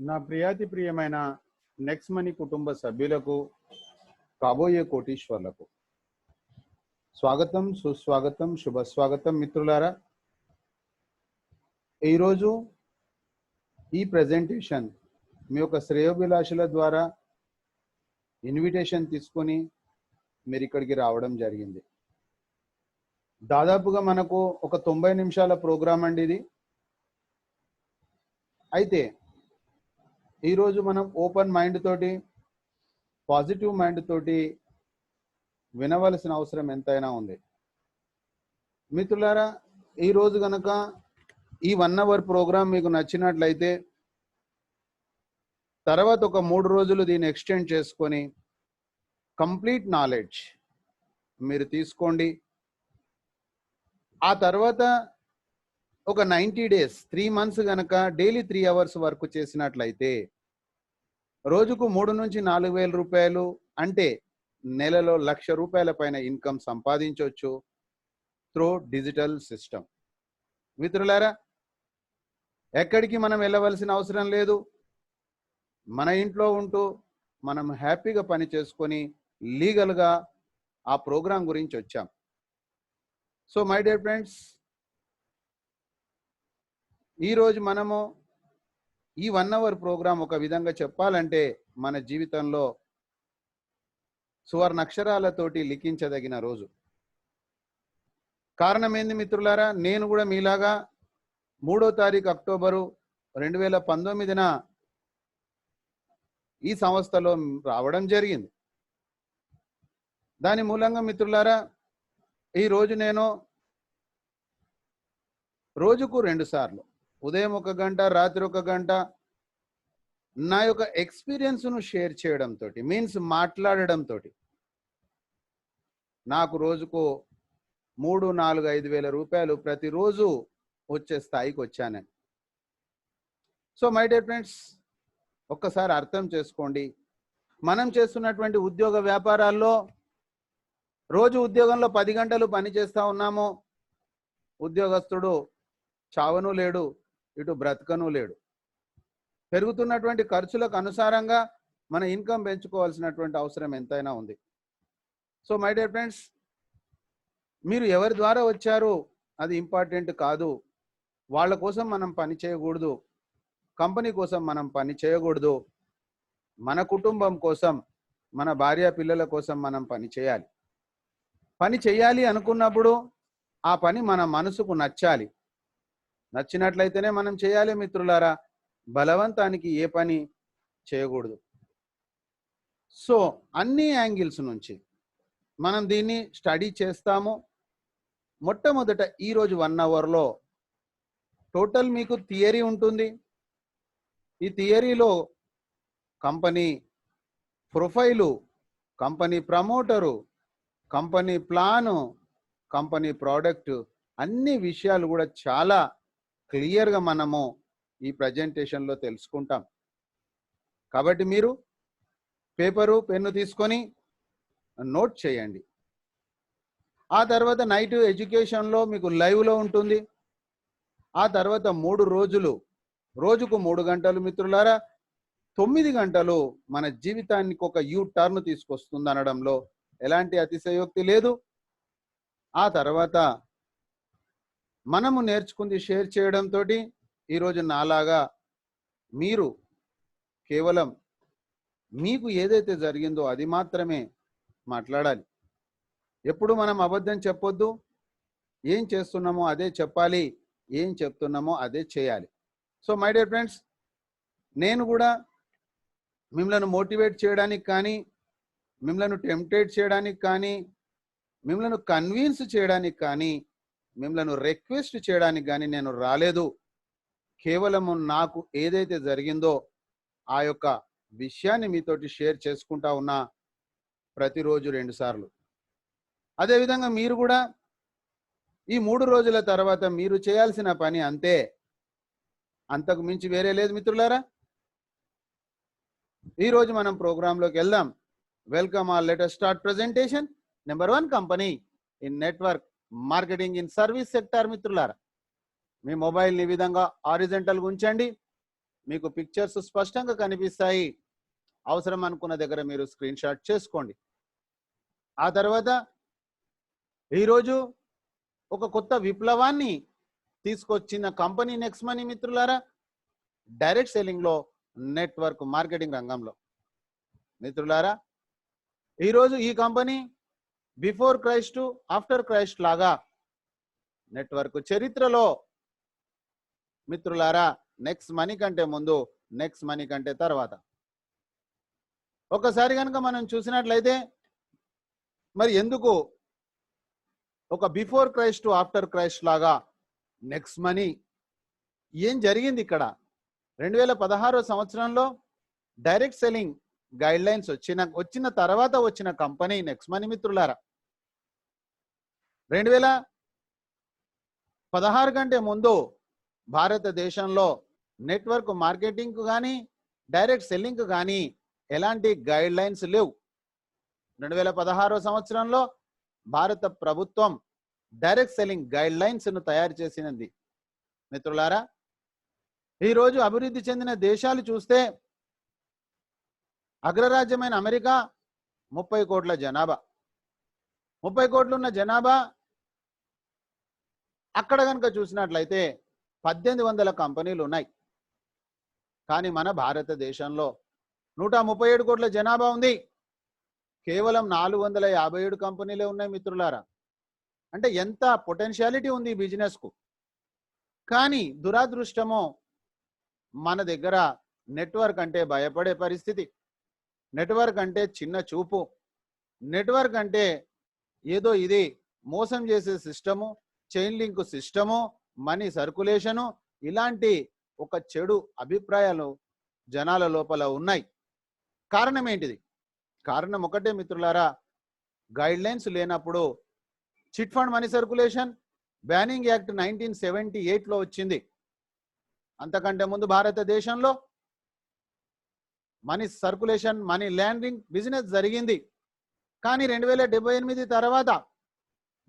నా ప్రియాతి ప్రియమైన next money కుటుంబ సభ్యులకు కాబోయే కోటీశ్వర్లకు స్వాగతం, సుస్వాగతం, శుభ స్వాగతం. మిత్రులారా, ఈరోజు ఈ ప్రెజెంటేషన్ మీ యొక్క శ్రేయోభిలాషుల ద్వారా ఇన్విటేషన్ తీసుకొని మీరు ఇక్కడికి రావడం జరిగింది. దాదాపుగా మనకు ఒక 90 నిమిషాల ప్రోగ్రాం అండి ఇది. అయితే ఈరోజు మనం ఓపెన్ మైండ్ తోటి, పాజిటివ్ మైండ్ తోటి వినవలసిన అవసరం ఎంతైనా ఉంది. మిత్రులారా, ఈరోజు గనక ఈ 1 అవర్ ప్రోగ్రాం మీకు నచ్చినట్లయితే తర్వాత ఒక 3 రోజులు దీన్ని ఎక్స్టెండ్ చేసుకొని కంప్లీట్ నాలెడ్జ్ మీరు తీసుకోండి. ఆ తర్వాత ఒక 90 డేస్ 3 మంత్స్ గనక డైలీ 3 అవర్స్ వర్క్ చేసినట్లయితే రోజుకు 3 నుంచి 4 వేల రూపాయలు, అంటే నెలలో 1,00,000 రూపాయల పైన ఇన్కమ్ సంపాదించవచ్చు త్రూ డిజిటల్ సిస్టమ్. మిత్రులారా, ఎక్కడికి మనం వెళ్ళవలసిన అవసరం లేదు. మన ఇంట్లో ఉంటూ మనం హ్యాపీగా పని చేసుకొని లీగల్గా ఆ ప్రోగ్రాం గురించి వచ్చాం. సో మై డియర్ ఫ్రెండ్స్, ఈరోజు మనము ఈ 1 అవర్ ప్రోగ్రాం ఒక విధంగా చెప్పాలంటే మన జీవితంలో సువర్ణాక్షరాలతోటి లిఖించదగిన రోజు. కారణం ఏంది మిత్రులారా, నేను కూడా మీలాగా 3వ తారీఖు అక్టోబరు 2019న ఈ సంస్థలో రావడం జరిగింది. దాని మూలంగా మిత్రులారా, ఈరోజు నేను రోజుకు 2 సార్లు, ఉదయం 1 గంట, రాత్రి 1 గంట నా యొక్క ఎక్స్పీరియన్స్ను షేర్ చేయడంతో, మీన్స్ మాట్లాడడంతో నాకు రోజుకు 3, 4, 5 వేల రూపాయలు ప్రతిరోజు వచ్చే స్థాయికి వచ్చాను. సో మై డియర్ ఫ్రెండ్స్, ఒక్కసారి అర్థం చేసుకోండి. మనం చేస్తున్నటువంటి ఉద్యోగ వ్యాపారాల్లో రోజు ఉద్యోగంలో 10 గంటలు పని చేస్తూ ఉన్నాము. ఉద్యోగస్తుడు చావను లేడు, ఇటు బ్రతకను లేడు. పెరుగుతున్నటువంటి ఖర్చులకు అనుసారంగా మన ఇన్కమ్ పెంచుకోవాల్సినటువంటి అవసరం ఎంతైనా ఉంది. సో మై డియర్ ఫ్రెండ్స్, మీరు ఎవరి ద్వారా వచ్చారు అది ఇంపార్టెంట్ కాదు. వాళ్ళ కోసం మనం పని చేయకూడదు, కంపెనీ కోసం మనం పని చేయకూడదు. మన కుటుంబం కోసం, మన భార్య పిల్లల కోసం మనం పని చేయాలి. పని చేయాలి అనుకున్నప్పుడు ఆ పని మన మనసుకు నచ్చాలి. నచ్చినట్లయితేనే మనం చేయాలి మిత్రులారా. బలవంతానికి ఏ పని చేయకూడదు. సో అన్ని యాంగిల్స్ నుంచి మనం దీన్ని స్టడీ చేస్తాము. మొట్టమొదట ఈరోజు 1 అవర్లో టోటల్ మీకు థియరీ ఉంటుంది. ఈ థియరీలో company profile, company promoter, company plan, company product, అన్ని విషయాలు కూడా చాలా క్లియర్గా మనము ఈ ప్రజెంటేషన్లో తెలుసుకుంటాం. కాబట్టి మీరు పేపరు, పెన్ను తీసుకొని నోట్ చేయండి. ఆ తర్వాత నైట్ ఎడ్యుకేషన్లో మీకు లైవ్లో ఉంటుంది. ఆ తర్వాత 3 రోజులు, రోజుకు 3 గంటలు మిత్రులారా, 9 గంటలు మన జీవితానికి ఒక యూ టర్న్ తీసుకొస్తుంది అనడంలో ఎలాంటి అతిశయోక్తి లేదు. ఆ తర్వాత మనము నేర్చుకుంది షేర్ చేయడంతో ఈరోజు నాలాగా మీరు కేవలం మీకు ఏదైతే జరిగిందో అది మాత్రమే మాట్లాడాలి. ఎప్పుడు మనం అబద్ధం చెప్పొద్దు. ఏం చేస్తున్నామో అదే చెప్పాలి, ఏం చెప్తున్నామో అదే చేయాలి. సో మై డియర్ ఫ్రెండ్స్, నేను కూడా మిమ్మల్ని మోటివేట్ చేయడానికి కానీ, మిమ్మల్ని టెంప్టేట్ చేయడానికి కానీ, మిమ్మల్ని కన్విన్స్ చేయడానికి కానీ, మిమ్మల్ని రిక్వెస్ట్ చేయడానికి కానీ నేను రాలేదు. కేవలము నాకు ఏదైతే జరిగిందో ఆ యొక్క విషయాన్ని మీతోటి షేర్ చేసుకుంటా ఉన్నా, ప్రతిరోజు 2 సార్లు. అదేవిధంగా మీరు కూడా ఈ 3 రోజుల తర్వాత మీరు చేయాల్సిన పని అంతే, అంతకు మించి వేరే లేదు మిత్రులారా. ఈరోజు మనం ప్రోగ్రాంలోకి వెళ్దాం. Welcome all. Let us start presentation. Number 1 company in network marketing in service sector. మిత్రులారా, మీ మొబైల్ని ఈ విధంగా హారిజంటల్గా ఉంచండి. మీకు పిక్చర్స్ స్పష్టంగా కనిపిస్తాయి. అవసరం అనుకున్న దగ్గర మీరు స్క్రీన్ షాట్ చేసుకోండి. ఆ తర్వాత ఈరోజు ఒక కొత్త విప్లవాన్ని తీసుకొచ్చిన కంపెనీ నెక్స్ట్ మనీ మిత్రులారా, డైరెక్ట్ సెల్లింగ్ లో, నెట్వర్క్ మార్కెటింగ్ రంగంలో. మిత్రులారా, ఈరోజు ఈ company before Christ after Christ లాగా నెట్వర్క్ చరిత్రలో మిత్రులారా నెక్స్ట్ మనీ కంటే ముందు, నెక్స్ట్ మనీ కంటే తర్వాత. ఒకసారి కనుక మనం చూసినట్లయితే మరి ఎందుకు ఒక బిఫోర్ క్రైస్ట్ ఆఫ్టర్ క్రైస్ట్ లాగా నెక్స్ట్ మనీ, ఏం జరిగింది ఇక్కడ? 2016 సంవత్సరంలో డైరెక్ట్ సెల్లింగ్ గైడ్ లైన్స్ వచ్చిన తర్వాత వచ్చిన కంపెనీ నెక్స్ట్ మనీ మిత్రులారా. 2016 కంటే ముందు భారతదేశంలో నెట్వర్క్ మార్కెటింగ్ కు కానీ డైరెక్ట్ సెల్లింగ్ కు కానీ ఎలాంటి గైడ్ లైన్స్ లేవు. 2016 సంవత్సరంలో భారత ప్రభుత్వం డైరెక్ట్ సెల్లింగ్ గైడ్ లైన్స్ ను తయారు చేసినది. మిత్రులారా, ఈరోజు అభివృద్ధి చెందిన దేశాలు చూస్తే అగ్రరాజ్యమైన అమెరికా 30 కోట్ల జనాభా, 30 కోట్లున్న జనాభా. అక్కడ కనుక చూసినట్లయితే 1800 కంపెనీలు ఉన్నాయి. కానీ మన భారతదేశంలో 137 కోట్ల జనాభా ఉంది, కేవలం 457 కంపెనీలే ఉన్నాయి మిత్రులారా. అంటే ఎంత పొటెన్షియాలిటీ ఉంది ఈ బిజినెస్ కు. కానీ దురాదృష్టమో మన దగ్గర నెట్వర్క్ అంటే భయపడే పరిస్థితి, నెట్వర్క్ అంటే చిన్న చూపు, నెట్వర్క్ అంటే ఏదో ఇది మోసం చేసే system, chain link system, money circulation, ఇలాంటి ఒక చెడు అభిప్రాయాలు జనాల లోపల ఉన్నాయి. కారణం ఏంటిది? కారణం ఒకటే మిత్రులారా, గైడ్ లైన్స్ లేనప్పుడు chit fund money circulation banning act 1978లో వచ్చింది. అంతకంటే ముందు భారతదేశంలో money circulation, money landing business జరిగింది. కానీ 2078 తర్వాత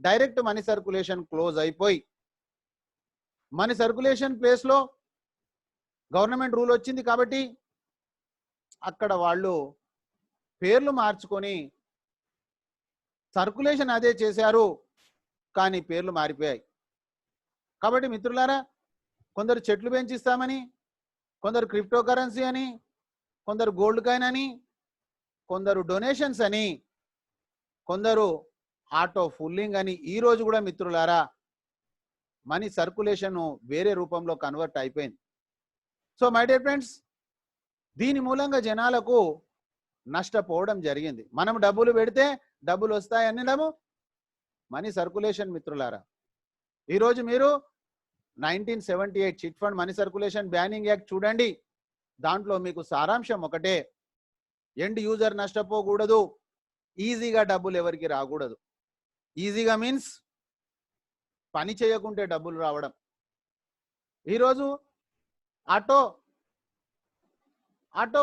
డైరెక్ట్ మనీ సర్కులేషన్ క్లోజ్ అయిపోయి మనీ సర్కులేషన్ ప్లేస్ లో గవర్నమెంట్ రూల్ వచ్చింది. కాబట్టి అక్కడ వాళ్ళు పేర్లు మార్చుకొని సర్కులేషన్ అదే చేశారు, కానీ పేర్లు మారిపోయాయి. కాబట్టి మిత్రులారా, కొందరు చెట్లు పెంచిస్తామని, కొందరు క్రిప్టో కరెన్సీ అని, కొందరు గోల్డ్ కాయిన్ అని, కొందరు డొనేషన్స్ అని, కొందరు ఆటో ఫుల్లింగ్ అని, ఈ రోజు కూడా మిత్రులారా మనీ సర్కులేషన్ వేరే రూపంలో కన్వర్ట్ అయిపోయింది. సో మై డియర్ ఫ్రెండ్స్, దీని మూలంగా జనాలకు నష్టపోవడం జరిగింది. మనం డబ్బులు పెడితే డబ్బులు వస్తాయి అనడము మనీ సర్కులేషన్ మిత్రులారా. ఈరోజు మీరు 1978 chit fund money circulation banning act చూడండి. దాంట్లో మీకు సారాంశం ఒకటే, ఎండ్ యూజర్ నష్టపోకూడదు, ఈజీగా డబ్బులు ఎవరికి రాకూడదు. ఈజీగా మీన్స్ పని చేయకుంటే డబ్బులు రావడం. ఈరోజు ఆటో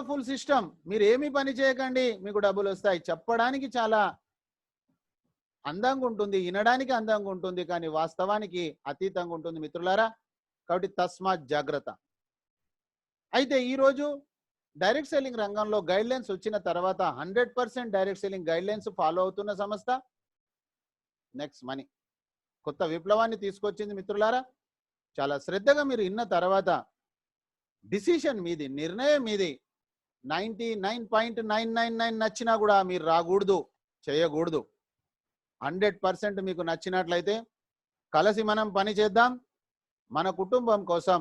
ఫుల్ సిస్టమ్, మీరు ఏమీ పని చేయకండి మీకు డబ్బులు వస్తాయి, చెప్పడానికి చాలా అందంగా ఉంటుంది, వినడానికి అందంగా ఉంటుంది, కానీ వాస్తవానికి అతీతంగా ఉంటుంది మిత్రులారా. కాబట్టి తస్మాత్ జాగ్రత్త. అయితే ఈరోజు డైరెక్ట్ సెల్లింగ్ రంగంలో గైడ్ లైన్స్ వచ్చిన తర్వాత 100% direct selling guide lines follow అవుతున్న సంస్థ నెక్స్ట్ మనీ కొత్త విప్లవాన్ని తీసుకొచ్చింది మిత్రులారా. చాలా శ్రద్ధగా మీరు విన్న తర్వాత డిసిషన్ మీది, నిర్ణయం మీది. 99.999 నచ్చినా కూడా మీరు రాకూడదు, చేయకూడదు. 100% మీకు నచ్చినట్లయితే కలిసి మనం పని చేద్దాం, మన కుటుంబం కోసం,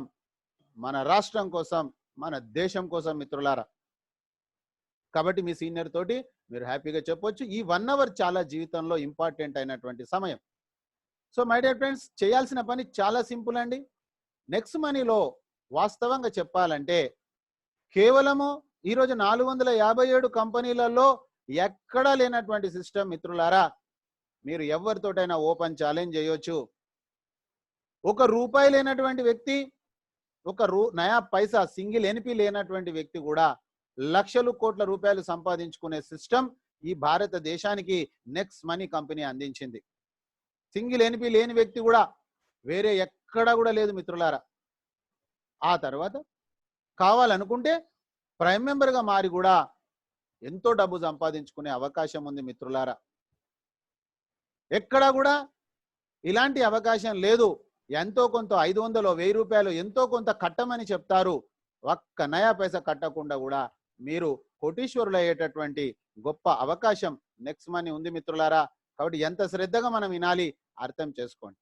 మన రాష్ట్రం కోసం, మన దేశం కోసం మిత్రులారా. కాబట్టి మీ సీనియర్ తోటి మీరు హ్యాపీగా చెప్పొచ్చు. ఈ 1 అవర్ చాలా జీవితంలో ఇంపార్టెంట్ అయినటువంటి సమయం. సో మై డియర్ ఫ్రెండ్స్, చేయాల్సిన పని చాలా సింపుల్ అండి. నెక్స్ట్ మనీలో వాస్తవంగా చెప్పాలంటే కేవలము ఈరోజు 457 కంపెనీలలో ఎక్కడా లేనటువంటి సిస్టమ్ మిత్రులారా. మీరు ఎవరితోటైనా ఓపెన్ ఛాలెంజ్ చేయొచ్చు. ₹1 లేనటువంటి వ్యక్తి, నయా పైసా సింగిల్ ఎన్పి లేనటువంటి వ్యక్తి కూడా లక్షలు కోట్ల రూపాయలు సంపాదించుకునే సిస్టమ్ ఈ భారతదేశానికి నెక్స్ట్ మనీ కంపెనీ అందించింది. సింగిల్ ఎన్పి లేని వ్యక్తి కూడా వేరే ఎక్కడా కూడా లేదు మిత్రులారా. ఆ తర్వాత కావాలనుకుంటే ప్రైమ్ మెంబర్గా మారి కూడా ఎంతో డబ్బు సంపాదించుకునే అవకాశం ఉంది మిత్రులారా. ఎక్కడా కూడా ఇలాంటి అవకాశం లేదు. ఎంతో కొంత 500 1000 రూపాయలు ఎంతో కొంత కట్టమని చెప్తారు. ఒక్క నయా పైసా కట్టకుండా కూడా మీరు కోటీశ్వరులు అయ్యేటటువంటి గొప్ప అవకాశం నెక్స్ట్ మనీ ఉంది మిత్రులారా. కాబట్టి ఎంత శ్రద్ధగా మనం వినాలి, అర్థం చేసుకోండి.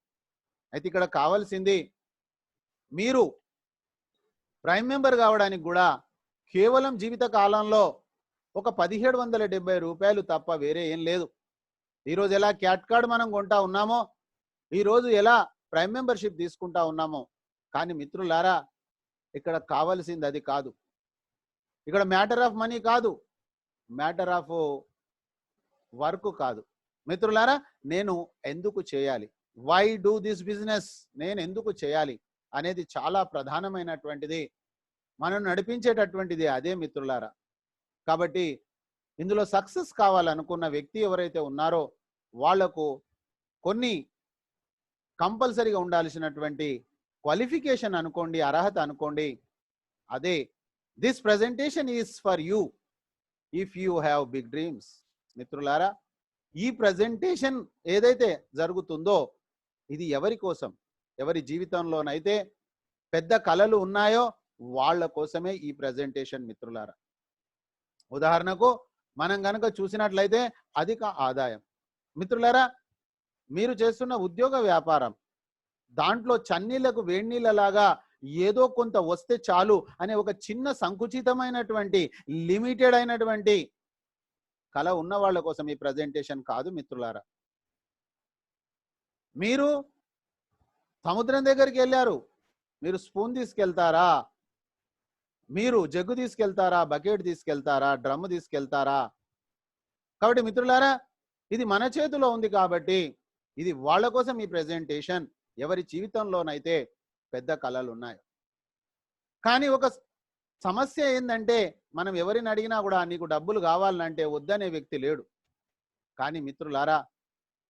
అయితే ఇక్కడ కావాల్సింది మీరు ప్రైమ్ మెంబర్ కావడానికి కూడా కేవలం జీవిత కాలంలో ఒక 1770 రూపాయలు తప్ప వేరే ఏం లేదు. ఈరోజు ఎలా క్యాట్ కార్డ్ మనం కొంటా ఉన్నామో, ఈరోజు ఎలా ప్రైమ్ మెంబర్షిప్ తీసుకుంటా ఉన్నామో, కానీ మిత్రులారా ఇక్కడ కావాల్సింది అది కాదు. ఇక్కడ మ్యాటర్ ఆఫ్ మనీ కాదు, మ్యాటర్ ఆఫ్ వర్క్ కాదు. మిత్రులారా నేను ఎందుకు చేయాలి, వై డూ దిస్ బిజినెస్, నేను ఎందుకు చేయాలి అనేది చాలా ప్రధానమైనటువంటిది, మనం నడిపించేటటువంటిది అదే మిత్రులారా. కాబట్టి ఇందులో సక్సెస్ కావాలనుకున్న వ్యక్తి ఎవరైతే ఉన్నారో వాళ్లకు కొన్ని కంపల్సరీగా ఉండాల్సినటువంటి క్వాలిఫికేషన్ అనుకోండి, అర్హత అనుకోండి, అదే this presentation is for you if you have big dreams. మిత్రులారా ఈ ప్రెజెంటేషన్ ఏదైతే జరుగుతుందో ఇది ఎవరి కోసం, ఎవరి జీవితంలోనైతే పెద్ద కళలు ఉన్నాయో వాళ్ళ కోసమే ఈ ప్రెజెంటేషన్ మిత్రులారా. ఉదాహరణకు మనం గనక చూసినట్లయితే అధిక ఆదాయం. మిత్రులారా మీరు చేస్తున్న ఉద్యోగ వ్యాపారం దాంట్లో చన్నీళ్లకు వేడినీళ్ళలాగా ఏదో కొంత వస్తే చాలు అనే ఒక చిన్న సంకుచితమైనటువంటి లిమిటెడ్ అయినటువంటి కళ ఉన్న వాళ్ళ కోసం ఈ ప్రెజెంటేషన్ కాదు మిత్రులారా. మీరు సముద్రం దగ్గరికి వెళ్ళారు, మీరు స్పూన్ తీసుకెళ్తారా, మీరు జగ్గు తీసుకెళ్తారా, బకెట్ తీసుకెళ్తారా, డ్రమ్ తీసుకెళ్తారా? కాబట్టి మిత్రులారా ఇది మన చేతిలో ఉంది కాబట్టి ఇది వాళ్ళ కోసం ఈ ప్రెజెంటేషన్. ఎవరి జీవితంలోనైతే పెద్ద కళలు ఉన్నాయి. కానీ ఒక సమస్య ఏంటంటే మనం ఎవరిని అడిగినా కూడా నీకు డబ్బులు కావాలంటే వద్దనే వ్యక్తి లేడు. కానీ మిత్రులారా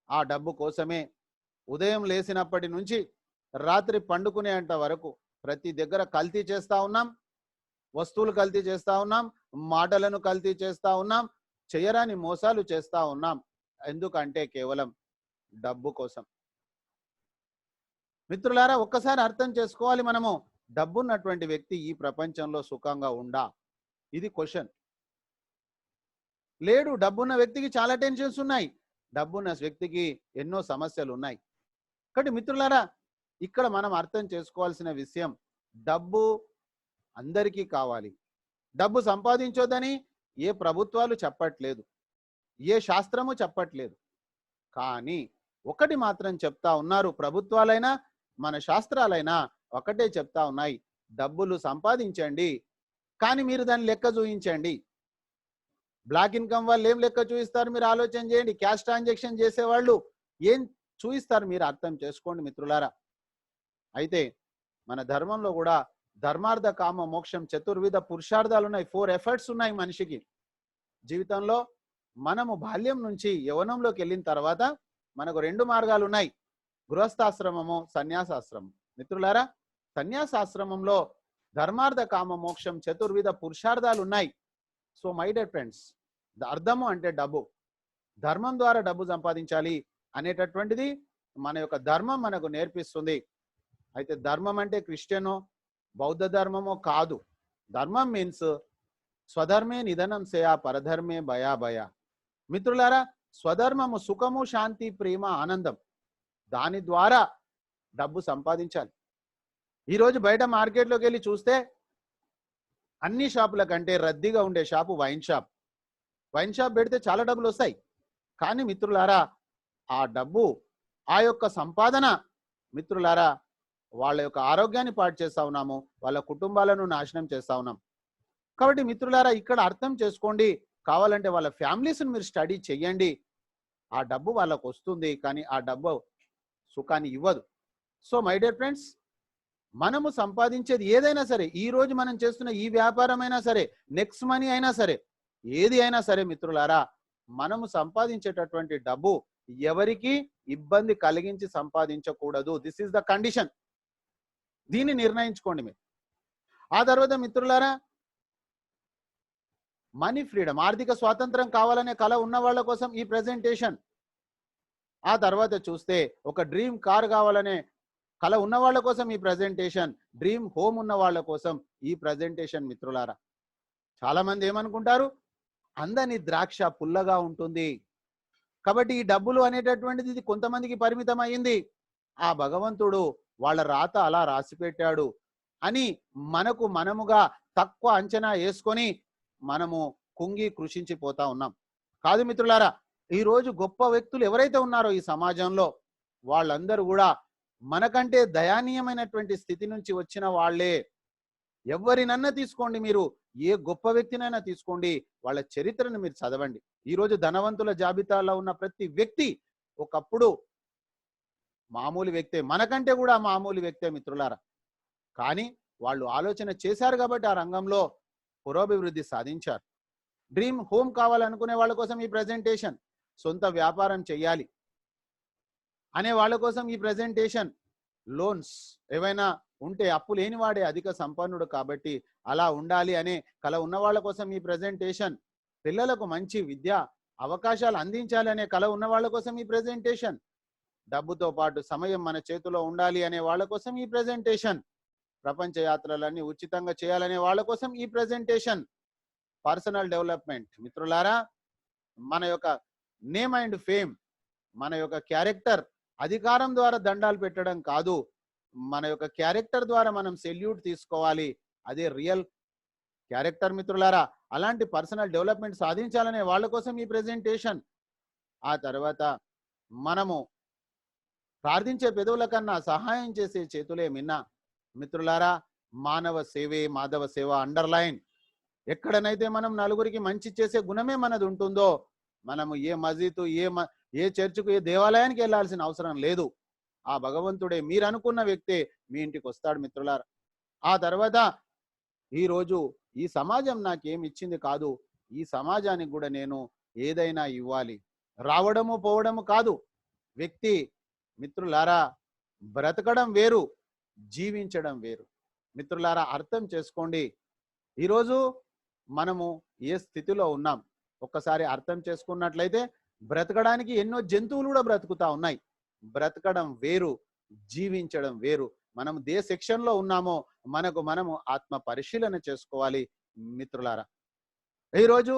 ఆ డబ్బు కోసమే ఉదయం లేచినప్పటి నుంచి రాత్రి పండుకునేంత వరకు ప్రతి దగ్గర కల్తీ చేస్తా ఉన్నాం, వస్తువులు కల్తీ చేస్తా ఉన్నాం, మాటలను కల్తీ చేస్తా ఉన్నాం, చేయరాని మోసాలు చేస్తా ఉన్నాం. ఎందుకంటే కేవలం డబ్బు కోసం. మిత్రులారా ఒక్కసారి అర్థం చేసుకోవాలి, మనము డబ్బున్నటువంటి వ్యక్తి ఈ ప్రపంచంలో సుఖంగా ఉండా? ఇది క్వశ్చన్. లేడు. డబ్బున్న వ్యక్తికి చాలా టెన్షన్స్ ఉన్నాయి, డబ్బున్న వ్యక్తికి ఎన్నో సమస్యలు ఉన్నాయి. కాబట్టి మిత్రులారా ఇక్కడ మనం అర్థం చేసుకోవాల్సిన విషయం, డబ్బు అందరికీ కావాలి. డబ్బు సంపాదించొద్దని ఏ ప్రభుత్వాలు చెప్పట్లేదు, ఏ శాస్త్రము చెప్పట్లేదు. కానీ ఒకటి మాత్రం చెప్తా ఉన్నారు, ప్రభుత్వాలైనా మన శాస్త్రాలైనా ఒకటే చెప్తా ఉన్నాయి, డబ్బులు సంపాదించండి కానీ మీరు దాన్ని లెక్క చూయించండి. బ్లాక్ ఇన్కమ్ వాళ్ళు ఏం లెక్క చూయిస్తారు మీరు ఆలోచన చేయండి. క్యాష్ ట్రాన్సాక్షన్ చేసేవాళ్ళు ఏం చూయిస్తారు మీరు అర్థం చేసుకోండి మిత్రులారా. అయితే మన ధర్మంలో కూడా ధర్మార్థ కామ మోక్షం చతుర్విధ పురుషార్థాలు ఉన్నాయి, 4 ఎఫర్ట్స్ ఉన్నాయి మనిషికి జీవితంలో. మనము బాల్యం నుంచి యవనంలోకి వెళ్ళిన తర్వాత మనకు 2 మార్గాలు ఉన్నాయి, గృహస్థాశ్రమము, సన్యాసాశ్రమం. మిత్రులారా సన్యాసాశ్రమంలో ధర్మార్థ కామ మోక్షం చతుర్విధ పురుషార్థాలు ఉన్నాయి. సో మై డియర్ ఫ్రెండ్స్, అర్థము అంటే డబ్బు, ధర్మం ద్వారా డబ్బు సంపాదించాలి అనేటటువంటిది మన యొక్క ధర్మం మనకు నేర్పిస్తుంది. అయితే ధర్మం అంటే క్రిస్టియనో బౌద్ధ ధర్మమో కాదు. ధర్మం మీన్స్ స్వధర్మే నిధనం సేయా పరధర్మే భయా భయ. మిత్రులారా స్వధర్మము సుఖము, శాంతి, ప్రేమ, ఆనందం, దాని ద్వారా డబ్బు సంపాదించాలి. ఈరోజు బయట మార్కెట్లోకి వెళ్ళి చూస్తే అన్ని షాపుల కంటే రద్దీగా ఉండే shop wine shop. Wine shop పెడితే చాలా డబ్బులు వస్తాయి. కానీ మిత్రులారా ఆ డబ్బు, ఆ యొక్క సంపాదన మిత్రులారా వాళ్ళ యొక్క ఆరోగ్యాన్ని పాడు చేస్తా ఉన్నాము, వాళ్ళ కుటుంబాలను నాశనం చేస్తా ఉన్నాం. కాబట్టి మిత్రులారా ఇక్కడ అర్థం చేసుకోండి, కావాలంటే వాళ్ళ ఫ్యామిలీస్ని మీరు స్టడీ చెయ్యండి. ఆ డబ్బు వాళ్ళకు వస్తుంది కానీ ఆ డబ్బు సుఖాన్ని ఇవ్వదు. సో మై డియర్ ఫ్రెండ్స్, మనము సంపాదించేది ఏదైనా సరే, ఈ రోజు మనం చేస్తున్న ఈ వ్యాపారం అయినా సరే, నెక్స్ట్ మనీ అయినా సరే, ఏది అయినా సరే మిత్రులారా మనము సంపాదించేటటువంటి డబ్బు ఎవరికి ఇబ్బంది కలిగించి సంపాదించకూడదు. This is the condition. దీన్ని నిర్ణయించుకోండి మీరు. ఆ తర్వాత మిత్రులారా, మనీ ఫ్రీడమ్, ఆర్థిక స్వాతంత్రం కావాలనే కల ఉన్న వాళ్ళ కోసం ఈ ప్రెజెంటేషన్. ఆ తర్వాత చూస్తే ఒక డ్రీమ్ కార్ కావాలనే కల ఉన్న వాళ్ళ కోసం ఈ ప్రెజెంటేషన్, డ్రీమ్ హోమ్ ఉన్న వాళ్ళ కోసం ఈ ప్రెజెంటేషన్. మిత్రులారా, చాలా మంది ఏమనుకుంటారు, అందని ద్రాక్ష పుల్లగా ఉంటుంది కాబట్టి ఈ డబ్బులు అనేటటువంటిది ఇది కొంతమందికి పరిమితం అయింది, ఆ భగవంతుడు వాళ్ళ రాత అలా రాసి పెట్టాడు అని మనకు మనముగా తక్కువ అంచనా వేసుకొని మనము కుంగి కృషించిపోతా ఉన్నాం. కాదు మిత్రులారా, ఈరోజు గొప్ప వ్యక్తులు ఎవరైతే ఉన్నారో ఈ సమాజంలో వాళ్ళందరూ కూడా మనకంటే దయానీయమైనటువంటి స్థితి నుంచి వచ్చిన వాళ్ళే. ఎవరినన్నా తీసుకోండి, మీరు ఏ గొప్ప వ్యక్తినైనా తీసుకోండి, వాళ్ళ చరిత్రను మీరు చదవండి. ఈరోజు ధనవంతుల జాబితాలో ఉన్న ప్రతి వ్యక్తి ఒకప్పుడు మామూలు వ్యక్తే, మనకంటే కూడా మామూలు వ్యక్తే మిత్రులారా. కానీ వాళ్ళు ఆలోచన చేశారు కాబట్టి ఆ రంగంలో పురోభివృద్ధి సాధించారు. డ్రీమ్ హోమ్ కావాలనుకునే వాళ్ళ కోసం ఈ ప్రెజెంటేషన్, సొంత వ్యాపారం చేయాలి అనే వాళ్ళ కోసం ఈ ప్రెజెంటేషన్, లోన్స్ ఏవైనా ఉంటే అప్పు లేని వాడే అధిక సంపన్నుడు కాబట్టి అలా ఉండాలి అనే కల ఉన్న వాళ్ళ కోసం ఈ ప్రెజెంటేషన్, పిల్లలకు మంచి విద్యా అవకాశాలు అందించాలి అనే కల ఉన్న వాళ్ళ కోసం ఈ ప్రెజెంటేషన్, డబ్బుతో పాటు సమయం మన చేతిలో ఉండాలి అనే వాళ్ళ కోసం ఈ ప్రెజెంటేషన్, ప్రపంచ యాత్రలన్నీ ఉచితంగా చేయాలనే వాళ్ళ కోసం ఈ ప్రెజెంటేషన్, పర్సనల్ డెవలప్మెంట్. మిత్రులారా, మన యొక్క నేమ్ అండ్ ఫేమ్, మన యొక్క క్యారెక్టర్ అధికారం ద్వారా దండాలు పెట్టడం కాదు, మన యొక్క క్యారెక్టర్ ద్వారా మనం సెల్యూట్ తీసుకోవాలి, అదే రియల్ క్యారెక్టర్ మిత్రులారా. అలాంటి పర్సనల్ డెవలప్మెంట్ సాధించాలనే వాళ్ళ కోసం ఈ ప్రెజెంటేషన్. ఆ తర్వాత మనము ప్రార్థించే పెదవుల కన్నా సహాయం చేసే చేతులే మిన్న. మిత్రులారా, మానవ సేవే మాధవ సేవ అండర్లైన్. ఎక్కడనైతే మనం నలుగురికి మంచి చేసే గుణమే మనది ఉంటుందో, మనము ఏ మస్జిద్ ఏ చర్చికు ఏ దేవాలయానికి వెళ్ళాల్సిన అవసరం లేదు. ఆ భగవంతుడే మీరు అనుకున్న వ్యక్తే మీ ఇంటికి వస్తాడు మిత్రులారా. ఆ తర్వాత ఈరోజు ఈ సమాజం నాకేం ఇచ్చింది కాదు, ఈ సమాజానికి కూడా నేను ఏదైనా ఇవ్వాలి. రావడము పోవడము కాదు వ్యక్తి. మిత్రులారా, బ్రతకడం వేరు, జీవించడం వేరు. మిత్రులారా, అర్థం చేసుకోండి. ఈరోజు మనము ఏ స్థితిలో ఉన్నాం ఒక్కసారి అర్థం చేసుకున్నట్లయితే, బ్రతకడానికి ఎన్నో జంతువులు కూడా బ్రతుకుతా ఉన్నాయి. బ్రతకడం వేరు, జీవించడం వేరు. మనం ఏ సెక్షన్లో ఉన్నామో మనము ఆత్మ పరిశీలన చేసుకోవాలి మిత్రులారా. ఈరోజు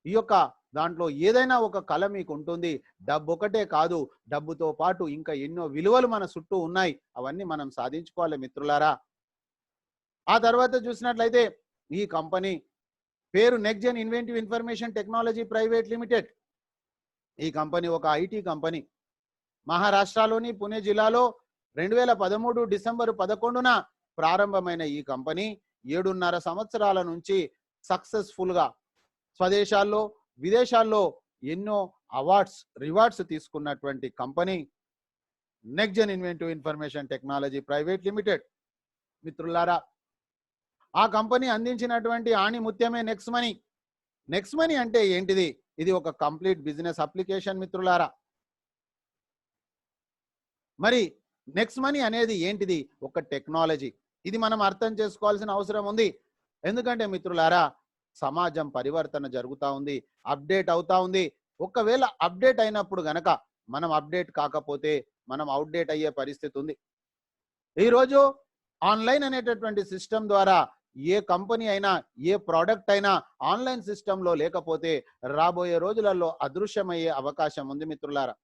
ఈ యొక్క దాంట్లో ఏదైనా ఒక కళ మీకు ఉంటుంది. డబ్బు ఒకటే కాదు, డబ్బుతో పాటు ఇంకా ఎన్నో విలువలు మన చుట్టూ ఉన్నాయి, అవన్నీ మనం సాధించుకోవాలి మిత్రులారా. ఆ తర్వాత చూసినట్లయితే ఈ కంపెనీ పేరు next gen inventive information technology private limited. ఈ కంపెనీ ఒక ఐటీ కంపెనీ. మహారాష్ట్రలోని పుణె జిల్లాలో 2013 డిసెంబర్ 11న ప్రారంభమైన ఈ కంపెనీ 7.5 సంవత్సరాల నుంచి సక్సెస్ఫుల్ గా స్వదేశాల్లో విదేశాల్లో ఎన్నో రివార్డ్స్ తీసుకున్నటువంటి company next gen inventive information technology private limited. మిత్రులారా, ఆ కంపెనీ అందించినటువంటి ఆణిముత్యమే నెక్స్ట్ మనీ. నెక్స్ట్ మనీ అంటే ఏంటిది? ఇది ఒక కంప్లీట్ బిజినెస్ అప్లికేషన్ మిత్రులారా. మరి నెక్స్ట్ మనీ అనేది ఏంటిది? ఒక టెక్నాలజీ. ఇది మనం అర్థం చేసుకోవాల్సిన అవసరం ఉంది. ఎందుకంటే మిత్రులారా, సమాజం పరివర్తన జరుగుతూ ఉంది, అప్డేట్ అవుతా ఉంది. ఒకవేళ అప్డేట్ అయినప్పుడు గనక మనం అప్డేట్ కాకపోతే మనం అవుట్డేట్ అయ్యే పరిస్థితి ఉంది. ఈరోజు ఆన్లైన్ అనేటటువంటి సిస్టమ్ ద్వారా ఏ కంపెనీ అయినా ఏ ప్రోడక్ట్ అయినా ఆన్లైన్ సిస్టంలో లేకపోతే రాబోయే రోజులలో అదృశ్యమయ్యే అవకాశం ఉంది మిత్రులారా.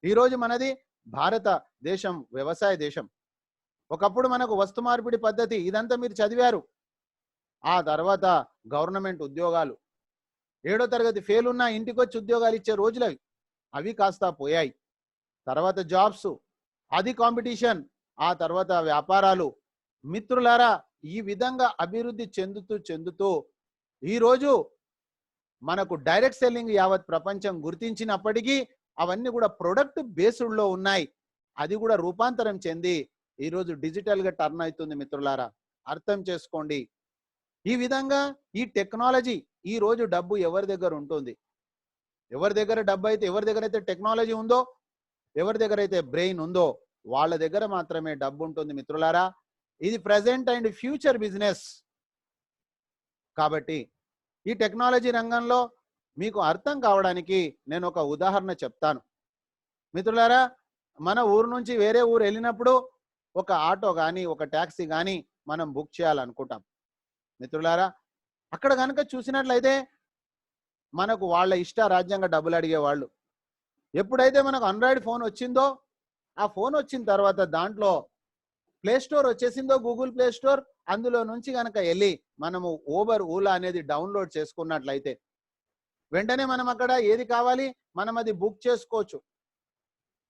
ఈరోజు మనది భారతదేశం వ్యవసాయ దేశం. ఒకప్పుడు మనకు వస్తు మార్పిడి పద్ధతి ఇదంతా మీరు చదివారు. ఆ తర్వాత గవర్నమెంట్ ఉద్యోగాలు, 7వ తరగతి ఫెయిల్ ఉన్నా ఇంటికి వచ్చి ఉద్యోగాలు ఇచ్చే రోజులు అవి కాస్త పోయాయి. తర్వాత జాబ్స్, అది కాంపిటీషన్, ఆ తర్వాత వ్యాపారాలు. మిత్రులారా, ఈ విధంగా అభివృద్ధి చెందుతూ ఈరోజు మనకు డైరెక్ట్ సెల్లింగ్ యావత్ ప్రపంచం గుర్తించినప్పటికీ అవన్నీ కూడా ప్రొడక్ట్ బేస్డ్లో ఉన్నాయి. అది కూడా రూపాంతరం చెంది ఈరోజు డిజిటల్గా టర్న్ అవుతుంది మిత్రులారా. అర్థం చేసుకోండి. ఈ విధంగా ఈ టెక్నాలజీ, ఈ రోజు డబ్బు ఎవరి దగ్గర ఉంటుంది? ఎవరి దగ్గర డబ్బు అయితే, ఎవరి దగ్గర అయితే టెక్నాలజీ ఉందో, ఎవరి దగ్గర అయితే బ్రెయిన్ ఉందో వాళ్ళ దగ్గర మాత్రమే డబ్బు ఉంటుంది మిత్రులారా. ఇది ప్రెజెంట్ అండ్ ఫ్యూచర్ బిజినెస్. కాబట్టి ఈ టెక్నాలజీ రంగంలో మీకు అర్థం కావడానికి నేను ఒక ఉదాహరణ చెప్తాను. మిత్రులారా, మన ఊరు నుంచి వేరే ఊరు వెళ్ళినప్పుడు ఒక ఆటో కానీ ఒక ట్యాక్సీ కానీ మనం బుక్ చేయాలనుకుంటాం. మిత్రులారా, అక్కడ కనుక చూసినట్లయితే మనకు వాళ్ళ ఇష్ట రాజ్యంగా డబ్బులు అడిగేవాళ్ళు. ఎప్పుడైతే మనకు ఆండ్రాయిడ్ ఫోన్ వచ్చిందో, ఆ ఫోన్ వచ్చిన తర్వాత దాంట్లో ప్లే స్టోర్ వచ్చేసిందో, గూగుల్ ప్లే స్టోర్, అందులో నుంచి కనుక వెళ్ళి మనము ఊబర్, ఓలా అనేది డౌన్లోడ్ చేసుకున్నట్లయితే వెంటనే మనం అక్కడ ఏది కావాలి మనం అది బుక్ చేసుకోవచ్చు.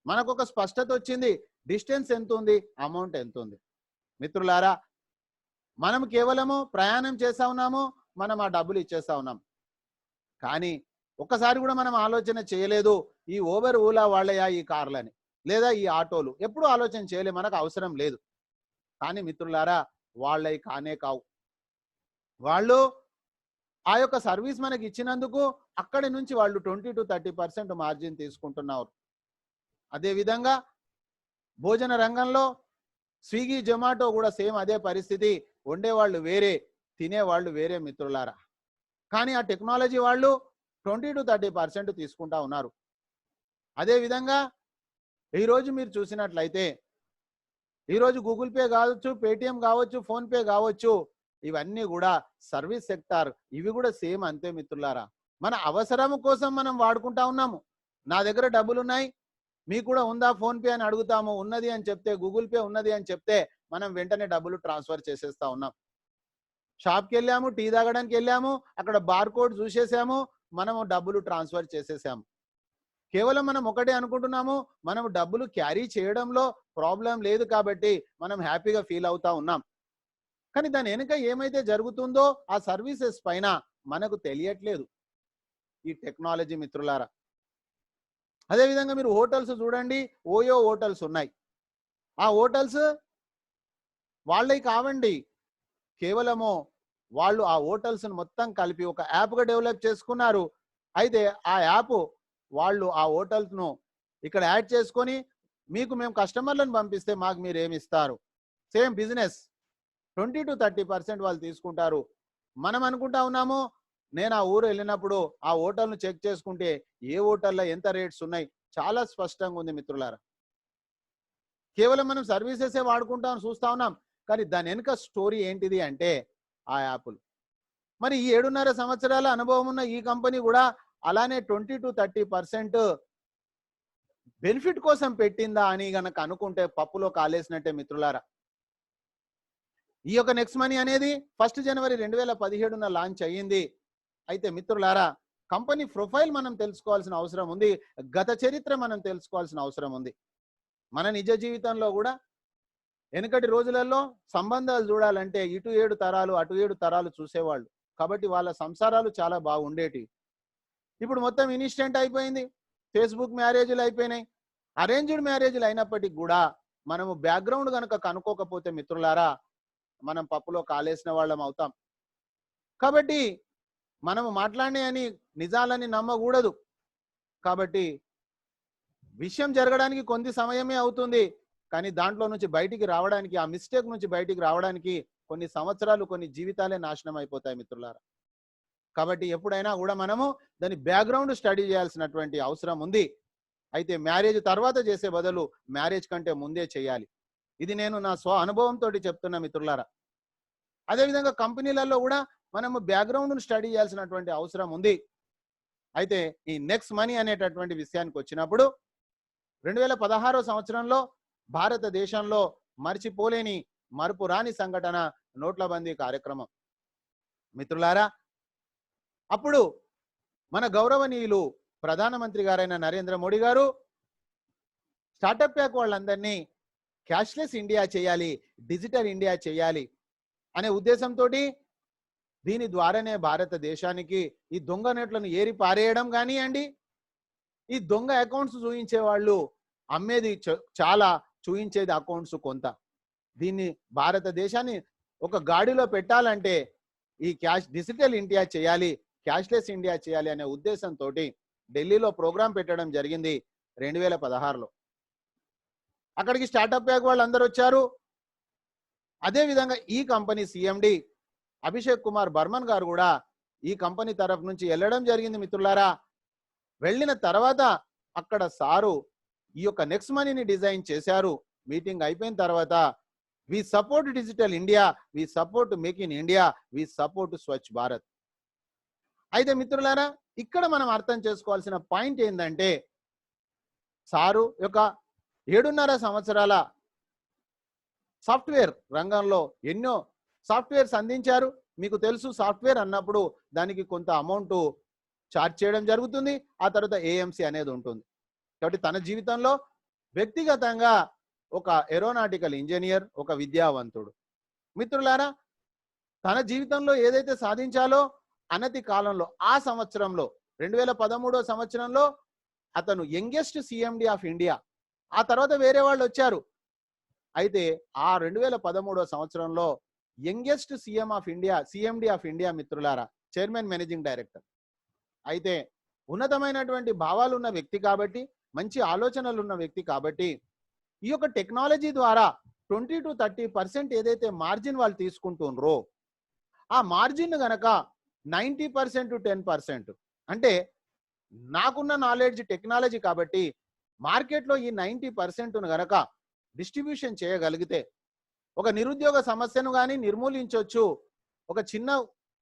మనకు ఒక స్పష్టత వచ్చింది, డిస్టెన్స్ ఎంత ఉంది, అమౌంట్ ఎంత ఉంది. మిత్రులారా, మనం కేవలము ప్రయాణం చేస్తా ఉన్నాము, మనం ఆ డబ్బులు ఇచ్చేస్తా ఉన్నాం. కానీ ఒక్కసారి కూడా మనం ఆలోచన చేయలేదు, ఈ ఊబర్, ఓలా వాళ్ళయా ఈ కార్లని లేదా ఈ ఆటోలు, ఎప్పుడు ఆలోచన చేయలే, మనకు అవసరం లేదు. కానీ మిత్రులారా, వాళ్ళవి కానే కావు. వాళ్ళు ఆ యొక్క సర్వీస్ మనకి ఇచ్చినందుకు అక్కడి నుంచి వాళ్ళు 20 to 30% మార్జిన్ తీసుకుంటున్నారు. అదేవిధంగా భోజన రంగంలో స్విగ్గీ, జొమాటో కూడా సేమ్ అదే పరిస్థితి. వండేవాళ్ళు వేరే, తినేవాళ్ళు వేరే మిత్రులారా. కానీ ఆ టెక్నాలజీ వాళ్ళు 20 to 30% తీసుకుంటా ఉన్నారు. అదేవిధంగా ఈరోజు మీరు చూసినట్లయితే ఈరోజు గూగుల్ పే కావచ్చు, పేటిఎం కావచ్చు, ఫోన్పే కావచ్చు, ఇవన్నీ కూడా సర్వీస్ సెక్టార్. ఇవి కూడా సేమ్ అంతే మిత్రులారా. మన అవసరం కోసం మనం వాడుకుంటా ఉన్నాము. నా దగ్గర డబ్బులు ఉన్నాయి, మీకు కూడా ఉందా ఫోన్పే అని అడుగుతాము. ఉన్నది అని చెప్తే, గూగుల్ పే ఉన్నది అని చెప్తే మనం వెంటనే డబ్బులు ట్రాన్స్ఫర్ చేసేస్తా ఉన్నాం. షాప్కి వెళ్ళాము, టీ తాగడానికి వెళ్ళాము, అక్కడ బార్ కోడ్ చూసేసాము, మనము డబ్బులు ట్రాన్స్ఫర్ చేసేసాము. కేవలం మనం ఒకటే అనుకుంటున్నాము, మనం డబ్బులు క్యారీ చేయడంలో ప్రాబ్లం లేదు కాబట్టి మనం హ్యాపీగా ఫీల్ అవుతా ఉన్నాం. కానీ దాని వెనుక ఏమైతే జరుగుతుందో ఆ సర్వీసెస్ పైన మనకు తెలియట్లేదు ఈ టెక్నాలజీ మిత్రులారా. అదేవిధంగా మీరు హోటల్స్ చూడండి, ఓయో హోటల్స్ ఉన్నాయి. ఆ హోటల్స్ వాళ్ళవి కావండి, కేవలము వాళ్ళు ఆ హోటల్స్ మొత్తం కలిపి ఒక యాప్గా డెవలప్ చేసుకున్నారు. అయితే ఆ యాప్ వాళ్ళు ఆ హోటల్స్ను ఇక్కడ యాడ్ చేసుకొని మీకు మేము కస్టమర్లను పంపిస్తే మాకు మీరు ఏమి ఇస్తారు, సేమ్ బిజినెస్ 20 to 30% వాళ్ళు తీసుకుంటారు. మనం అనుకుంటా ఉన్నాము, నేను ఆ ఊరు వెళ్ళినప్పుడు ఆ హోటల్ను చెక్ చేసుకుంటే ఏ హోటల్లో ఎంత రేట్స్ ఉన్నాయి చాలా స్పష్టంగా ఉంది మిత్రులారా. కేవలం మనం సర్వీసెసే వాడుకుంటాం చూస్తా ఉన్నాం, కానీ దాని వెనుక స్టోరీ ఏంటిది అంటే ఆ యాప్లు. మరి ఈ 7.5 సంవత్సరాల అనుభవం ఉన్న ఈ కంపెనీ కూడా అలానే 20 to 30% బెనిఫిట్ కోసం పెట్టిందా అని గనక అనుకుంటే పప్పులో కాలేసినట్టే మిత్రులారా. ఈ యొక్క నెక్స్ట్ మనీ అనేది 1 జనవరి 2017 లాంచ్ అయ్యింది. అయితే మిత్రులారా, కంపెనీ ప్రొఫైల్ మనం తెలుసుకోవాల్సిన అవసరం ఉంది, గత చరిత్ర మనం తెలుసుకోవాల్సిన అవసరం ఉంది. మన నిజ జీవితంలో కూడా వెనుకటి రోజులలో సంబంధాలు చూడాలంటే ఇటు 7 తరాలు అటు 7 తరాలు చూసేవాళ్ళు. కాబట్టి వాళ్ళ సంసారాలు చాలా బాగుండేటివి. ఇప్పుడు మొత్తం ఇన్స్టెంట్ అయిపోయింది, ఫేస్బుక్ మ్యారేజ్లు అయిపోయినాయి, అరేంజ్డ్ మ్యారేజ్లు అయినప్పటికీ కూడా మనము బ్యాక్గ్రౌండ్ కనుక కనుక్కోకపోతే మిత్రులారా మనం పప్పులో కాలేసిన వాళ్ళం అవుతాం. కాబట్టి మనము మాట్లాడినే అని నిజాలని నమ్మకూడదు. కాబట్టి విషయం జరగడానికి కొంత సమయమే అవుతుంది, కానీ దాంట్లో నుంచి బయటికి రావడానికి, ఆ మిస్టేక్ నుంచి బయటికి రావడానికి కొన్ని సంవత్సరాలు, కొన్ని జీవితాలే నాశనం అయిపోతాయి మిత్రులారా. కాబట్టి ఎప్పుడైనా కూడా మనము దాని బ్యాక్గ్రౌండ్ స్టడీ చేయాల్సినటువంటి అవసరం ఉంది. అయితే మ్యారేజ్ తర్వాత చేసే బదులు మ్యారేజ్ కంటే ముందే చేయాలి. ఇది నేను నా స్వ అనుభవంతో చెప్తున్నా మిత్రులారా. అదేవిధంగా కంపెనీలలో కూడా మనము బ్యాక్గ్రౌండ్ను స్టడీ చేయాల్సినటువంటి అవసరం ఉంది. అయితే ఈ నెక్స్ట్ మనీ అనేటటువంటి విషయానికి వచ్చినప్పుడు 2016 సంవత్సరంలో భారతదేశంలో మర్చిపోలేని మరుపురాని సంఘటన నోట్లబందీ కార్యక్రమం మిత్రులారా. అప్పుడు మన గౌరవనీయులు ప్రధానమంత్రి గారైన నరేంద్ర మోడీ గారు స్టార్టప్ ప్యాక్ వాళ్ళందరినీ క్యాష్లెస్ ఇండియా చేయాలి, డిజిటల్ ఇండియా చేయాలి అనే ఉద్దేశంతో దీని ద్వారానే భారతదేశానికి ఈ దొంగ నోట్లను ఏరి పారేయడం కానివ్వండి, ఈ దొంగ అకౌంట్స్ చూయించే వాళ్ళు అమ్మేది చాలా, చూయించేది అకౌంట్స్ కొంత. దీన్ని భారతదేశాన్ని ఒక గాడిలో పెట్టాలంటే ఈ డిజిటల్ ఇండియా చేయాలి, క్యాష్లెస్ ఇండియా చేయాలి అనే ఉద్దేశంతో ఢిల్లీలో ప్రోగ్రాం పెట్టడం జరిగింది 2016లో. అక్కడికి స్టార్టప్ ప్యాక్ వాళ్ళు అందరూ వచ్చారు. అదే విధంగా ఈ కంపెనీ సిఎండి అభిషేక్ కుమార్ బర్మన్ గారు కూడా ఈ కంపెనీ తరఫు నుంచి వెళ్ళడం జరిగింది మిత్రులారా. వెళ్ళిన తర్వాత అక్కడ సారు ఈ యొక్క నెక్స్ట్ మనీని డిజైన్ చేశారు. మీటింగ్ అయిపోయిన తర్వాత we support digital India, we support make in India, we support Swachh Bharat. అయితే మిత్రులారా, ఇక్కడ మనం అర్థం చేసుకోవాల్సిన పాయింట్ ఏంటంటే, సారు యొక్క 7.5 సంవత్సరాల సాఫ్ట్వేర్ రంగంలో ఎన్నో సాఫ్ట్వేర్స్ అందించారు. మీకు తెలుసు, సాఫ్ట్వేర్ అన్నప్పుడు దానికి కొంత అమౌంట్ చార్జ్ చేయడం జరుగుతుంది. ఆ తర్వాత ఏఎంసీ అనేది ఉంటుంది. కాబట్టి తన జీవితంలో వ్యక్తిగతంగా ఒక ఏరోనాటికల్ ఇంజనీర్, ఒక విద్యావంతుడు. మిత్రులారా, తన జీవితంలో ఏదైతే సాధించాలో అనతి కాలంలో, ఆ సంవత్సరంలో 2013 సంవత్సరంలో అతను యంగెస్ట్ సిఎండి ఆఫ్ ఇండియా. ఆ తర్వాత వేరే వాళ్ళు వచ్చారు. అయితే ఆ 2013 సంవత్సరంలో youngest CM of India, CMD of India మిత్రులారా, చైర్మన్ మేనేజింగ్ డైరెక్టర్. అయితే ఉన్నతమైనటువంటి భావాలు ఉన్న వ్యక్తి కాబట్టి, మంచి ఆలోచనలు ఉన్న వ్యక్తి కాబట్టి, ఈ యొక్క టెక్నాలజీ ద్వారా 20 to 30% ఏదైతే మార్జిన్ వాళ్ళు తీసుకుంటున్నారో, ఆ మార్జిన్ గనక 90% to 10%, అంటే నాకున్న నాలెడ్జ్ టెక్నాలజీ కాబట్టి మార్కెట్లో ఈ 90% గనక డిస్ట్రిబ్యూషన్ చేయగలిగితే ఒక నిరుద్యోగ సమస్యను కానీ నిర్మూలించవచ్చు, ఒక చిన్న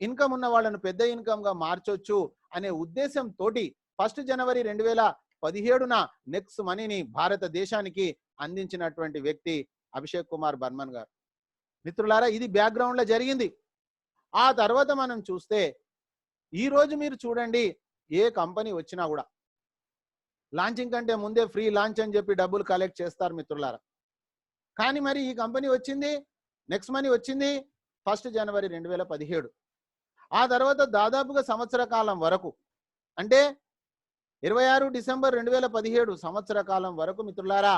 ఇన్కమ్ ఉన్న వాళ్ళను పెద్ద ఇన్కమ్గా మార్చొచ్చు అనే ఉద్దేశంతో 1 జనవరి 2017 నెక్స్ట్ మనీని భారతదేశానికి అందించినటువంటి వ్యక్తి అభిషేక్ కుమార్ బర్మన్ గారు. మిత్రులారా, ఇది బ్యాక్గ్రౌండ్లో జరిగింది. ఆ తర్వాత మనం చూస్తే ఈ రోజు మీరు చూడండి, ఏ కంపెనీ వచ్చినా కూడా లాంచింగ్ కంటే ముందే ఫ్రీ లాంచ్ అని చెప్పి డబ్బులు కలెక్ట్ చేస్తారు మిత్రులారా. కానీ మరి ఈ కంపెనీ వచ్చింది, నెక్స్ట్ మనీ వచ్చింది 1 జనవరి 2017. ఆ తర్వాత దాదాపుగా సంవత్సర కాలం వరకు, అంటే 26 డిసెంబర్ 2017 సంవత్సర కాలం వరకు మిత్రులారా,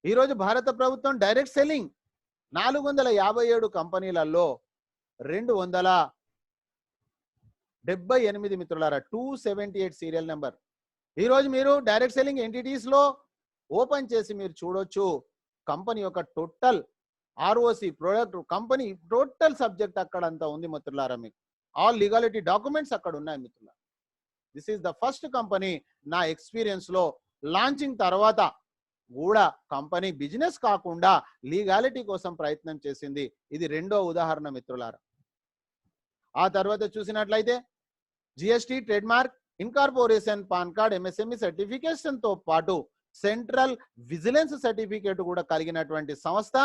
ఈరోజు భారత ప్రభుత్వం డైరెక్ట్ సెల్లింగ్ 457 కంపెనీలలో 278 మిత్రులారా, 278 సీరియల్ నెంబర్. ఈరోజు మీరు డైరెక్ట్ సెల్లింగ్ ఎంటిటీస్ లో ఓపెన్ చేసి మీరు చూడొచ్చు కంపెనీ యొక్క total ROC product, company total subject అక్కడ అంతా ఉంది మిత్రులారా. మీకు ఆల్ లీగాలిటీ డాక్యుమెంట్స్ అక్కడ ఉన్నాయి మిత్రులారా. This is the first company నా ఎక్స్పీరియన్స్ లో లాంచింగ్ తర్వాత కూడా కంపెనీ బిజినెస్ కాకుండా లీగాలిటీ కోసం ప్రయత్నం చేసింది. ఇది రెండో ఉదాహరణ మిత్రులారా. ఆ తర్వాత చూసినట్లయితే GST, trade mark, incorporation, PAN card, MSME certification తో పాటు సెంట్రల్ విజిలెన్స్ సర్టిఫికేట్ కూడా కలిగినటువంటి సంస్థ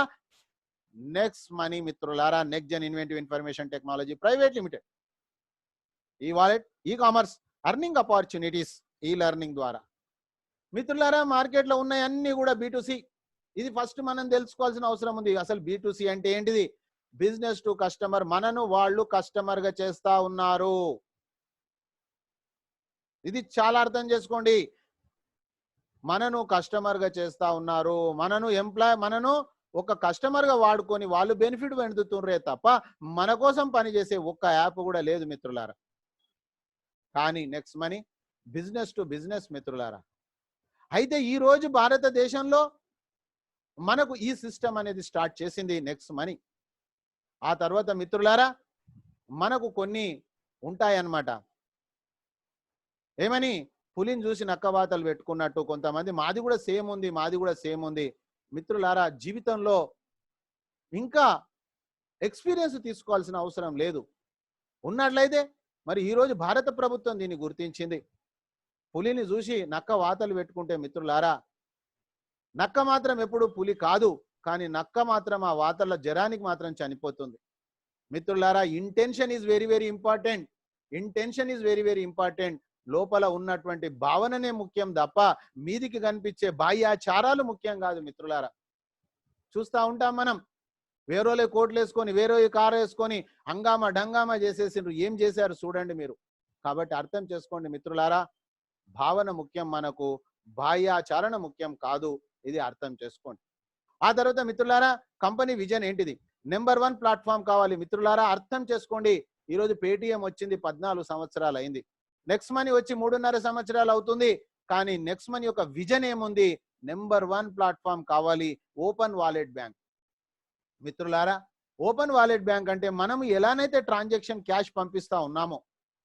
నెక్స్ట్ మనీ మిత్రులారా. Next gen inventive information technology private limited. E wallet, e commerce, earning opportunities, e learning ద్వారా మిత్రులారా మార్కెట్లో ఉన్నాయి అన్ని కూడా B2C. ఇది ఫస్ట్ మనం తెలుసుకోవాల్సిన అవసరం ఉంది. అసలు B2C అంటే ఏంటిది? Business to customer. మనను వాళ్ళు కస్టమర్ గా చేస్తా ఉన్నారు. ఇది చాలా అర్థం చేసుకోండి. మనను కస్టమర్ గా చేస్తా ఉన్నారు, మనను మనను ఒక కస్టమర్ గా వాడుకొని వాళ్ళు బెనిఫిట్ పొందుతుర్రే తప్ప మన కోసం పనిచేసే ఒక్క యాప్ కూడా లేదు మిత్రులారా. కానీ next money business to business మిత్రులారా. అయితే ఈ రోజు భారతదేశంలో మనకు ఈ సిస్టమ్ అనేది స్టార్ట్ చేసింది నెక్స్ట్ మనీ. ఆ తర్వాత మిత్రులారా మనకు కొన్ని ఉంటాయన్నమాట. ఏమని? పులిని చూసి నక్కవాతలు పెట్టుకున్నట్టు కొంతమంది మాది కూడా సేమ్ ఉంది, మాది కూడా సేమ్ ఉంది. మిత్రులారా, జీవితంలో ఇంకా ఎక్స్పీరియన్స్ తీసుకోవాల్సిన అవసరం లేదు. ఉన్నట్లయితే మరి ఈరోజు భారత ప్రభుత్వం దీన్ని గుర్తించింది. పులిని చూసి నక్క వాతలు పెట్టుకుంటే మిత్రులారా, నక్క మాత్రం ఎప్పుడు పులి కాదు, కానీ నక్క మాత్రం ఆ వాతల జ్వరానికి మాత్రం చనిపోతుంది. మిత్రులారా, intention is very very important. Intention is very very important. లోపల ఉన్నటువంటి భావననే ముఖ్యం తప్ప మీదికి కనిపించే బాహ్యాచారాలు ముఖ్యం కాదు మిత్రులారా. చూస్తూ ఉంటాం మనం, వేరేలే కోట్లు వేసుకొని వేరే కారు వేసుకొని హంగామా డంగామా చేసేసిండ్రు. ఏం చేశారు చూడండి మీరు. కాబట్టి అర్థం చేసుకోండి మిత్రులారా, భావన ముఖ్యం, మనకు బాహ్యాచరణ ముఖ్యం కాదు. ఇది అర్థం చేసుకోండి. ఆ తర్వాత మిత్రులారా కంపెనీ విజన్ ఏంటిది? నెంబర్ 1 ప్లాట్ఫామ్ కావాలి మిత్రులారా. అర్థం చేసుకోండి. ఈరోజు పేటిఎం వచ్చింది 14 సంవత్సరాలు అయింది, నెక్స్ట్ మనీ వచ్చి 3.5 సంవత్సరాలు అవుతుంది. కానీ నెక్స్ట్ మనీ యొక్క విజన్ ఏముంది? నెంబర్ 1 ప్లాట్ఫామ్ కావాలి, ఓపెన్ వాలెట్ బ్యాంక్. మిత్రులారా, ఓపెన్ వాలెట్ బ్యాంక్ అంటే మనం ఎలానైతే ట్రాన్సాక్షన్ క్యాష్ పంపిస్తా ఉన్నామో,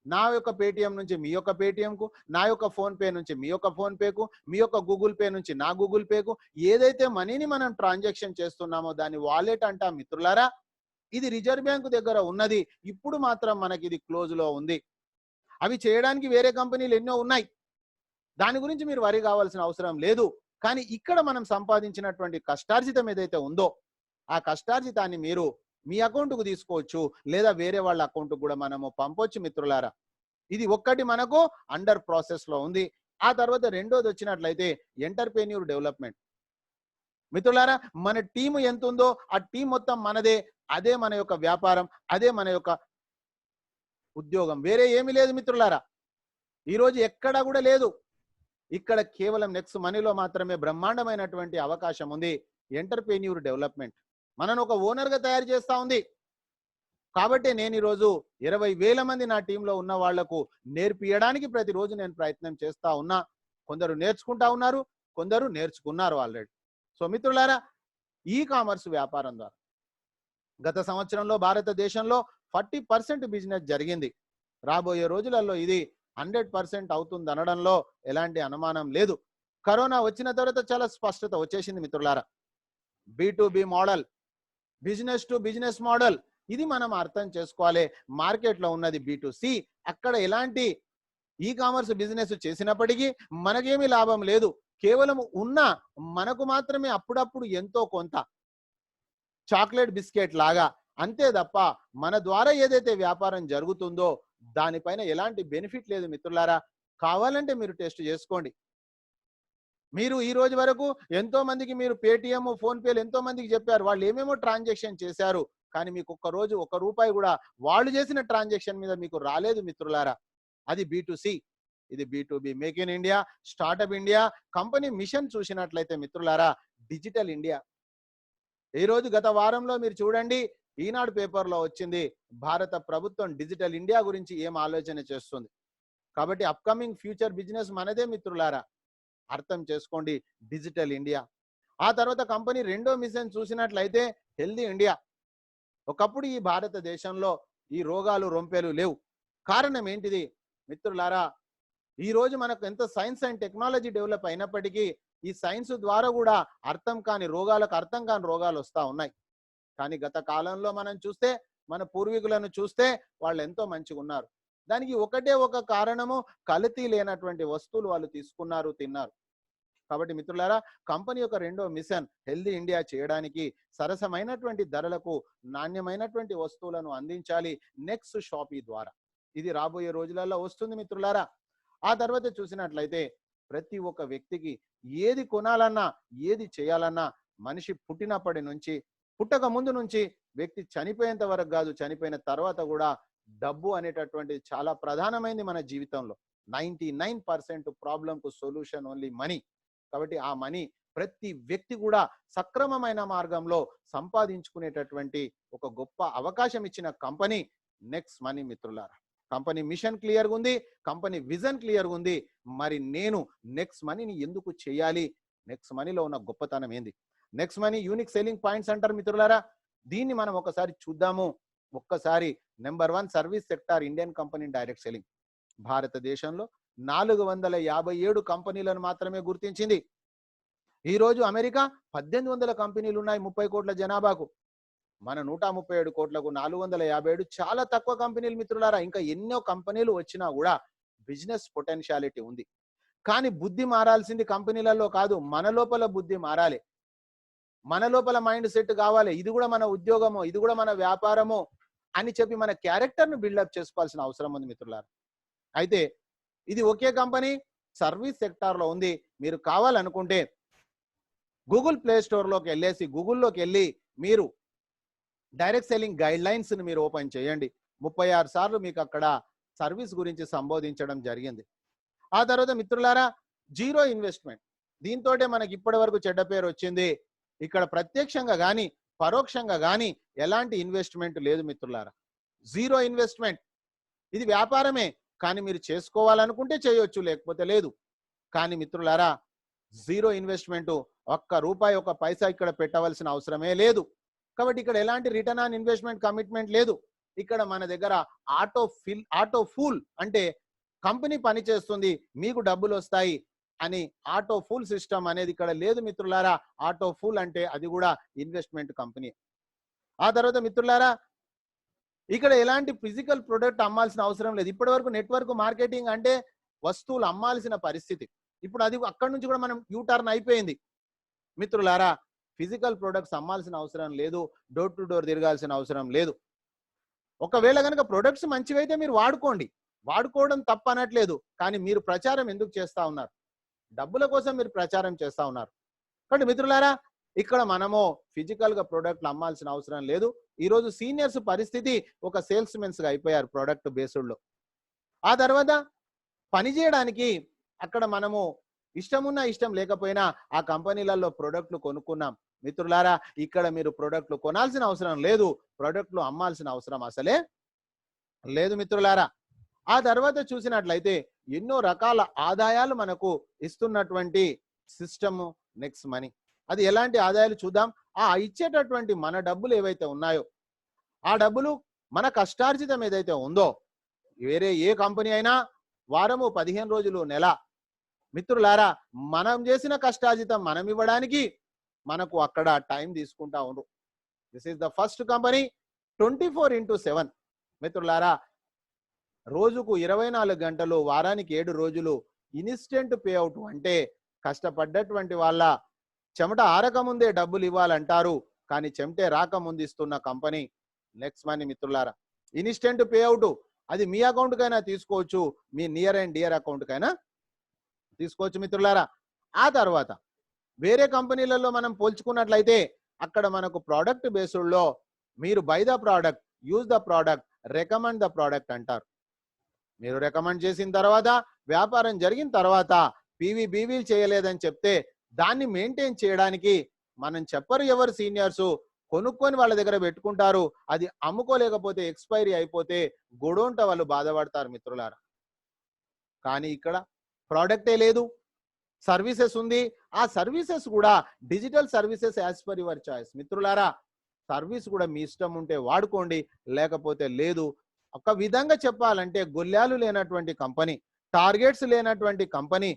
నా యొక్క పేటిఎం నుంచి మీ యొక్క పేటిఎంకు, నా యొక్క ఫోన్ పే నుంచి మీ యొక్క ఫోన్ పేకు, మీ యొక్క గూగుల్ పే నుంచి నా గూగుల్ పేకు, ఏదైతే మనీని మనం ట్రాన్సాక్షన్ చేస్తున్నామో దాన్ని వాలెట్ అంటాం మిత్రులారా. ఇది రిజర్వ్ బ్యాంకు దగ్గర ఉన్నది. ఇప్పుడు మాత్రం మనకి ఇది క్లోజ్ లో ఉంది. అవి చేయడానికి వేరే కంపెనీలు ఎన్నో ఉన్నాయి. దాని గురించి మీరు వరి కావాల్సిన అవసరం లేదు. కానీ ఇక్కడ మనం సంపాదించినటువంటి కష్టార్జితం ఏదైతే ఉందో ఆ కష్టార్జితాన్ని మీరు మీ అకౌంట్కు తీసుకోవచ్చు, లేదా వేరే వాళ్ళ అకౌంట్కు కూడా మనము పంపొచ్చు మిత్రులారా. ఇది ఒక్కటి మనకు అండర్ ప్రాసెస్ లో ఉంది. ఆ తర్వాత రెండోది వచ్చినట్లయితే ఎంటర్ప్రెన్యూర్ డెవలప్మెంట్. మిత్రులారా, మన టీము ఎంత ఉందో ఆ టీం మొత్తం మనదే. అదే మన యొక్క వ్యాపారం, అదే మన యొక్క ఉద్యోగం. వేరే ఏమీ లేదు మిత్రులారా. ఈరోజు ఎక్కడా కూడా లేదు. ఇక్కడ కేవలం నెక్స్ట్ మనీలో మాత్రమే బ్రహ్మాండమైనటువంటి అవకాశం ఉంది. ఎంటర్ప్రెన్యూర్ డెవలప్మెంట్ మనను ఒక ఓనర్ గా తయారు చేస్తా ఉంది. కాబట్టి నేను ఈరోజు 20,000 మంది నా టీంలో ఉన్న వాళ్లకు నేర్పియడానికి ప్రతిరోజు నేను ప్రయత్నం చేస్తా ఉన్నా. కొందరు నేర్చుకుంటా ఉన్నారు, కొందరు నేర్చుకున్నారు ఆల్రెడీ. సో మిత్రులారా, ఈ కామర్స్ వ్యాపారం ద్వారా గత సంవత్సరంలో భారతదేశంలో 40% బిజినెస్ జరిగింది. రాబోయే రోజులలో ఇది 100% అవుతుంది అనడంలో ఎలాంటి అనుమానం లేదు. కరోనా వచ్చిన తర్వాత చాలా స్పష్టత వచ్చేసింది మిత్రులారా. B2B model, business to business model, ఇది మనం అర్థం చేసుకోవాలి. మార్కెట్లో ఉన్నది B2C. అక్కడ ఎలాంటి ఈ కామర్స్ బిజినెస్ చేసినప్పటికీ మనకేమీ లాభం లేదు. కేవలం ఉన్న మనకు మాత్రమే అప్పుడప్పుడు ఎంతో కొంత చాక్లెట్ బిస్కెట్ లాగా, అంతే తప్ప మన ద్వారా ఏదైతే వ్యాపారం జరుగుతుందో దానిపైన ఎలాంటి బెనిఫిట్ లేదు మిత్రులారా. కావాలంటే మీరు టెస్ట్ చేసుకోండి. మీరు ఈ రోజు వరకు ఎంతో మందికి మీరు పేటిఎం, ఫోన్ పేలు ఎంతో మందికి చెప్పారు, వాళ్ళు ఏమేమో ట్రాన్సాక్షన్ చేశారు. కానీ మీకు ఒక్క రోజు ₹1 కూడా వాళ్ళు చేసిన ట్రాన్సాక్షన్ మీద మీకు రాలేదు మిత్రులారా. అది B2C. ఇది B2B. Make in India, startup India company mission చూసినట్లయితే మిత్రులారా, డిజిటల్ ఇండియా. ఈ రోజు గత వారంలో మీరు చూడండి, ఈనాడు పేపర్లో వచ్చింది, భారత ప్రభుత్వం డిజిటల్ ఇండియా గురించి ఏం ఆలోచన చేస్తుంది. కాబట్టి అప్కమింగ్ ఫ్యూచర్ బిజినెస్ మనదే మిత్రులారా. అర్థం చేసుకోండి, డిజిటల్ ఇండియా. ఆ తర్వాత కంపెనీ రెండో మిషన్ చూసినట్లయితే హెల్దీ ఇండియా. ఒకప్పుడు ఈ భారతదేశంలో ఈ రోగాలు రొంపేలు లేవు. కారణం ఏంటిది మిత్రులారా? ఈ రోజు మనకు ఎంత సైన్స్ అండ్ టెక్నాలజీ డెవలప్ అయినప్పటికీ ఈ సైన్స్ ద్వారా కూడా అర్థం కాని రోగాలకు అర్థం కాని రోగాలు వస్తా ఉన్నాయి. కానీ గత కాలంలో మనం చూస్తే, మన పూర్వీకులను చూస్తే వాళ్ళు ఎంతో మంచిగా ఉన్నారు. దానికి ఒకటే ఒక కారణము, కల్తీ లేనటువంటి వస్తువులు వాళ్ళు తీసుకున్నారు, తిన్నారు. కాబట్టి మిత్రులారా, కంపెనీ యొక్క రెండో మిషన్ హెల్దీ ఇండియా చేయడానికి సరసమైనటువంటి ధరలకు నాణ్యమైనటువంటి వస్తువులను అందించాలి నెక్స్ట్ షాపీ ద్వారా. ఇది రాబోయే రోజులలో వస్తుంది మిత్రులారా. ఆ తర్వాత చూసినట్లయితే ప్రతి ఒక్క వ్యక్తికి ఏది కొనాలన్నా, ఏది చేయాలన్నా, మనిషి పుట్టినప్పటి నుంచి, పుట్టక ముందు నుంచి వ్యక్తి చనిపోయేంత వరకు కాదు, చనిపోయిన తర్వాత కూడా డబ్బు అనేటటువంటిది చాలా ప్రధానమైంది మన జీవితంలో. 99% ప్రాబ్లంకు సొల్యూషన్ ఓన్లీ మనీ. కాబట్టి ఆ మనీ ప్రతి వ్యక్తి కూడా సక్రమమైన మార్గంలో సంపాదించుకునేటటువంటి ఒక గొప్ప అవకాశం ఇచ్చిన కంపెనీ నెక్స్ట్ మనీ మిత్రులారా. కంపెనీ మిషన్ క్లియర్గా ఉంది, కంపెనీ విజన్ క్లియర్గా ఉంది. మరి నేను నెక్స్ట్ మనీని ఎందుకు చేయాలి? నెక్స్ట్ మనీలో ఉన్న గొప్పతనం ఏంది? Next money unique selling points అంటారు మిత్రులారా. దీన్ని మనం ఒకసారి చూద్దాము. ఒక్కసారి number 1 service sector Indian company direct selling. భారతదేశంలో 457 కంపెనీలను మాత్రమే గుర్తించింది. ఈ రోజు అమెరికా 1800 కంపెనీలు ఉన్నాయి 30 కోట్ల జనాభాకు. మన 137 కోట్లకు 457 చాలా తక్కువ కంపెనీలు మిత్రులారా. ఇంకా ఎన్నో కంపెనీలు వచ్చినా కూడా బిజినెస్ పొటెన్షియాలిటీ ఉంది. కానీ బుద్ధి మారాల్సింది కంపెనీలలో కాదు, మన లోపల బుద్ధి మారాలి, మన లోపల మైండ్ సెట్ కావాలి. ఇది కూడా మన ఉద్యోగమో, ఇది కూడా మన వ్యాపారమో అని చెప్పి మన క్యారెక్టర్ను బిల్డప్ చేసుకోవాల్సిన అవసరం ఉంది మిత్రులారా. అయితే ఇది ఒకే కంపెనీ సర్వీస్ సెక్టార్లో ఉంది. మీరు కావాలనుకుంటే గూగుల్ ప్లే స్టోర్లోకి వెళ్ళేసి, గూగుల్లోకి వెళ్ళి మీరు డైరెక్ట్ సెల్లింగ్ గైడ్ లైన్స్ ని మీరు ఓపెన్ చేయండి. 36 సార్లు మీకు అక్కడ సర్వీస్ గురించి సంబోధించడం జరిగింది. ఆ తర్వాత మిత్రులారా, జీరో ఇన్వెస్ట్మెంట్. దీంతోటే మనకి ఇప్పటి వరకు చెడ్డ పేరు వచ్చింది. ఇక్కడ ప్రత్యక్షంగా కానీ పరోక్షంగా కానీ ఎలాంటి ఇన్వెస్ట్మెంట్ లేదు మిత్రులారా. Zero investment. ఇది వ్యాపారమే, కానీ మీరు చేసుకోవాలనుకుంటే చేయొచ్చు, లేకపోతే లేదు. కానీ మిత్రులారా, జీరో ఇన్వెస్ట్మెంట్, ₹1 1 పైసా ఇక్కడ పెట్టవలసిన అవసరమే లేదు. కాబట్టి ఇక్కడ ఎలాంటి రిటర్న్ ఆన్ ఇన్వెస్ట్మెంట్ కమిట్మెంట్ లేదు. ఇక్కడ మన దగ్గర ఆటో ఫూల్ అంటే కంపెనీ పని చేస్తుంది, మీకు డబ్బులు వస్తాయి అని ఆటో ఫూల్ సిస్టమ్ అనేది ఇక్కడ లేదు మిత్రులారా. ఆటో ఫూల్ అంటే అది కూడా ఇన్వెస్ట్మెంట్ కంపెనీ. ఆ తర్వాత మిత్రులారా, ఇక్కడ ఎలాంటి ఫిజికల్ ప్రొడక్ట్ అమ్మాల్సిన అవసరం లేదు. ఇప్పటి వరకు నెట్వర్క్ మార్కెటింగ్ అంటే వస్తువులు అమ్మాల్సిన పరిస్థితి. ఇప్పుడు అది అక్కడి నుంచి కూడా మనం యూటర్న్ అయిపోయింది మిత్రులారా. ఫిజికల్ ప్రొడక్ట్స్ అమ్మాల్సిన అవసరం లేదు, డోర్ టు డోర్ తిరగాల్సిన అవసరం లేదు. ఒకవేళ కనుక ప్రొడక్ట్స్ మంచివైతే మీరు వాడుకోండి, వాడుకోవడం తప్ప అనట్లేదు. కానీ మీరు ప్రచారం ఎందుకు చేస్తా ఉన్నారు? డబ్బుల కోసం మీరు ప్రచారం చేస్తా ఉన్నారు. కాబట్టి మిత్రులారా, ఇక్కడ మనము ఫిజికల్ గా ప్రొడక్ట్లు అమ్మాల్సిన అవసరం లేదు. ఈరోజు సీనియర్స్ పరిస్థితి ఒక సేల్స్ మెన్స్ గా అయిపోయారు ప్రొడక్ట్ బేస్డ్ లో. ఆ తర్వాత పని చేయడానికి అక్కడ మనము ఇష్టమున్నా ఇష్టం లేకపోయినా ఆ కంపెనీలలో ప్రొడక్ట్లు కొనుక్కున్నాం మిత్రులారా. ఇక్కడ మీరు ప్రొడక్ట్లు కొనాల్సిన అవసరం లేదు, ప్రొడక్ట్లు అమ్మాల్సిన అవసరం అసలే లేదు మిత్రులారా. ఆ తర్వాత చూసినట్లయితే ఎన్నో రకాల ఆదాయాలు మనకు ఇస్తున్నటువంటి సిస్టమ్ నెక్స్ట్ మనీ. అది ఎలాంటి ఆదాయాలు చూద్దాం. ఆ ఇచ్చేటటువంటి మన డబ్బులు ఏవైతే ఉన్నాయో ఆ డబ్బులు మన కష్టార్జితం ఏదైతే ఉందో, వేరే ఏ కంపెనీ అయినా వారము 15 రోజులు నెల మిత్రులారా, మనం చేసిన కష్టార్జితం మనం ఇవ్వడానికి మనకు అక్కడ టైం తీసుకుంటా ఉండ్రు. This is the first company 24/7 మిత్రులారా. రోజుకు 24 గంటలు, వారానికి 7 రోజులు ఇన్స్టెంట్ పేఅవుట్. అంటే కష్టపడ్డటువంటి వాళ్ళ చెమట ఆరకముందే డబ్బులు ఇవ్వాలంటారు, కానీ చెమటే రాకముందు ఇస్తున్న కంపెనీ నెక్స్ట్ మనీ మిత్రులారా. ఇన్స్టెంట్ పేఅవుట్ అది మీ అకౌంట్ కైనా తీసుకోవచ్చు, మీ నియర్ అండ్ డియర్ అకౌంట్ కైనా తీసుకోవచ్చు మిత్రులారా. ఆ తర్వాత వేరే కంపెనీలలో మనం పోల్చుకున్నట్లయితే అక్కడ మనకు ప్రోడక్ట్ బేస్డ్ లో మీరు by the product, use the product, recommend the product అంటారు. మీరు రికమెండ్ చేసిన తర్వాత, వ్యాపారం జరిగిన తర్వాత బీవీలు చేయలేదని చెప్తే దాన్ని మెయింటైన్ చేయడానికి మనం చెప్పరు ఎవరు సీనియర్స్, కొనుక్కొని వాళ్ళ దగ్గర పెట్టుకుంటారు. అది అమ్ముకోలేకపోతే ఎక్స్పైరీ అయిపోతే గొడవంట వాళ్ళు బాధపడతారు మిత్రులారా. కానీ ఇక్కడ ప్రోడక్టే లేదు, సర్వీసెస్ ఉంది. ఆ సర్వీసెస్ కూడా digital services as per your choice మిత్రులారా. సర్వీస్ కూడా మీ ఇష్టం ఉంటే వాడుకోండి, లేకపోతే లేదు. ఒక విధంగా చెప్పాలంటే గొల్లాలు లేనటువంటి కంపెనీ, టార్గెట్స్ లేనటువంటి కంపెనీ.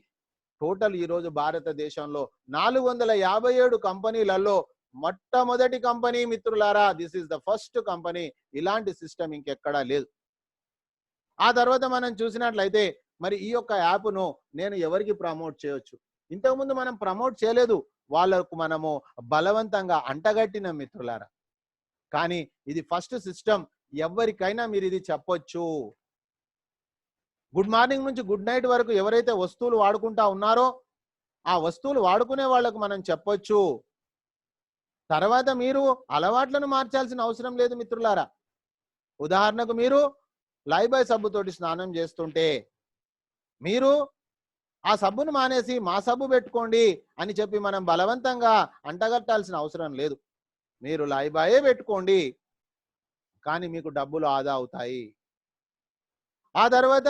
టోటల్ ఈరోజు భారతదేశంలో 457 కంపెనీలలో మొట్టమొదటి కంపెనీ మిత్రులారా. This is the first company. ఇలాంటి సిస్టమ్ ఇంకెక్కడా లేదు. ఆ తర్వాత మనం చూసినట్లయితే మరి ఈ యొక్క యాప్ను నేను ఎవరికి ప్రమోట్ చేయొచ్చు? ఇంతకుముందు మనం ప్రమోట్ చేయలేదు, వాళ్ళకు మనము బలవంతంగా అంటగట్టిన మిత్రులారా. కానీ ఇది ఫస్ట్ సిస్టమ్, ఎవరికైనా మీరు ఇది చెప్పొచ్చు. గుడ్ మార్నింగ్ నుంచి గుడ్ నైట్ వరకు ఎవరైతే వస్తువులు వాడుకుంటా ఉన్నారో ఆ వస్తువులు వాడుకునే వాళ్ళకు మనం చెప్పొచ్చు. తర్వాత మీరు అలవాట్లను మార్చాల్సిన అవసరం లేదు మిత్రులారా. ఉదాహరణకు మీరు లైబాయ్ సబ్బుతోటి స్నానం చేస్తుంటే మీరు ఆ సబ్బును మానేసి మా సబ్బు పెట్టుకోండి అని చెప్పి మనం బలవంతంగా అంటగట్టాల్సిన అవసరం లేదు. మీరు లైబాయే పెట్టుకోండి, కానీ మీకు డబ్బులు ఆదా అవుతాయి. ఆ తర్వాత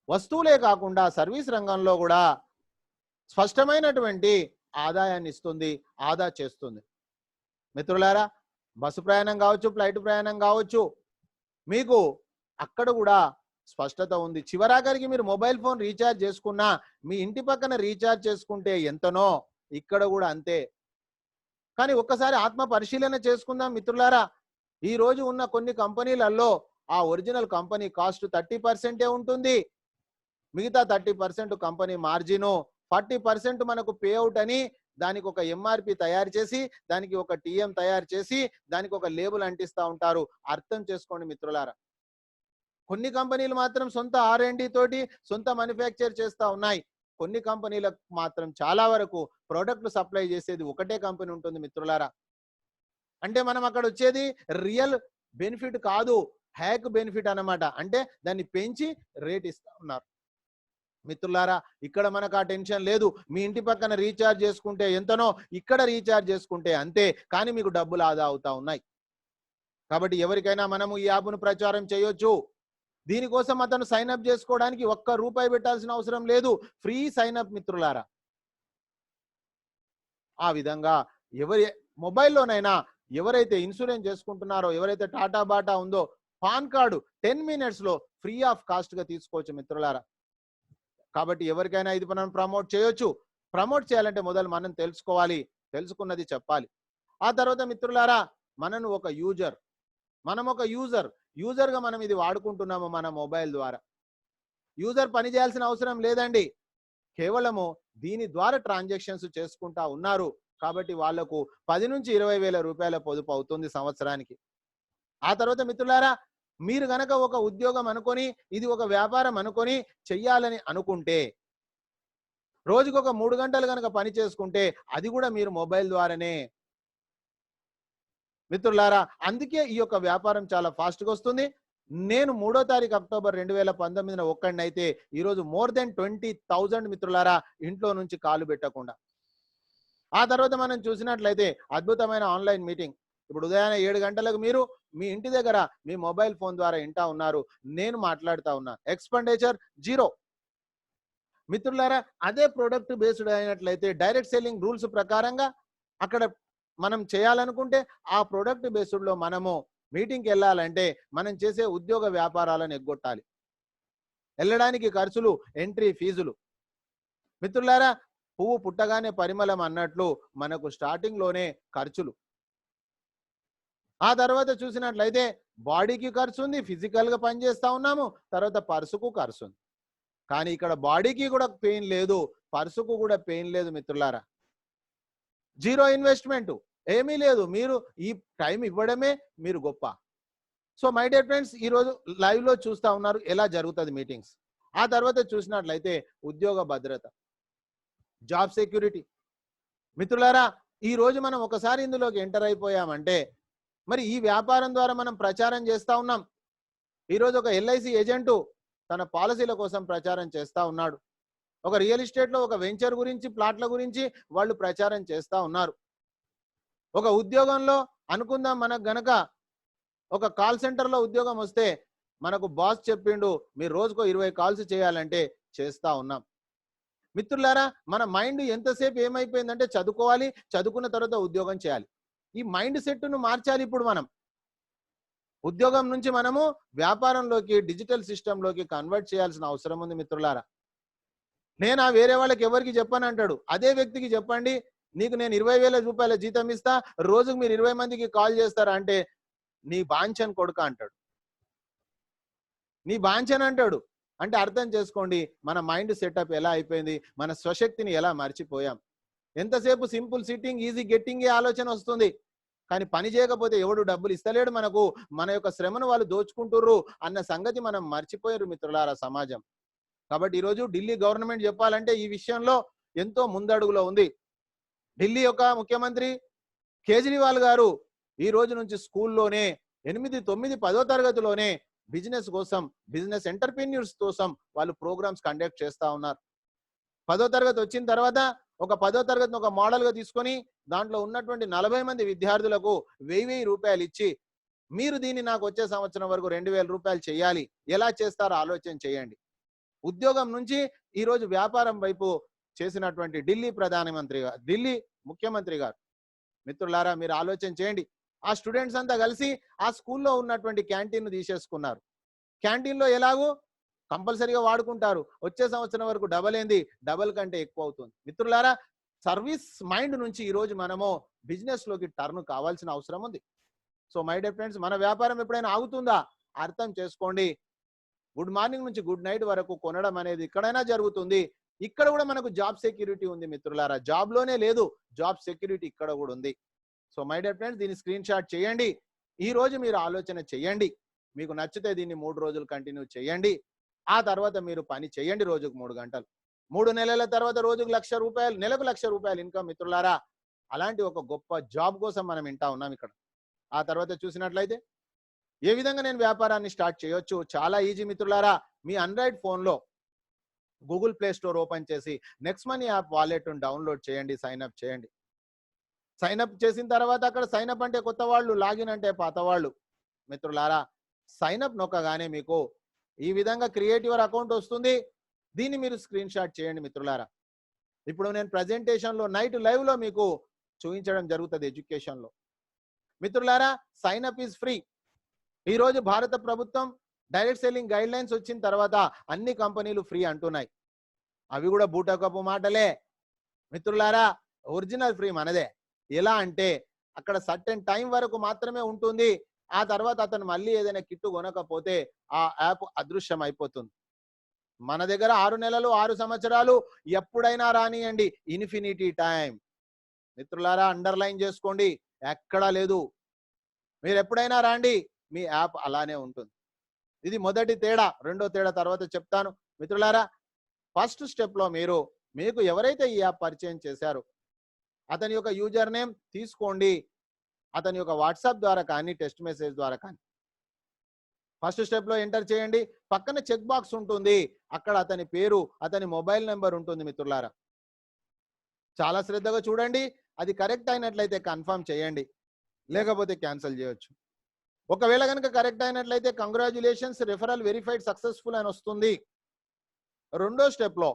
వస్తువులే కాకుండా సర్వీస్ రంగంలో కూడా స్పష్టమైనటువంటి ఆదాయాన్ని ఇస్తుంది, ఆదా చేస్తుంది మిత్రులారా. బస్సు ప్రయాణం కావచ్చు, ఫ్లైట్ ప్రయాణం కావచ్చు, మీకు అక్కడ కూడా స్పష్టత ఉంది. చివరాఖరికి మీరు మొబైల్ ఫోన్ రీఛార్జ్ చేసుకున్నా, మీ ఇంటి పక్కన రీఛార్జ్ చేసుకుంటే ఎంతనో ఇక్కడ కూడా అంతే. కానీ ఒక్కసారి ఆత్మ పరిశీలన చేసుకుందాం మిత్రులారా. ఈ రోజు ఉన్న కొన్ని కంపెనీలలో ఆ ఒరిజినల్ కంపెనీ కాస్ట్ 30% ఉంటుంది, మిగతా 30% కంపెనీ మార్జిను, 40% మనకు పేఅవుట్ అని దానికి ఒక ఎంఆర్పి తయారు చేసి, దానికి ఒక టీఎం తయారు చేసి, దానికి ఒక లేబుల్ అంటిస్తూ ఉంటారు. అర్థం చేసుకోండి మిత్రులారా. కొన్ని కంపెనీలు మాత్రం సొంత R&D తోటి సొంత మ్యానుఫ్యాక్చర్ చేస్తూ ఉన్నాయి. కొన్ని కంపెనీలకు మాత్రం చాలా వరకు ప్రోడక్ట్లు సప్లై చేసేది ఒకటే కంపెనీ ఉంటుంది మిత్రులారా. అంటే మనం అక్కడ వచ్చేది రియల్ బెనిఫిట్ కాదు, హ్యాక్ బెనిఫిట్ అన్నమాట. అంటే దాన్ని పెంచి రేట్ ఇస్తా ఉన్నారు మిత్రులారా. ఇక్కడ మనకు ఆ టెన్షన్ లేదు. మీ ఇంటి పక్కన రీఛార్జ్ చేసుకుంటే ఎంతనో, ఇక్కడ రీఛార్జ్ చేసుకుంటే అంతే, కానీ మీకు డబ్బులు ఆదా అవుతా ఉన్నాయి. కాబట్టి ఎవరికైనా మనము ఈ యాప్ను ప్రచారం చేయొచ్చు. దీనికోసం అతను సైన్అప్ చేసుకోవడానికి ₹1 పెట్టాల్సిన అవసరం లేదు, ఫ్రీ సైన్అప్ మిత్రులారా. ఆ విధంగా ఎవరి మొబైల్లోనైనా ఎవరైతే ఇన్సూరెన్స్ చేసుకుంటున్నారో, ఎవరైతే టాటా బాటా ఉందో, పాన్ కార్డు 10 minutes లో ఫ్రీ ఆఫ్ కాస్ట్ గా తీసుకోవచ్చు మిత్రులారా. కాబట్టి ఎవరికైనా ఇది మనం ప్రమోట్ చేయొచ్చు. ప్రమోట్ చేయాలంటే మొదలు మనం తెలుసుకోవాలి, తెలుసుకున్నది చెప్పాలి. ఆ తర్వాత మిత్రులారా, మనం ఒక యూజర్ గా మనం ఇది వాడుకుంటున్నాము మన మొబైల్ ద్వారా. యూజర్ పని చేయాల్సిన అవసరం లేదండి. కేవలము దీని ద్వారా ట్రాన్సాక్షన్స్ చేసుకుంటా ఉన్నారు. కాబట్టి వాళ్లకు 10 నుంచి 20 వేల రూపాయల పొదుపు అవుతుంది సంవత్సరానికి. ఆ తర్వాత మిత్రులారా, మీరు గనక ఒక ఉద్యోగం అనుకొని, ఇది ఒక వ్యాపారం అనుకొని చెయ్యాలని అనుకుంటే, రోజుకొక 3 గంటలు గనక పని చేసుకుంటే అది కూడా మీరు మొబైల్ ద్వారానే మిత్రులారా. అందుకే ఈ యొక్క వ్యాపారం చాలా ఫాస్ట్గా వస్తుంది. నేను 3వ తారీఖు అక్టోబర్ 2019 ఒక్కడినైతే ఈరోజు మోర్ దెన్ 20,000 మిత్రులారా ఇంట్లో నుంచి కాలు పెట్టకుండా. ఆ తర్వాత మనం చూసినట్లయితే అద్భుతమైన ఆన్లైన్ మీటింగ్. ఇప్పుడు ఉదయాన్నే 7 గంటలకు మీరు మీ ఇంటి దగ్గర మీ మొబైల్ ఫోన్ ద్వారా ఇంటా ఉన్నారు, నేను మాట్లాడుతా ఉన్నా. ఎక్స్పెండిచర్ 0 మిత్రులారా. అదే ప్రొడక్ట్ బేస్డ్ అయినట్లయితే డైరెక్ట్ సెల్లింగ్ రూల్స్ ప్రకారంగా అక్కడ మనం చేయాలనుకుంటే ఆ ప్రొడక్ట్ బేస్డ్ లో మనము మీటింగ్కి వెళ్ళాలంటే మనం చేసే ఉద్యోగ వ్యాపారాలను ఎగ్గొట్టాలి. వెళ్ళడానికి ఖర్చులు, ఎంట్రీ ఫీజులు. మిత్రులారా, పువ్వు పుట్టగానే పరిమళం అన్నట్లు మనకు స్టార్టింగ్ లోనే ఖర్చులు. ఆ తర్వాత చూసినట్లయితే బాడీకి ఖర్చు ఉంది, ఫిజికల్ గా పనిచేస్తా ఉన్నాము, తర్వాత పర్సుకు ఖర్చు ఉంది. కానీ ఇక్కడ బాడీకి కూడా పెయిన్ లేదు, పర్సుకు కూడా పెయిన్ లేదు మిత్రులారా. 0 ఇన్వెస్ట్మెంట్, ఏమీ లేదు. మీరు ఈ టైం ఇవ్వడమే మీరు గొప్ప. సో మై డియర్ ఫ్రెండ్స్, ఈరోజు లైవ్ లో చూస్తా ఉన్నారు ఎలా జరుగుతుంది మీటింగ్స్. ఆ తర్వాత చూసినట్లయితే ఉద్యోగ భద్రత, జాబ్ సెక్యూరిటీ. మిత్రులారా, ఈ రోజు మనం ఒకసారి ఇందులోకి ఎంటర్ అయిపోయామంటే మరి ఈ వ్యాపారం ద్వారా మనం ప్రచారం చేస్తా ఉన్నాం. ఈరోజు ఒక LIC ఏజెంటు తన పాలసీల కోసం ప్రచారం చేస్తా ఉన్నాడు. ఒక రియల్ ఎస్టేట్ లో ఒక వెంచర్ గురించి, ప్లాట్ల గురించి వాళ్ళు ప్రచారం చేస్తా ఉన్నారు. ఒక ఉద్యోగంలో అనుకుందాం, మనకు గనక ఒక కాల్ సెంటర్ లో ఉద్యోగం వస్తే మనకు బాస్ చెప్పిండు మీరు రోజుకో 20 కాల్స్ చేయాలంటే చేస్తా ఉన్నాం. మిత్రులారా, మన మైండ్ ఎంతసేపు ఏమైపోయిందంటే చదువుకోవాలి, చదువుకున్న తర్వాత ఉద్యోగం చేయాలి. ఈ మైండ్ సెట్ ను మార్చాలి. ఇప్పుడు మనం ఉద్యోగం నుంచి మనము వ్యాపారంలోకి, డిజిటల్ సిస్టంలోకి కన్వర్ట్ చేయాల్సిన అవసరం ఉంది మిత్రులారా. నేను వేరే వాళ్ళకి ఎవరికి చెప్పను అంటాడు. అదే వ్యక్తికి చెప్పండి, నీకు నేను 20,000 రూపాయల జీతం ఇస్తా, రోజుకు మీరు 20 మందికి కాల్ చేస్తారా అంటే నీ బాంఛన్ కొడుక అంటాడు. నీ బాంఛన్ అంటాడు. అంటే అర్థం చేసుకోండి మన మైండ్ సెటప్ ఎలా అయిపోయింది, మన స్వశక్తిని ఎలా మర్చిపోయాం. ఎంతసేపు సింపుల్ సిట్టింగ్, ఈజీ గెట్టింగ్ ఆలోచన వస్తుంది. కానీ పని చేయకపోతే ఎవడు డబ్బులు ఇస్తలేడు మనకు, మన యొక్క శ్రమను వాళ్ళు దోచుకుంటుర్రు అన్న సంగతి మనం మర్చిపోయారు మిత్రులారా సమాజం. కాబట్టి ఈరోజు ఢిల్లీ గవర్నమెంట్ చెప్పాలంటే ఈ విషయంలో ఎంతో ముందడుగులో ఉంది. ఢిల్లీ యొక్క ముఖ్యమంత్రి కేజ్రీవాల్ గారు ఈ రోజు నుంచి స్కూల్లోనే 8, 9, 10వ తరగతిలోనే బిజినెస్ కోసం, బిజినెస్ ఎంటర్ప్రెన్యూర్స్ కోసం వాళ్ళు ప్రోగ్రామ్స్ కండక్ట్ చేస్తా ఉన్నారు. 10వ తరగతి వచ్చిన తర్వాత ఒక 10వ తరగతిని ఒక మోడల్ గా తీసుకొని దాంట్లో ఉన్నటువంటి 40 మంది విద్యార్థులకు 1000 రూపాయలు ఇచ్చి, మీరు దీన్ని నాకు వచ్చే సంవత్సరం వరకు 2000 రూపాయలు చేయాలి, ఎలా చేస్తారో ఆలోచన చేయండి. ఉద్యోగం నుంచి ఈ రోజు వ్యాపారం వైపు చేసినటువంటి ఢిల్లీ ముఖ్యమంత్రి గారు. మిత్రులారా, మీరు ఆలోచన చేయండి. ఆ స్టూడెంట్స్ అంతా కలిసి ఆ స్కూల్లో ఉన్నటువంటి క్యాంటీన్ తీసేసుకున్నారు. క్యాంటీన్ లో ఎలాగో కంపల్సరీగా వాడుకుంటారు. వచ్చే సంవత్సరం వరకు డబల్ కంటే ఎక్కువ అవుతుంది. మిత్రులారా, సర్వీస్ మైండ్ నుంచి ఈ రోజు మనము బిజినెస్ లోకి టర్న్ కావాల్సిన అవసరం ఉంది. సో మై డియర్ ఫ్రెండ్స్, మన వ్యాపారం ఎప్పుడైనా ఆగుతుందా అర్థం చేసుకోండి. గుడ్ మార్నింగ్ నుంచి గుడ్ నైట్ వరకు కొనడం అనేది ఎక్కడైనా జరుగుతుంది. ఇక్కడ కూడా మనకు జాబ్ సెక్యూరిటీ ఉంది మిత్రులారా. జాబ్ లోనే లేదు, జాబ్ సెక్యూరిటీ ఇక్కడ కూడా ఉంది. సో మై డియర్ ఫ్రెండ్స్, దీన్ని స్క్రీన్ షాట్ చేయండి. ఈ రోజు మీరు ఆలోచన చేయండి. మీకు నచ్చితే దీన్ని 3 రోజులు కంటిన్యూ చేయండి. ఆ తర్వాత మీరు పని చేయండి రోజుకు 3 గంటలు. 3 నెలల తర్వాత రోజుకు 1,00,000 రూపాయలు, నెలకు 1,00,000 రూపాయలు ఇన్కమ్ మిత్రులారా. అలాంటి ఒక గొప్ప జాబ్ కోసం మనం వింటా ఉన్నాం ఇక్కడ. ఆ తర్వాత చూసినట్లయితే ఏ విధంగా నేను వ్యాపారాన్ని స్టార్ట్ చేయొచ్చు, చాలా ఈజీ మిత్రులారా. మీ ఆండ్రాయిడ్ ఫోన్లో గూగుల్ ప్లే స్టోర్ ఓపెన్ చేసి next money app wallet download చేయండి, సైన్ అప్ చేయండి. సైన్ అప్ చేసిన తర్వాత అక్కడ సైన్ అప్ అంటే కొత్త వాళ్ళు, లాగిన్ అంటే పాత వాళ్ళు. మిత్రులారా, సైన్ అప్ నొక్కగానే మీకు ఈ విధంగా క్రియేట్ యువర్ అకౌంట్ వస్తుంది. దీన్ని మీరు స్క్రీన్ షాట్ చేయండి మిత్రులారా. ఇప్పుడు నేను ప్రెజెంటేషన్ లో నైట్ లైవ్ లో మీకు చూపించడం జరుగుతుంది ఎడ్యుకేషన్ లో. మిత్రులారా, సైన్ అప్ ఈజ్ ఫ్రీ. ఈ రోజు భారత ప్రభుత్వం డైరెక్ట్ సెల్లింగ్ గైడ్ లైన్స్ వచ్చిన తర్వాత అన్ని కంపెనీలు ఫ్రీ అంటున్నాయి. అవి కూడా బూటకపు మాటలే మిత్రులారా. ఒరిజినల్ ఫ్రీ మనదే. ఎలా అంటే అక్కడ సర్టెన్ టైం వరకు మాత్రమే ఉంటుంది. ఆ తర్వాత అతను మళ్ళీ ఏదైనా కిట్టు కొనకపోతే ఆ యాప్ అదృశ్యం అయిపోతుంది. మన దగ్గర 6 నెలలు 6 సంవత్సరాలు ఎప్పుడైనా రానియండి, ఇన్ఫినిటీ టైం. మిత్రులారా, అండర్లైన్ చేసుకోండి, ఎక్కడా లేదు. మీరు ఎప్పుడైనా రాండి, మీ యాప్ అలానే ఉంటుంది. ఇది మొదటి తేడా. రెండో తేడా తర్వాత చెప్తాను. మిత్రులారా, ఫస్ట్ స్టెప్లో మీకు ఎవరైతే ఈ యాప్ పరిచయం చేశారో అతని యొక్క యూజర్ నేమ్ తీసుకోండి. అతని యొక్క వాట్సాప్ ద్వారా కానీ టెక్స్ట్ మెసేజ్ ద్వారా కానీ ఫస్ట్ స్టెప్లో ఎంటర్ చేయండి. పక్కన చెక్ బాక్స్ ఉంటుంది, అక్కడ అతని పేరు, అతని మొబైల్ నెంబర్ ఉంటుంది. మిత్రులారా, చాలా శ్రద్ధగా చూడండి. అది కరెక్ట్ అయినట్లయితే కన్ఫర్మ్ చేయండి, లేకపోతే క్యాన్సిల్ చేయొచ్చు. ఒకవేళ కనుక కరెక్ట్ అయినట్లయితే కంగ్రాచ్యులేషన్స్, రెఫరల్ వెరిఫైడ్ సక్సెస్ఫుల్ అని వస్తుంది. రెండో స్టెప్లో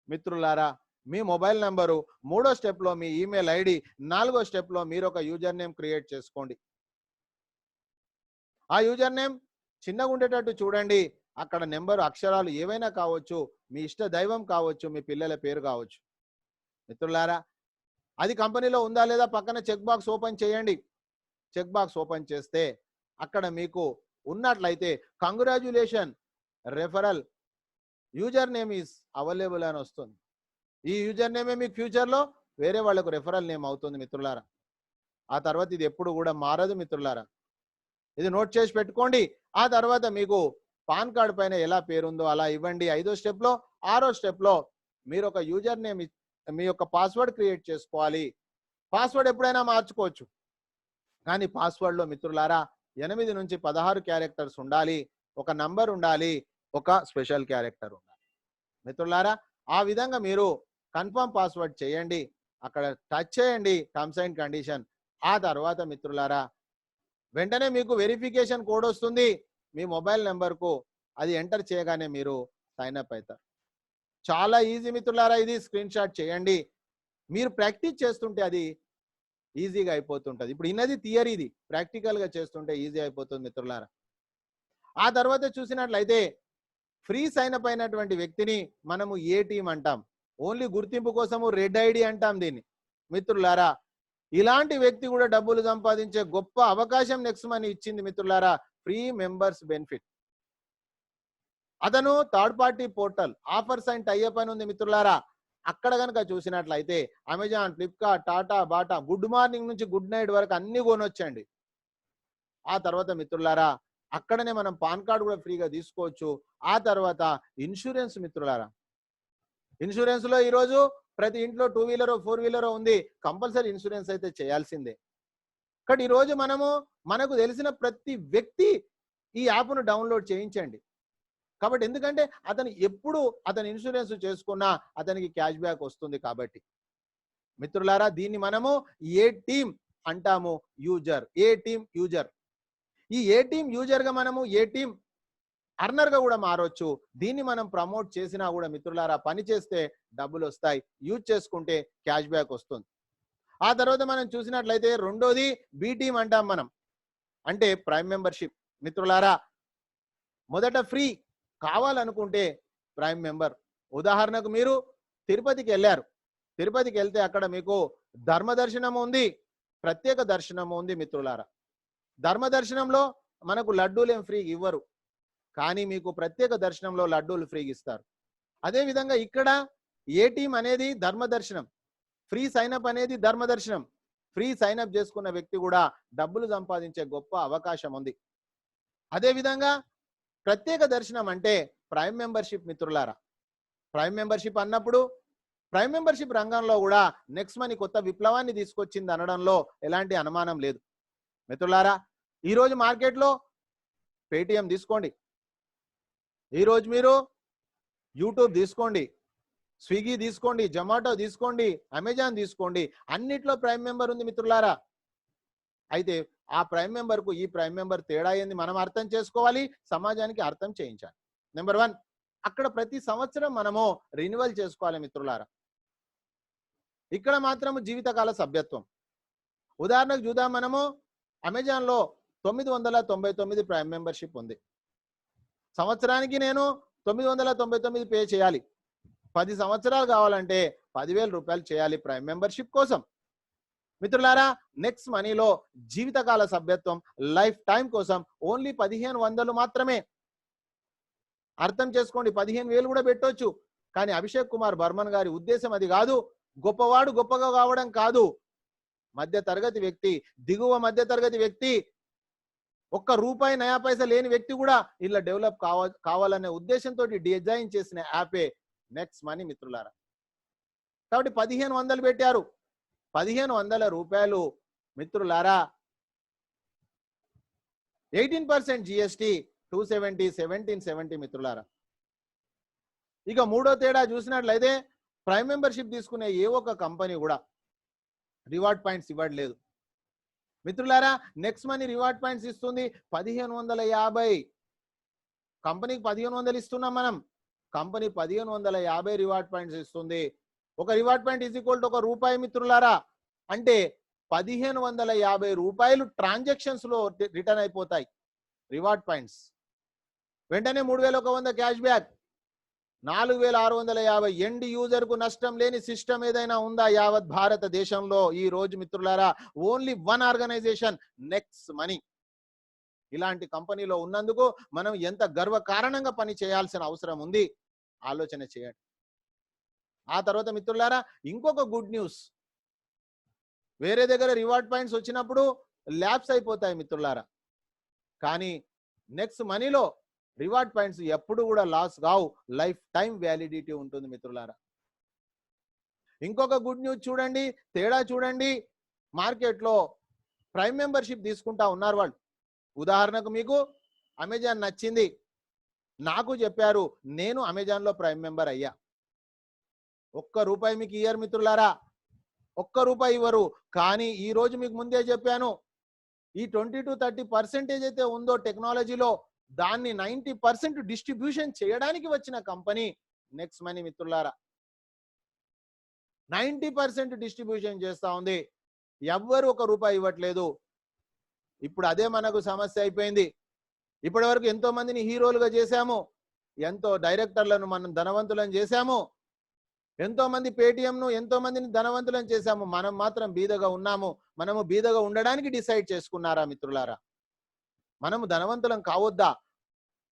మిత్రులారా మీ మొబైల్ నెంబరు, మూడో స్టెప్లో మీ ఈమెయిల్ ఐడి, నాలుగో స్టెప్లో మీరు ఒక యూజర్ నేమ్ క్రియేట్ చేసుకోండి. ఆ యూజర్ నేమ్ చిన్నగా ఉండేటట్టు చూడండి. అక్కడ నెంబరు, అక్షరాలు ఏవైనా కావచ్చు, మీ ఇష్ట దైవం కావచ్చు, మీ పిల్లల పేరు కావచ్చు. మిత్రులారా, అది కంపెనీలో ఉందా లేదా పక్కన చెక్ బాక్స్ ఓపెన్ చేయండి. చెక్ బాక్స్ ఓపెన్ చేస్తే అక్కడ మీకు ఉన్నట్లయితే congratulation, referral user name is available అని వస్తుంది. ఈ యూజర్ నేమే మీకు ఫ్యూచర్లో వేరే వాళ్లకు రెఫరల్ నేమ్ అవుతుంది. మిత్రులారా, ఆ తర్వాత ఇది ఎప్పుడు కూడా మారదు. మిత్రులారా, ఇది నోట్ చేసి పెట్టుకోండి. ఆ తర్వాత మీకు పాన్ కార్డ్ పైన ఎలా పేరుందో అలా ఇవ్వండి. ఐదో స్టెప్లో. ఆరో స్టెప్లో మీరు ఒక యూజర్ నేమ్, మీ యొక్క పాస్వర్డ్ క్రియేట్ చేసుకోవాలి. పాస్వర్డ్ ఎప్పుడైనా మార్చుకోవచ్చు, కానీ పాస్వర్డ్లో మిత్రులారా 8 నుంచి 16 క్యారెక్టర్స్ ఉండాలి. ఒక నంబర్ ఉండాలి, ఒక స్పెషల్ క్యారెక్టర్ ఉండాలి. మిత్రులారా, ఆ విధంగా మీరు కన్ఫర్మ్ పాస్వర్డ్ చేయండి. అక్కడ టచ్ చేయండి టర్మ్స్ అండ్ కండిషన్. ఆ తర్వాత మిత్రులారా వెంటనే మీకు వెరిఫికేషన్ కోడ్ వస్తుంది మీ మొబైల్ నెంబర్కు. అది ఎంటర్ చేయగానే మీరు సైన్ అప్ అవుతారు. చాలా ఈజీ మిత్రులారా. ఇది స్క్రీన్ షాట్ చేయండి. మీరు ప్రాక్టీస్ చేస్తుంటే అది ఈజీగా అయిపోతుంటుంది. ఇప్పుడు ఇన్నది థియరీ, ఇది ప్రాక్టికల్గా చేస్తుంటే ఈజీ అయిపోతుంది మిత్రులారా. ఆ తర్వాత చూసినట్లయితే ఫ్రీ సైన్ అప్ అయినటువంటి వ్యక్తిని మనము ఏ టీం అంటాం. ఓన్లీ గుర్తింపు కోసము రెడ్ ఐడి అంటాం దీన్ని. మిత్రులారా, ఇలాంటి వ్యక్తి కూడా డబ్బులు సంపాదించే గొప్ప అవకాశం నెక్స్ట్ మనీ ఇచ్చింది. మిత్రులారా, ఫ్రీ మెంబర్స్ బెనిఫిట్. అతను third party portal offers and tie up అని ఉంది. మిత్రులారా, అక్కడ కనుక చూసినట్లయితే Amazon, Flipkart, Tata, Bata, good morning నుంచి గుడ్ నైట్ వరకు అన్ని కొనొచ్చండి. ఆ తర్వాత మిత్రులారా అక్కడనే మనం పాన్ కార్డు కూడా ఫ్రీగా తీసుకోవచ్చు. ఆ తర్వాత ఇన్సూరెన్స్ మిత్రులారా, ఇన్సూరెన్స్ లో ఈరోజు ప్రతి ఇంట్లో 2 వీలర్ 4 వీలర్ ఉంది, కంపల్సరీ ఇన్సూరెన్స్ అయితే చేయాల్సిందే. కానీ ఈరోజు మనకు తెలిసిన ప్రతి వ్యక్తి ఈ యాప్ను డౌన్లోడ్ చేయించండి. కాబట్టి ఎందుకంటే అతను ఎప్పుడు అతను ఇన్సూరెన్స్ చేసుకున్నా అతనికి క్యాష్ బ్యాక్ వస్తుంది. కాబట్టి మిత్రులారా, దీన్ని మనము ఏ టీమ్ అంటాము, యూజర్, ఏ టీమ్ యూజర్. ఈ ఏ టీమ్ యూజర్ గా మనము ఏ టీమ్ అర్నర్ గా కూడా మారొచ్చు. దీన్ని మనం ప్రమోట్ చేసినా కూడా మిత్రులారా పని చేస్తే డబ్బులు వస్తాయి, యూజ్ చేసుకుంటే క్యాష్ బ్యాక్ వస్తుంది. ఆ తర్వాత మనం చూసినట్లయితే రెండోది బి టీమ్ అంటాం మనం, అంటే ప్రైమ్ మెంబర్షిప్. మిత్రులారా, మొదట ఫ్రీ కావాలనుకుంటే ప్రైమ్ మెంబర్. ఉదాహరణకు మీరు తిరుపతికి వెళ్ళారు. తిరుపతికి వెళ్తే అక్కడ మీకు ధర్మ దర్శనం ఉంది, ప్రత్యేక దర్శనం ఉంది. మిత్రులారా, ధర్మ దర్శనంలో మనకు లడ్డూలు ఏం ఫ్రీ ఇవ్వరు, కానీ మీకు ప్రత్యేక దర్శనంలో లడ్డూలు ఫ్రీగా ఇస్తారు. అదేవిధంగా ఇక్కడ ఏ టీం అనేది ధర్మ దర్శనం, ఫ్రీ సైనప్ అనేది ధర్మ దర్శనం. ఫ్రీ సైనప్ చేసుకున్న వ్యక్తి కూడా డబ్బులు సంపాదించే గొప్ప అవకాశం ఉంది. అదేవిధంగా ప్రత్యేక దర్శనం అంటే ప్రైమ్ మెంబర్షిప్. మిత్రులారా, ప్రైమ్ మెంబర్షిప్ అన్నప్పుడు ప్రైమ్ మెంబర్షిప్ రంగంలో కూడా నెక్స్ట్ మనీ కొత్త విప్లవాన్ని తీసుకొచ్చింది అనడంలో ఎలాంటి అనుమానం లేదు. మిత్రులారా, ఈరోజు మార్కెట్లో పేటిఎం తీసుకోండి, ఈరోజు మీరు యూట్యూబ్ తీసుకోండి, స్విగ్గీ తీసుకోండి, జొమాటో తీసుకోండి, అమెజాన్ తీసుకోండి, అన్నిట్లో ప్రైమ్ మెంబర్ ఉంది. మిత్రులారా, అయితే ఆ ప్రైమ్ మెంబర్కు ఈ ప్రైమ్ మెంబర్ తేడా ఏంది మనం అర్థం చేసుకోవాలి, సమాజానికి అర్థం చేయించాలి. నెంబర్ 1, అక్కడ ప్రతి సంవత్సరం మనము రెన్యువల్ చేసుకోవాలి. మిత్రులారా, ఇక్కడ మాత్రము జీవితకాల సభ్యత్వం. ఉదాహరణకు చూద్దాం, మనము అమెజాన్లో 999 ప్రైమ్ మెంబర్షిప్ ఉంది. సంవత్సరానికి నేను 999 పే చేయాలి. 10 సంవత్సరాలు కావాలంటే 10,000 రూపాయలు చేయాలి ప్రైమ్ మెంబర్షిప్ కోసం. మిత్రులారా, నెక్స్ట్ మనీలో జీవితకాల సభ్యత్వం లైఫ్ టైం కోసం ఓన్లీ 1500 మాత్రమే. అర్థం చేసుకోండి, 15,000 కూడా పెట్టొచ్చు. కానీ అభిషేక్ కుమార్ బర్మన్ గారి ఉద్దేశం అది కాదు. గొప్పవాడు గొప్పగా కావడం కాదు. మధ్య తరగతి వ్యక్తి, దిగువ మధ్య తరగతి వ్యక్తి, ఒక్క రూపాయి నయా పైసా లేని వ్యక్తి కూడా ఇలా డెవలప్ కావాలనే ఉద్దేశంతో డిజైన్ చేసిన యాపే నెక్స్ట్ మనీ మిత్రులారా. కాబట్టి 1500 పెట్టారు. 1500 రూపాయలు మిత్రులారా, 18% జిఎస్టి, 270, 1770 మిత్రులారా. ఇక మూడో తేడా చూసినట్లయితే ప్రైమ్ మెంబర్షిప్ తీసుకునే ఏ ఒక్క కంపెనీ కూడా రివార్డ్ పాయింట్స్ ఇవ్వట్లేదు మిత్రులారా. నెక్స్ట్ మనీ రివార్డ్ పాయింట్స్ ఇస్తుంది 1550. కంపెనీకి 1500 ఇస్తున్నాం మనం, కంపెనీ 1550 రివార్డ్ పాయింట్స్ ఇస్తుంది. ఒక reward point is equal to ₹1 మిత్రులారా. అంటే 1550 రూపాయలు ట్రాన్సాక్షన్స్ లో రిటర్న్ అయిపోతాయి రివార్డ్ పాయింట్స్. వెంటనే 3100 క్యాష్ బ్యాక్, 4650. ఎండ్ యూజర్ కు నష్టం లేని సిస్టమ్ ఏదైనా ఉందా యావత్ భారతదేశంలో ఈ రోజు మిత్రులారా? Only one organization, next money. ఇలాంటి కంపెనీలో ఉన్నందుకు మనం ఎంత గర్వకారణంగా పని చేయాల్సిన అవసరం ఉంది, ఆలోచన చేయండి. ఆ తర్వాత మిత్రులారా, ఇంకొక గుడ్ న్యూస్, వేరే దగ్గర రివార్డ్ పాయింట్స్ వచ్చినప్పుడు ల్యాప్స్ అయిపోతాయి మిత్రులారా. కానీ నెక్స్ట్ మనీలో రివార్డ్ పాయింట్స్ ఎప్పుడు కూడా లాస్ కావు, లైఫ్ టైం వ్యాలిడిటీ ఉంటుంది మిత్రులారా. ఇంకొక గుడ్ న్యూస్ చూడండి, తేడా చూడండి. మార్కెట్లో ప్రైమ్ మెంబర్షిప్ తీసుకుంటా ఉన్నారు వాళ్ళు. ఉదాహరణకు మీకు అమెజాన్ నచ్చింది, నాకు చెప్పారు, నేను అమెజాన్లో ప్రైమ్ మెంబర్ అయ్యా. ₹1 మీకు ఇయ్యరు మిత్రులారా, ₹1 ఇవ్వరు. కానీ ఈ రోజు మీకు ముందే చెప్పాను, ఈ 20-30% అయితే ఉందో టెక్నాలజీలో, దాన్ని 90% డిస్ట్రిబ్యూషన్ చేయడానికి వచ్చిన కంపెనీ నెక్స్ట్ మనీ మిత్రులారా. 90% డిస్ట్రిబ్యూషన్ చేస్తా ఉంది, ఎవ్వరు ₹1 ఇవ్వట్లేదు. ఇప్పుడు అదే మనకు సమస్య అయిపోయింది. ఇప్పటి వరకు ఎంతో మందిని హీరోలుగా చేశాము, ఎంతో డైరెక్టర్లను మనం ధనవంతులను చేశాము, ఎంతో మంది పేటిఎంను ఎంతో మందిని ధనవంతులను చేశాము. మనం మాత్రం బీదగా ఉన్నాము. మనము బీదగా ఉండడానికి డిసైడ్ చేసుకున్నారా మిత్రులారా? మనము ధనవంతులం కావద్దా?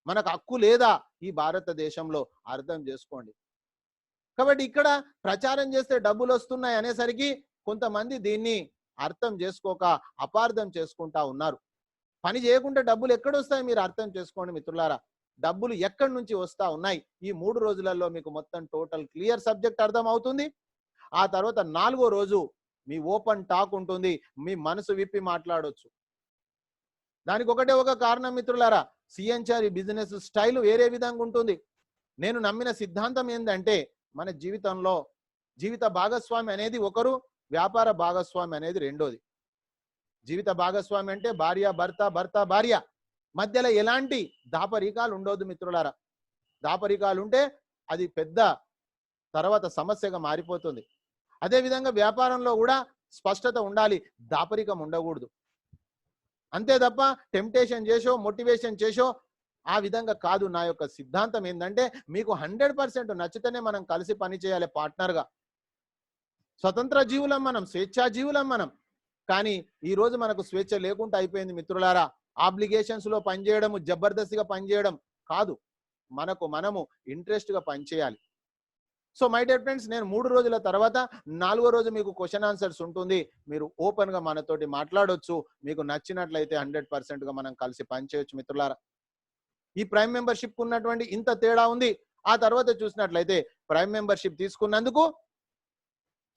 మనకు హక్కు లేదా ఈ భారతదేశంలో? అర్థం చేసుకోండి. కాబట్టి ఇక్కడ ప్రచారం చేస్తే డబ్బులు వస్తున్నాయి అనేసరికి కొంతమంది దీన్ని అర్థం చేసుకోక అపార్థం చేసుకుంటా ఉన్నారు. పని చేయకుండా డబ్బులు ఎక్కడొస్తాయి మీరు అర్థం చేసుకోండి మిత్రులారా. డబ్బులు ఎక్కడి నుంచి వస్తా ఉన్నాయి, ఈ 3 రోజులలో మీకు మొత్తం టోటల్ క్లియర్ సబ్జెక్ట్ అర్థం అవుతుంది. ఆ తర్వాత 4వ రోజు మీ ఓపెన్ టాక్ ఉంటుంది, మీ మనసు విప్పి మాట్లాడొచ్చు. దానికి ఒకటే ఒక కారణం మిత్రులారా, సిఎన్ఆర్ బిజినెస్ స్టైల్ వేరే విధంగా ఉంటుంది. నేను నమ్మిన సిద్ధాంతం ఏంటంటే, మన జీవితంలో జీవిత భాగస్వామి అనేది ఒకరు, వ్యాపార భాగస్వామి అనేది రెండోది. జీవిత భాగస్వామి అంటే భార్య భర్త, భర్త భార్య, మధ్యలో ఎలాంటి దాపరికాలు ఉండొద్దు మిత్రులారా. దాపరికాలు ఉంటే అది పెద్ద తర్వాత సమస్యగా మారిపోతుంది. అదేవిధంగా వ్యాపారంలో కూడా స్పష్టత ఉండాలి, దాపరికం ఉండకూడదు. అంతే తప్ప టెంప్టేషన్ చేసో మోటివేషన్ చేసో ఆ విధంగా కాదు. నా యొక్క సిద్ధాంతం ఏంటంటే, మీకు 100% నచ్చితేనే మనం కలిసి పని చేయాలి పార్ట్నర్గా. స్వతంత్ర జీవులం మనం, స్వేచ్ఛా జీవులం మనం. కానీ ఈ రోజు మనకు స్వేచ్ఛ లేకుండా అయిపోయింది మిత్రులారా. ఆబ్లిగేషన్స్ లో పనిచేయడము, జబర్దస్తిగా పనిచేయడం కాదు, మనము ఇంట్రెస్ట్ గా పనిచేయాలి. సో మై డియర్ ఫ్రెండ్స్, నేను 3 రోజుల తర్వాత 4వ రోజు మీకు క్వశ్చన్ ఆన్సర్స్ ఉంటుంది. మీరు ఓపెన్ గా మనతోటి మాట్లాడొచ్చు. మీకు నచ్చినట్లయితే 100% గా మనం కలిసి పనిచేయొచ్చు మిత్రులారా. ఈ ప్రైమ్ మెంబర్షిప్ ఉన్నటువంటి ఇంత తేడా ఉంది. ఆ తర్వాత చూసినట్లయితే ప్రైమ్ మెంబర్షిప్ తీసుకున్నందుకు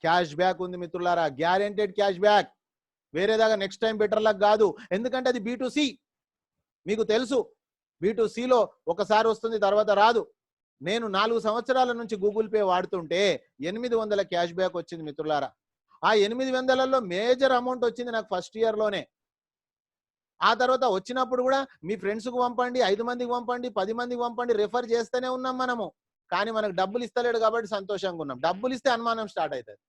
క్యాష్ బ్యాక్ ఉంది మిత్రులారా, గ్యారెంటెడ్ క్యాష్ బ్యాక్. వేరేదాగా నెక్స్ట్ టైం బెటర్ లక్ కాదు, ఎందుకంటే అది B2C. మీకు తెలుసు, B2Cలో ఒకసారి వస్తుంది, తర్వాత రాదు. నేను 4 సంవత్సరాల నుంచి గూగుల్ పే వాడుతుంటే 800 క్యాష్ బ్యాక్ వచ్చింది మిత్రులారా. ఆ 800లలో మేజర్ అమౌంట్ వచ్చింది నాకు ఫస్ట్ ఇయర్లోనే. ఆ తర్వాత వచ్చినప్పుడు కూడా మీ ఫ్రెండ్స్కు పంపండి, 5 మందికి పంపండి, 10 మందికి పంపండి, రెఫర్ చేస్తూనే ఉన్నాం మనము. కానీ మనకు డబ్బులు ఇస్తలేడు కాబట్టి సంతోషంగా ఉన్నాం. డబ్బులు ఇస్తే అనుమానం స్టార్ట్ అవుతుంది.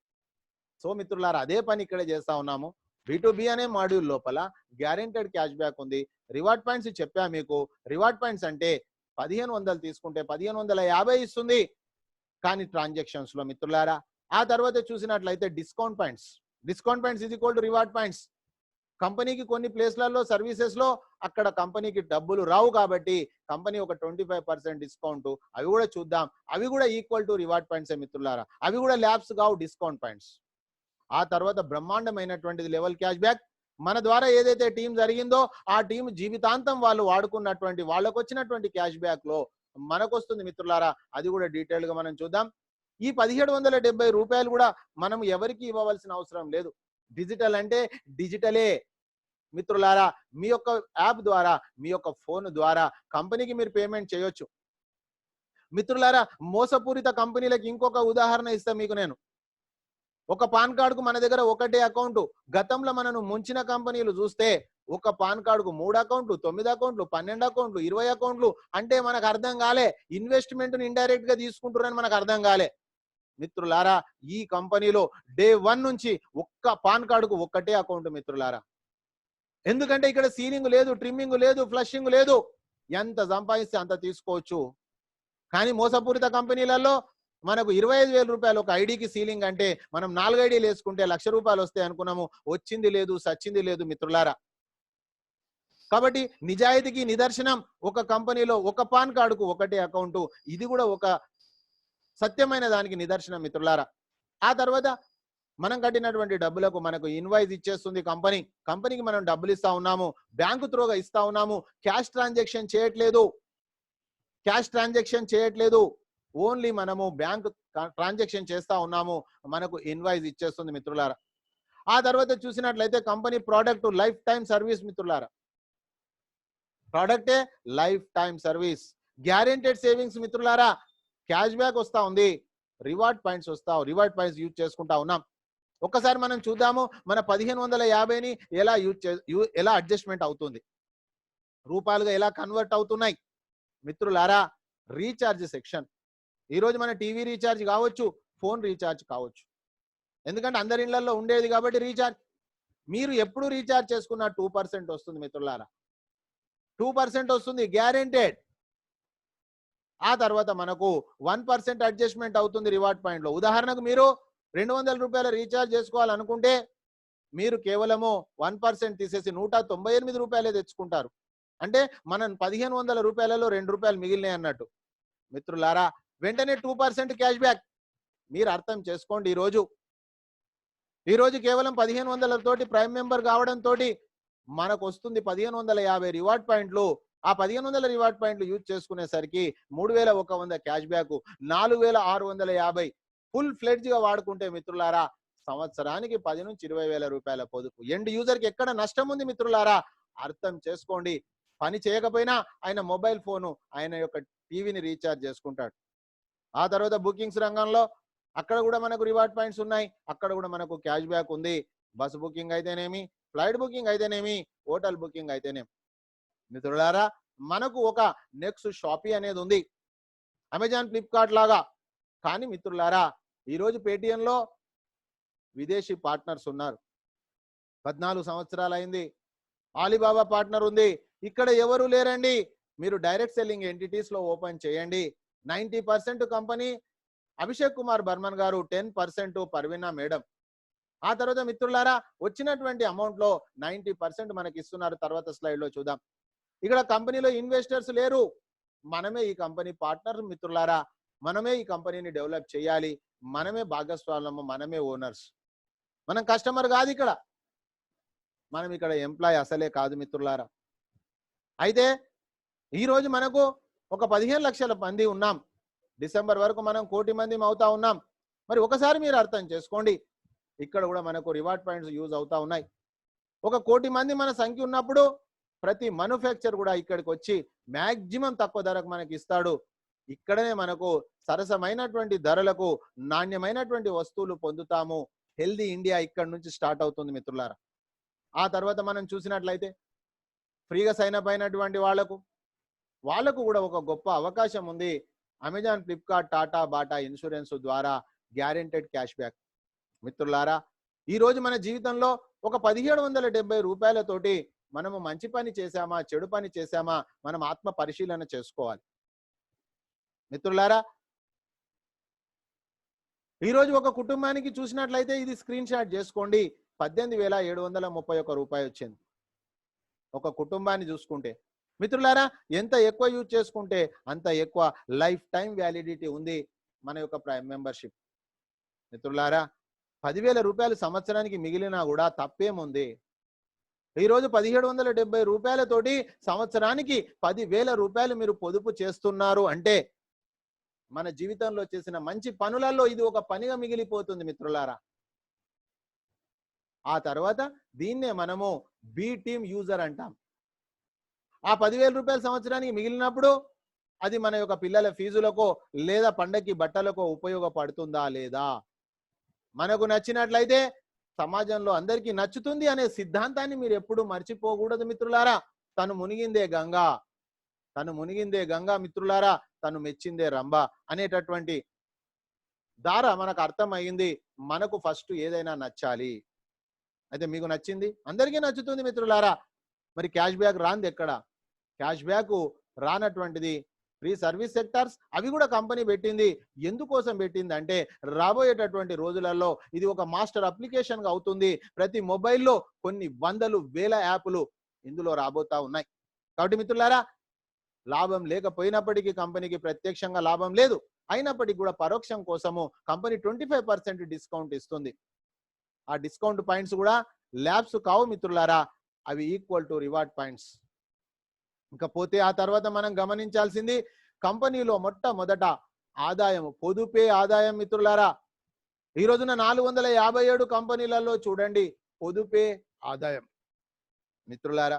సో మిత్రులారా, అదే పని ఇక్కడ చేస్తా ఉన్నాము. B2B అనే మాడ్యూల్ లోపల గ్యారెంటెడ్ క్యాష్ బ్యాక్ ఉంది. రివార్డ్ పాయింట్స్ చెప్పా మీకు. రివార్డ్ పాయింట్స్ అంటే 1500 తీసుకుంటే 1550 ఇస్తుంది కానీ ట్రాన్సాక్షన్స్ లో మిత్రులారా. ఆ తర్వాత చూసినట్లయితే discount points is equal to reward points. కంపెనీకి కొన్ని ప్లేస్లలో సర్వీసెస్ లో అక్కడ కంపెనీకి డబ్బులు రావు కాబట్టి కంపెనీ ఒక 25% డిస్కౌంట్, అవి కూడా చూద్దాం. అవి కూడా ఈక్వల్ టు రివార్డ్ పాయింట్స్ మిత్రులారా. అవి కూడా ల్యాబ్స్ కావు, డిస్కౌంట్ పాయింట్స్. ఆ తర్వాత బ్రహ్మాండమైనటువంటిది లెవెల్ క్యాష్ బ్యాక్. మన ద్వారా ఏదైతే టీం జరిగిందో ఆ టీం జీవితాంతం వాళ్ళు వాడుకున్నటువంటి వాళ్ళకు వచ్చినటువంటి క్యాష్ బ్యాక్ లో మనకు వస్తుంది మిత్రులారా. అది కూడా డీటెయిల్ గా మనం చూద్దాం. ఈ 1770 రూపాయలు కూడా మనం ఎవరికి ఇవ్వవలసిన అవసరం లేదు. డిజిటల్ అంటే డిజిటలే మిత్రులారా. మీ యొక్క యాప్ ద్వారా, మీ యొక్క ఫోన్ ద్వారా కంపెనీకి మీరు పేమెంట్ చేయొచ్చు మిత్రులారా. మోసపూరిత కంపెనీలకు ఇంకొక ఉదాహరణ ఇస్తా మీకు నేను. ఒక పాన్ కార్డుకు మన దగ్గర ఒకటే అకౌంట్. గతంలో మనను ముంచిన కంపెనీలు చూస్తే ఒక పాన్ కార్డుకు 3 అకౌంట్లు, 9 అకౌంట్లు, 12 అకౌంట్లు, 20 అకౌంట్లు. అంటే మనకు అర్థం కాలే, ఇన్వెస్ట్మెంట్ ని ఇండైరెక్ట్ గా తీసుకుంటున్నారని మనకు అర్థం కాలే మిత్రులారా. ఈ కంపెనీలో డే 1 నుంచి ఒక్క పాన్ కార్డుకు ఒక్కటే అకౌంట్ మిత్రులారా. ఎందుకంటే ఇక్కడ సీలింగ్ లేదు, ట్రిమ్మింగ్ లేదు, ఫ్లషింగ్ లేదు. ఎంత సంపాదిస్తే అంత తీసుకోవచ్చు. కానీ మోసపూరిత కంపెనీలలో మనకు 25,000 రూపాయలు ఒక ఐడికి సీలింగ్ అంటే మనం 4 ఐడీలు వేసుకుంటే 1,00,000 రూపాయలు వస్తాయి అనుకున్నాము. వచ్చింది లేదు, సచ్చింది లేదు మిత్రులారా. కాబట్టి నిజాయితీకి నిదర్శనం ఒక కంపెనీలో ఒక పాన్ కార్డుకు ఒకటే అకౌంట్. ఇది కూడా ఒక సత్యమైన దానికి నిదర్శనం మిత్రులారా. ఆ తర్వాత మనం కట్టినటువంటి డబ్బులకు మనకు ఇన్వాయిస్ ఇచ్చేస్తుంది కంపెనీకి మనం డబ్బులు ఇస్తా ఉన్నాము, బ్యాంకు త్రోగా ఇస్తా ఉన్నాము. క్యాష్ ట్రాన్సాక్షన్ చేయట్లేదు, ఓన్లీ మనము బ్యాంక్ ట్రాన్సాక్షన్ చేస్తా ఉన్నాము. మనకు ఇన్వాయిస్ ఇచ్చేస్తుంది మిత్రులారా. ఆ తర్వాత చూసినట్లయితే company product lifetime service మిత్రులారా. ప్రోడక్టే lifetime service. Guaranteed savings మిత్రులారా. క్యాష్ బ్యాక్ వస్తా ఉంది, రివార్డ్ పాయింట్స్ యూజ్ చేసుకుంటా ఉన్నాం. ఒక్కసారి మనం చూద్దాము మన 1550ని ఎలా అడ్జస్ట్మెంట్ అవుతుంది, రూపాయలుగా ఎలా కన్వర్ట్ అవుతున్నాయి మిత్రులారా. Recharge section. ఈరోజు మన టీవీ రీఛార్జ్ కావచ్చు, ఫోన్ రీఛార్జ్ కావచ్చు. ఎందుకంటే అందరి ఇళ్లలో ఉండేది కాబట్టి రీఛార్జ్. మీరు ఎప్పుడు రీఛార్జ్ చేసుకున్న 2% వస్తుంది మిత్రులారా. 2% వస్తుంది గ్యారెంటెడ్. ఆ తర్వాత మనకు 1% అడ్జస్ట్మెంట్ అవుతుంది రివార్డ్ పాయింట్ లో. ఉదాహరణకు మీరు 200 రూపాయల రీఛార్జ్ చేసుకోవాలనుకుంటే మీరు కేవలము 1% తీసేసి 198 రూపాయలే తెచ్చుకుంటారు. అంటే మనం 1500 రూపాయలలో 2 రూపాయలు మిగిలినాయి అన్నట్టు మిత్రులారా. వెంటనే 2% క్యాష్ బ్యాక్. మీరు అర్థం చేసుకోండి. ఈరోజు కేవలం 1500 తోటి ప్రైమ్ మెంబర్ కావడంతో మనకు వస్తుంది 1550 రివార్డ్ పాయింట్లు. ఆ 1500 రివార్డ్ పాయింట్లు యూజ్ చేసుకునేసరికి 3100 క్యాష్ బ్యాక్, 4650 ఫుల్ ఫ్లెడ్జ్ గా వాడుకుంటే మిత్రులారా సంవత్సరానికి 10 నుంచి 20,000 రూపాయల పొదుపు. ఎండ్ యూజర్ కి ఎక్కడ నష్టం ఉంది మిత్రులారా అర్థం చేసుకోండి. పని చేయకపోయినా ఆయన మొబైల్ ఫోను, ఆయన యొక్క టీవీని రీఛార్జ్ చేసుకుంటాడు. ఆ తర్వాత బుకింగ్స్ రంగంలో అక్కడ కూడా మనకు రివార్డ్ పాయింట్స్ ఉన్నాయి, అక్కడ కూడా మనకు క్యాష్ బ్యాక్ ఉంది. బస్ బుకింగ్ అయితేనేమి, ఫ్లైట్ బుకింగ్ అయితేనేమి, హోటల్ బుకింగ్ అయితేనేమి మిత్రులారా. మనకు ఒక నెక్స్ట్ షాపీ అనేది ఉంది, అమెజాన్, ఫ్లిప్కార్ట్ లాగా. కానీ మిత్రులారా ఈరోజు పేటిఎంలో విదేశీ పార్ట్నర్స్ ఉన్నారు. 14 సంవత్సరాలు అయింది. ఆలీబాబా పార్ట్నర్ ఉంది. ఇక్కడ ఎవరు లేరండి. మీరు డైరెక్ట్ సెల్లింగ్ ఎంటిటీస్ లో ఓపెన్ చేయండి. 90% కంపెనీ అభిషేక్ కుమార్ బర్మన్ గారు, 10% పర్వీనా మేడం. ఆ తర్వాత మిత్రులారా వచ్చినటువంటి అమౌంట్ లో 90% మనకి ఇస్తున్నారు. తర్వాత స్లైడ్ లో చూద్దాం. ఇక్కడ కంపెనీలో ఇన్వెస్టర్స్ లేరు, మనమే ఈ కంపెనీ పార్ట్నర్ మిత్రులారా. మనమే ఈ కంపెనీని డెవలప్ చేయాలి, మనమే భాగస్వామ్యము, మనమే ఓనర్స్. మనం కస్టమర్ కాదు ఇక్కడ, మనం ఇక్కడ ఎంప్లాయ్ అసలే కాదు మిత్రులారా. అయితే ఈరోజు మనకు ఒక 15 లక్షల మంది ఉన్నాం. డిసెంబర్ వరకు మనం 1 కోటి మంది అవుతా ఉన్నాం. మరి ఒకసారి మీరు అర్థం చేసుకోండి, ఇక్కడ కూడా మనకు రివార్డ్ పాయింట్స్ యూజ్ అవుతా ఉన్నాయి. 1 కోటి మంది మన సంఖ్య ఉన్నప్పుడు ప్రతి మ్యానుఫ్యాక్చర్ కూడా ఇక్కడికి వచ్చి మ్యాక్సిమం తక్కువ ధరకు మనకి ఇస్తాడు. ఇక్కడనే మనకు సరసమైనటువంటి ధరలకు నాణ్యమైనటువంటి వస్తువులు పొందుతాము. హెల్దీ ఇండియా ఇక్కడ నుంచి స్టార్ట్ అవుతుంది మిత్రులారా. ఆ తర్వాత మనం చూసినట్లయితే ఫ్రీగా సైన్ అప్ అయినటువంటి వాళ్ళకు కూడా ఒక గొప్ప అవకాశం ఉంది. Amazon, Flipkart, Tata, Bata insurance ద్వారా గ్యారెంటెడ్ క్యాష్ బ్యాక్ మిత్రులారా. ఈ రోజు మన జీవితంలో ఒక 1770 రూపాయలతోటి మనము మంచి పని చేశామా, చెడు పని చేశామా, మనం ఆత్మ పరిశీలన చేసుకోవాలి. మిత్రులారా, ఈరోజు ఒక కుటుంబానికి చూసినట్లయితే ఇది స్క్రీన్ షాట్ చేసుకోండి, 18,731 రూపాయలు వచ్చింది ఒక కుటుంబాన్ని చూసుకుంటే. మిత్రులారా, ఎంత ఎక్కువ యూజ్ చేసుకుంటే అంత ఎక్కువ లైఫ్ టైం వ్యాలిడిటీ ఉంది మన యొక్క ప్రైమ్ మెంబర్షిప్. మిత్రులారా, 10,000 రూపాయలు సంవత్సరానికి మిగిలినా కూడా తప్పేముంది? ఈరోజు 1770 రూపాయలతోటి సంవత్సరానికి 10,000 రూపాయలు మీరు పొదుపు చేస్తున్నారు అంటే మన జీవితంలో చేసిన మంచి పనులలో ఇది ఒక పనిగా మిగిలిపోతుంది మిత్రులారా. ఆ తర్వాత దీన్నే మనము బి టీమ్ యూజర్ అంటాం. ఆ 10,000 రూపాయలు సంవత్సరానికి మిగిలినప్పుడు అది మన యొక్క పిల్లల ఫీజులకో లేదా పండగకి బట్టలకో ఉపయోగపడుతుందా లేదా? మనకు నచ్చినట్లయితే సమాజంలో అందరికీ నచ్చుతుంది అనే సిద్ధాంతాన్ని మీరు ఎప్పుడు మర్చిపోకూడదు మిత్రులారా. తను మునిగిందే గంగా, తను మునిగిందే గంగా మిత్రులారా, తను మెచ్చిందే రంభ అనేటటువంటి దార మనకు అర్థమైంది. మనకు ఫస్ట్ ఏదైనా నచ్చాలి. అయితే మీకు నచ్చింది, అందరికీ నచ్చుతుంది మిత్రులారా. మరి క్యాష్ బ్యాక్ రాంది ఎక్కడ? క్యాష్ బ్యాక్ రానటువంటిది ఫ్రీ సర్వీస్ సెక్టార్స్, అవి కూడా కంపెనీ పెట్టింది. ఎందుకోసం పెట్టింది అంటే రాబోయేటటువంటి రోజులలో ఇది ఒక మాస్టర్ అప్లికేషన్ గా అవుతుంది. ప్రతి మొబైల్లో కొన్ని వందలు వేల యాప్లు ఇందులో రాబోతా ఉన్నాయి. కాబట్టి మిత్రులారా, లాభం లేకపోయినప్పటికీ కంపెనీకి ప్రత్యక్షంగా లాభం లేదు, అయినప్పటికీ కూడా పరోక్షం కోసము కంపెనీ 25% డిస్కౌంట్ ఇస్తుంది. ఆ డిస్కౌంట్ పాయింట్స్ కూడా ల్యాబ్స్ కావు మిత్రులారా, అవి ఈక్వల్ టు రివార్డ్ పాయింట్స్. ఇకపోతే ఆ తర్వాత మనం గమనించాల్సింది కంపెనీలో మొట్టమొదట ఆదాయం, పొదుపే ఆదాయం మిత్రులారా. ఈ రోజున 457 కంపెనీలలో చూడండి పొదుపే ఆదాయం మిత్రులారా.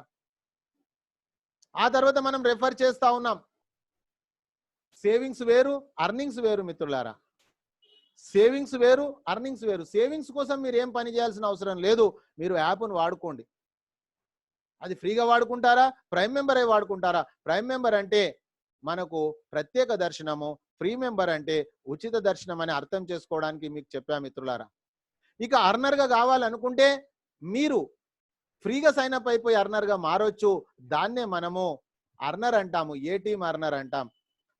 ఆ తర్వాత మనం రెఫర్ చేస్తా ఉన్నాం. సేవింగ్స్ వేరు, అర్నింగ్స్ వేరు మిత్రులారా. సేవింగ్స్ వేరు, అర్నింగ్స్ వేరు. సేవింగ్స్ కోసం మీరు ఏం పని చేయాల్సిన అవసరం లేదు, మీరు యాప్ను వాడుకోండి. అది ఫ్రీగా వాడుకుంటారా, ప్రైమ్ మెంబర్ అయి వాడుకుంటారా? ప్రైమ్ మెంబర్ అంటే మనకు ప్రత్యేక దర్శనము, ఫ్రీ మెంబర్ అంటే ఉచిత దర్శనం అని అర్థం చేసుకోవడానికి మీకు చెప్పా మిత్రులారా. ఇక అర్నర్గా కావాలనుకుంటే మీరు ఫ్రీగా సైన్ అప్ అయిపోయి అర్నర్గా మారొచ్చు. దాన్నే మనము అర్నర్ అంటాము, ఏ టీమ్ అర్నర్ అంటాం.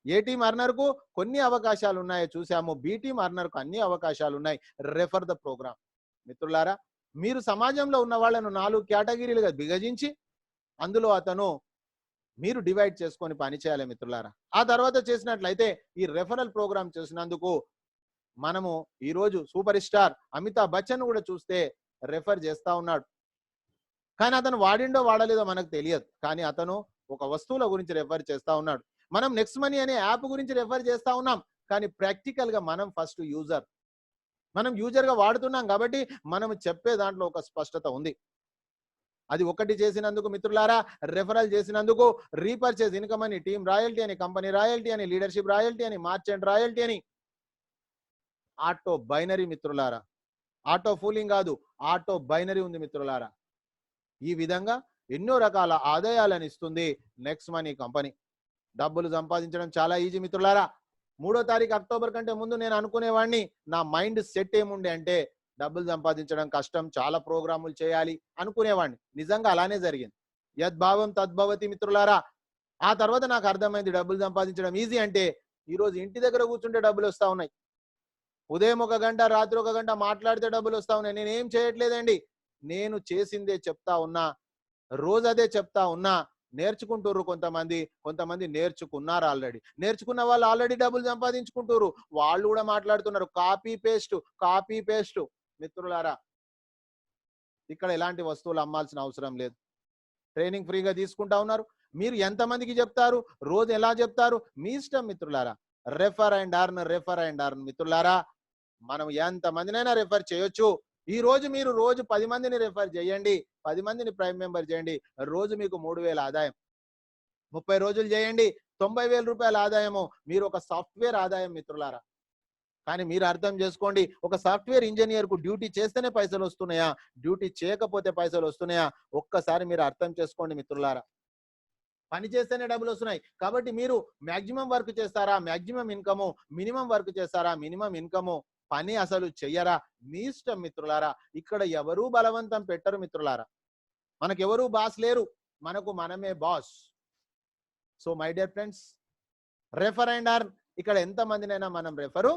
ఏ టీమ్ అర్నర్కు కొన్ని అవకాశాలు ఉన్నాయో చూసాము, బి టీమ్ అర్నర్కు అన్ని అవకాశాలు ఉన్నాయి. రెఫర్ ద ప్రోగ్రామ్ మిత్రులారా. మీరు సమాజంలో ఉన్న వాళ్ళను 4 కేటగిరీలుగా విభజించి అందులో మీరు డివైడ్ చేసుకొని పని చేయాలి మిత్రులారా. ఆ తర్వాత చేసినట్లయితే ఈ రెఫరల్ ప్రోగ్రామ్ చేసినందుకు మనము ఈరోజు సూపర్ స్టార్ అమితాబ్ బచ్చన్ కూడా చూస్తే రెఫర్ చేస్తా ఉన్నాడు. కానీ అతను వాడిండో వాడలేదో మనకు తెలియదు, కానీ అతను ఒక వస్తువుల గురించి రెఫర్ చేస్తా ఉన్నాడు. మనం నెక్స్ట్ మనీ అనే యాప్ గురించి రెఫర్ చేస్తా ఉన్నాం, కానీ ప్రాక్టికల్ గా మనం ఫస్ట్ యూజర్, మనం యూజర్ గా వాడుతున్నాం కాబట్టి మనం చెప్పే దాంట్లో ఒక స్పష్టత ఉంది. అది ఒకటి చేసినందుకు మిత్రులారా, రెఫరల్ చేసినందుకు రీపర్చేజ్ ఇన్కమ్ అని, టీమ్ రాయల్టీ అని, కంపెనీ రాయల్టీ అని, లీడర్షిప్ రాయల్టీ అని, మార్చెంట్ రాయల్టీ అని, ఆటో బైనరీ మిత్రులారా. ఆటో ఫూలింగ్ కాదు, ఆటో బైనరీ ఉంది మిత్రులారా. ఈ విధంగా ఎన్నో రకాల ఆదాయాలను ఇస్తుంది నెక్స్ట్ మనీ కంపెనీ. డబ్బులు సంపాదించడం చాలా ఈజీ మిత్రులారా. 3వ తారీఖు అక్టోబర్ కంటే ముందు నేను అనుకునేవాడిని, నా మైండ్ సెట్ ఏముండే అంటే డబ్బులు సంపాదించడం కష్టం, చాలా ప్రోగ్రాములు చేయాలి అనుకునేవాడిని. నిజంగా అలానే జరిగింది. యద్భావం తద్భవతి మిత్రులారా. ఆ తర్వాత నాకు అర్థమైంది డబ్బులు సంపాదించడం ఈజీ అంటే. ఈరోజు ఇంటి దగ్గర కూర్చుంటే డబ్బులు వస్తా ఉన్నాయి. ఉదయం 1 గంట, రాత్రి 1 గంట మాట్లాడితే డబ్బులు వస్తా ఉన్నాయి. నేనేం చేయట్లేదండి, నేను చేసిందే చెప్తా ఉన్నా, రోజు అదే చెప్తా ఉన్నా. నేర్చుకుంటారు కొంతమంది నేర్చుకున్నారు ఆల్రెడీ. నేర్చుకున్న వాళ్ళు ఆల్రెడీ డబ్బులు సంపాదించుకుంటారు. వాళ్ళు కూడా మాట్లాడుతున్నారు కాపీ పేస్ట్ మిత్రులారా. ఇక్కడ ఎలాంటి వస్తువులు అమ్మాల్సిన అవసరం లేదు. ట్రైనింగ్ ఫ్రీగా తీసుకుంటా ఉన్నారు. మీరు ఎంతమందికి చెప్తారు, రోజు ఎలా చెప్తారు, మీ ఇష్టం మిత్రులారా. రెఫర్ అండ్ అర్న్ మిత్రులారా. మనం ఎంతమందినైనా రెఫర్ చేయొచ్చు. ఈ రోజు మీరు రోజు 10 మందిని రెఫర్ చేయండి, 10 మందిని ప్రైమ్ మెంబర్ చేయండి, రోజు మీకు 3,000 ఆదాయం. 30 రోజులు చేయండి, 90,000 రూపాయల ఆదాయము. మీరు ఒక సాఫ్ట్వేర్ ఆదాయం మిత్రులారా. కానీ మీరు అర్థం చేసుకోండి, ఒక సాఫ్ట్వేర్ ఇంజనీర్ కు డ్యూటీ చేస్తేనే పైసలు వస్తున్నాయా, డ్యూటీ చేయకపోతే పైసలు వస్తున్నాయా? ఒక్కసారి మీరు అర్థం చేసుకోండి మిత్రులారా. పని చేస్తేనే డబ్బులు వస్తున్నాయి. కాబట్టి మీరు మాక్సిమం వర్క్ చేస్తారా, మాక్సిమం ఇన్కము, మినిమం వర్క్ చేస్తారా, మినిమం ఇన్కము, పని అసలు చెయ్యరా, మీ ఇష్టం మిత్రులారా. ఇక్కడ ఎవరూ బలవంతం పెట్టరు మిత్రులారా. మనకెవరూ బాస్ లేరు, మనకు మనమే boss. So my dear friends, refer and earn, ఇక్కడ ఎంతమందినైనా మనం రెఫరు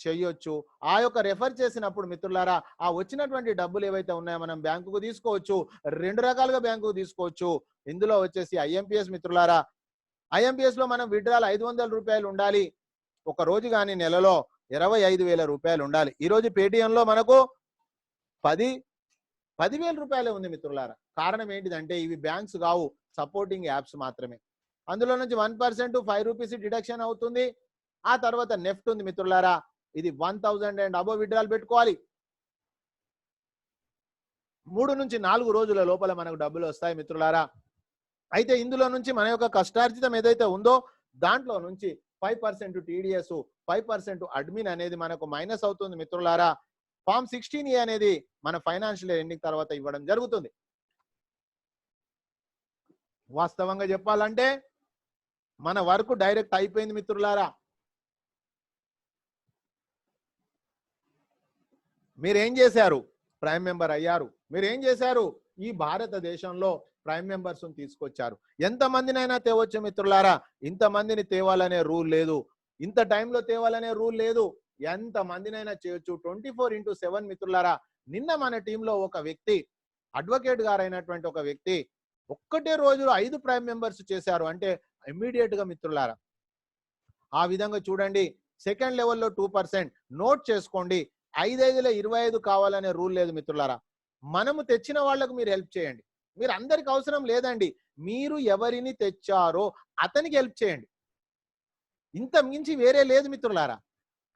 చేయొచ్చు. ఆ యొక్క రెఫర్ చేసినప్పుడు మిత్రులారా, ఆ వచ్చినటువంటి డబ్బులు ఏవైతే ఉన్నాయో మనం బ్యాంకుకు తీసుకోవచ్చు. 2 రకాలుగా బ్యాంకుకు తీసుకోవచ్చు. ఇందులో వచ్చేసి ఐఎంపిఎస్ మిత్రులారా. ఐఎంపిఎస్ లో మనం విత్డ్రాల్ 500 రూపాయలు ఉండాలి ఒక రోజు, కానీ నెలలో 25,000 రూపాయలు ఉండాలి. ఈ రోజు పేటిఎంలో మనకు 10,000 రూపాయలే ఉంది మిత్రులారా. కారణం ఏంటిదంటే ఇవి బ్యాంక్స్ కావు, సపోర్టింగ్ యాప్స్ మాత్రమే. అందులో నుంచి 1% 5 రూపీస్ డిడక్షన్ అవుతుంది. ఆ తర్వాత నెఫ్ట్ ఉంది మిత్రులారా, ఇది 1000 అండ్ అబోవ్ విత్డ్రాల్ పెట్టుకోవాలి. 3 నుంచి 4 రోజుల లోపల మనకు డబ్బులు వస్తాయి మిత్రులారా. అయితే ఇందులో నుంచి మన యొక్క కష్టార్జితం ఏదైతే ఉందో దాంట్లో నుంచి 5% టీడీఎస్, 5% అడ్మిన్ అనేది మనకు మైనస్ అవుతుంది మిత్రులారా. ఫామ్ 16A అనేది మన ఫైనాన్షియల్ ఎండింగ్ తర్వాత ఇవ్వడం జరుగుతుంది. వాస్తవంగా చెప్పాలంటే మన వర్క్ డైరెక్ట్ అయిపోయింది మిత్రులారా. మీరేం చేశారు? ప్రైమ్ మెంబర్ అయ్యారు. మీరేం చేశారు? ఈ భారతదేశంలో ప్రైమ్ మెంబర్స్ తీసుకొచ్చారు. ఎంతమందినైనా తేవచ్చు మిత్రులారా. ఇంతమందిని తేవాలనే రూల్ లేదు, ఇంత టైంలో తేవాలనే రూల్ లేదు. ఎంతమందినైనా చేయొచ్చు. 24/7 మిత్రులారా. నిన్న మన టీంలో ఒక వ్యక్తి, అడ్వకేట్ గారు అయినటువంటి ఒక వ్యక్తి ఒక్కటే రోజులో 5 ప్రైమ్ మెంబర్స్ చేశారు అంటే ఇమ్మీడియట్ గా మిత్రులారా. ఆ విధంగా చూడండి. సెకండ్ లెవెల్లో 2%. నోట్ చేసుకోండి. 5/5 25 కావాలనే రూల్ లేదు మిత్రులారా. మనము తెచ్చిన వాళ్లకు మీరు హెల్ప్ చేయండి. మీరు అందరికి అవసరం లేదండి, మీరు ఎవరిని తెచ్చారో అతనికి హెల్ప్ చేయండి. ఇంత మించి వేరే లేదు మిత్రులారా.